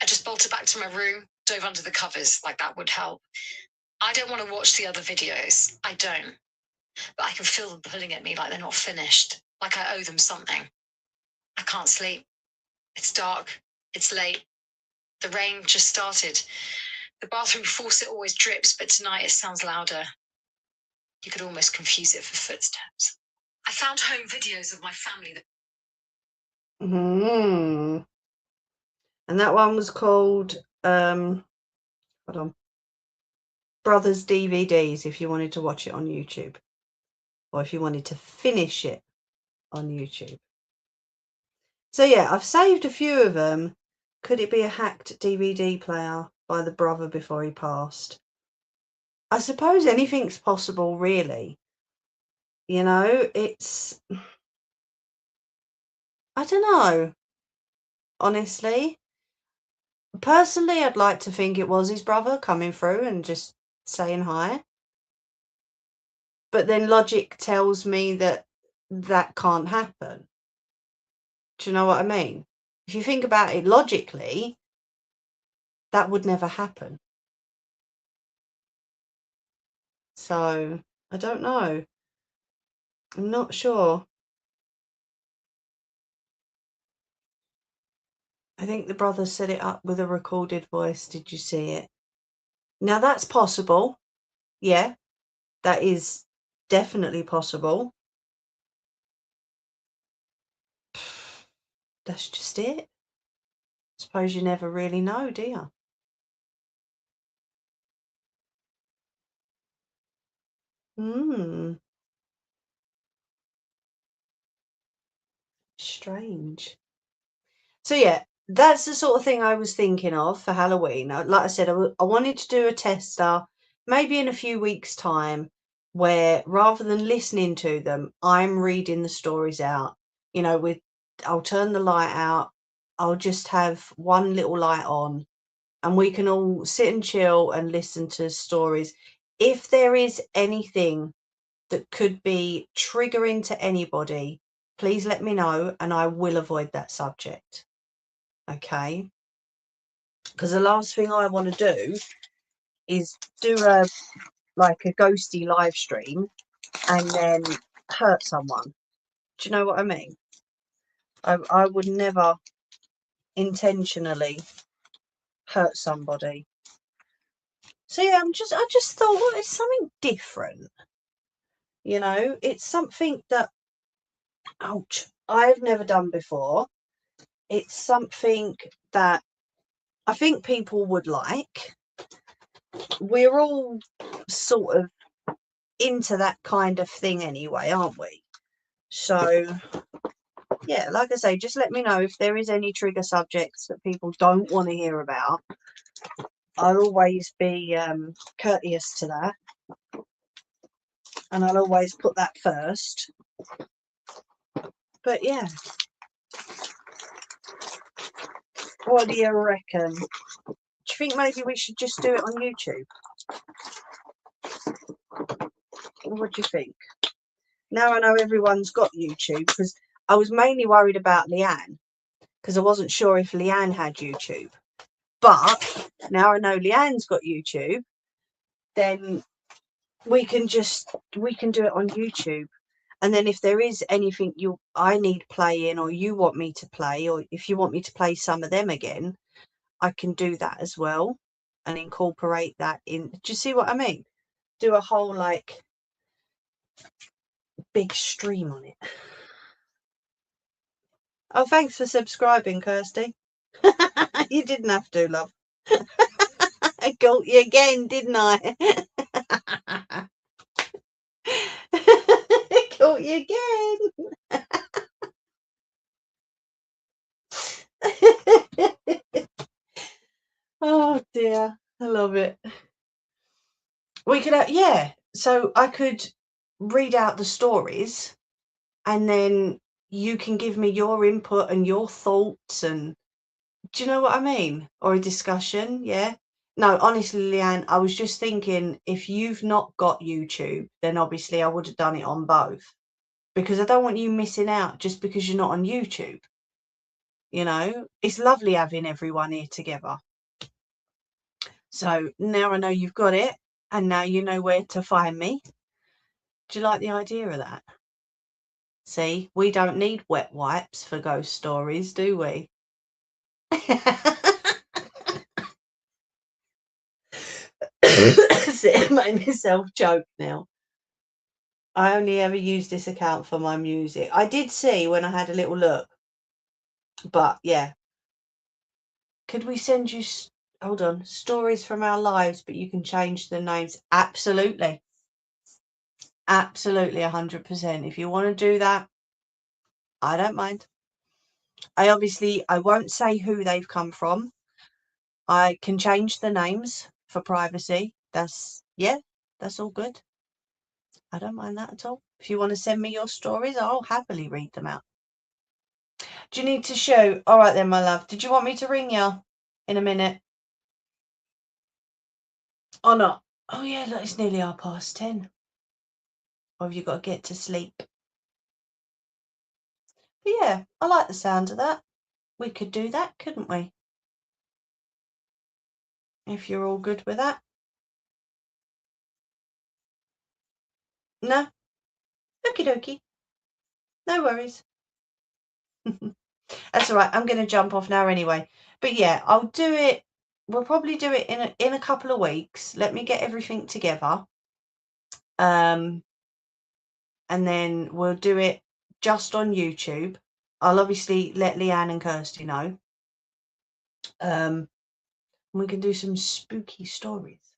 I just bolted back to my room, dove under the covers, like that would help. I don't want to watch the other videos. I don't. But I can feel them pulling at me like they're not finished. Like I owe them something. I can't sleep. It's dark. It's late. The rain just started. The bathroom faucet always drips, but tonight it sounds louder. You could almost confuse it for footsteps. I found home videos of my family. And that one was called, hold on, Brothers DVDs, if you wanted to watch it on YouTube. Or if you wanted to finish it on YouTube. So yeah, I've saved a few of them. Could it be a hacked DVD player by the brother before he passed? I suppose anything's possible, really. You know, it's... I don't know. Honestly. Personally, I'd like to think it was his brother coming through and just saying hi. But then logic tells me that that can't happen. Do you know what I mean? If you think about it logically, that would never happen. So, I don't know. I'm not sure. I think the brother set it up with a recorded voice. Did you see it? Now, that's possible. Yeah, that is definitely possible. That's just it. Suppose you never really know, do you? Strange. So yeah, that's the sort of thing I was thinking of for Halloween. Like I said, I wanted to do a tester, maybe in a few weeks' time, where rather than listening to them, I'm reading the stories out. You know, I'll turn the light out. I'll just have one little light on, and we can all sit and chill and listen to stories. If there is anything that could be triggering to anybody, please let me know and I will avoid that subject. Okay? Because the last thing I want to do is do a ghosty live stream and then hurt someone. Do you know what I mean? I would never intentionally hurt somebody. So yeah, I just thought, well, it's something different. You know, it's something that, ouch, I've never done before. It's something that I think people would like. We're all sort of into that kind of thing anyway, aren't we? So yeah, like I say, just let me know if there is any trigger subjects that people don't want to hear about. I'll always be courteous to that, and I'll always put that first. But yeah, what do you reckon? Do you think maybe we should just do it on YouTube? What do you think? Now I know everyone's got YouTube, because I was mainly worried about Leanne, because I wasn't sure if Leanne had YouTube. But now I know Leanne's got YouTube, then we can do it on YouTube. And then if there is anything I need playing, or you want me to play, or if you want me to play some of them again, I can do that as well and incorporate that in. Do you see what I mean? Do a whole like big stream on it. Oh, thanks for subscribing, Kirsty. You didn't have to, love. I got you again, didn't I? I got you again. Oh dear, I love it. We could, yeah. So I could read out the stories, and then you can give me your input and your thoughts, and do you know what I mean? Or a discussion, yeah. No, honestly, Leanne, I was just thinking, if you've not got YouTube, then obviously I would have done it on both, because I don't want you missing out just because you're not on YouTube. You know, it's lovely having everyone here together. So now I know you've got it, and now you know where to find me. Do you like the idea of that? See, we don't need wet wipes for ghost stories, do we? See, I made myself joke now. I only ever use this account for my music. I did see when I had a little look, but yeah. Could we send you, hold on, stories from our lives, but you can change the names? Absolutely. Absolutely, 100%. If you want to do that, I don't mind. I won't say who they've come from. I can change the names for privacy. That's all good. I don't mind that at all. If you want to send me your stories, I'll happily read them out. Do you need to show? All right then, my love. Did you want me to ring you in a minute? Or not? Oh yeah, look, it's nearly 10:30. Or have you got to get to sleep? But yeah, I like the sound of that. We could do that, couldn't we? If you're all good with that. No? Okie dokie. No worries. That's all right. I'm going to jump off now anyway. But yeah, I'll do it. We'll probably do it in a couple of weeks. Let me get everything together. And then we'll do it just on YouTube. I'll obviously let Leanne and Kirsty know. We can do some spooky stories.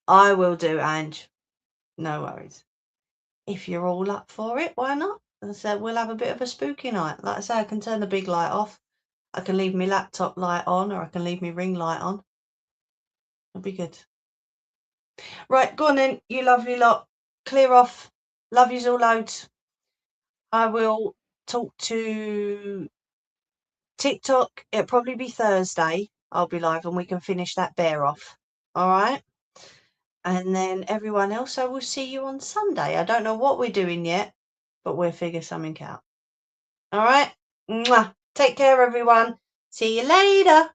I will do, Ange. No worries. If you're all up for it, why not? As I said, we'll have a bit of a spooky night. Like I say, I can turn the big light off. I can leave my laptop light on, or I can leave my ring light on. It'll be good. Right, go on then, you lovely lot. Clear off. Love yous all loads. I will talk to TikTok. It'll probably be Thursday. I'll be live and we can finish that bear off. All right. And then everyone else, I will see you on Sunday. I don't know what we're doing yet, but we'll figure something out. All right. Mwah. Take care, everyone. See you later.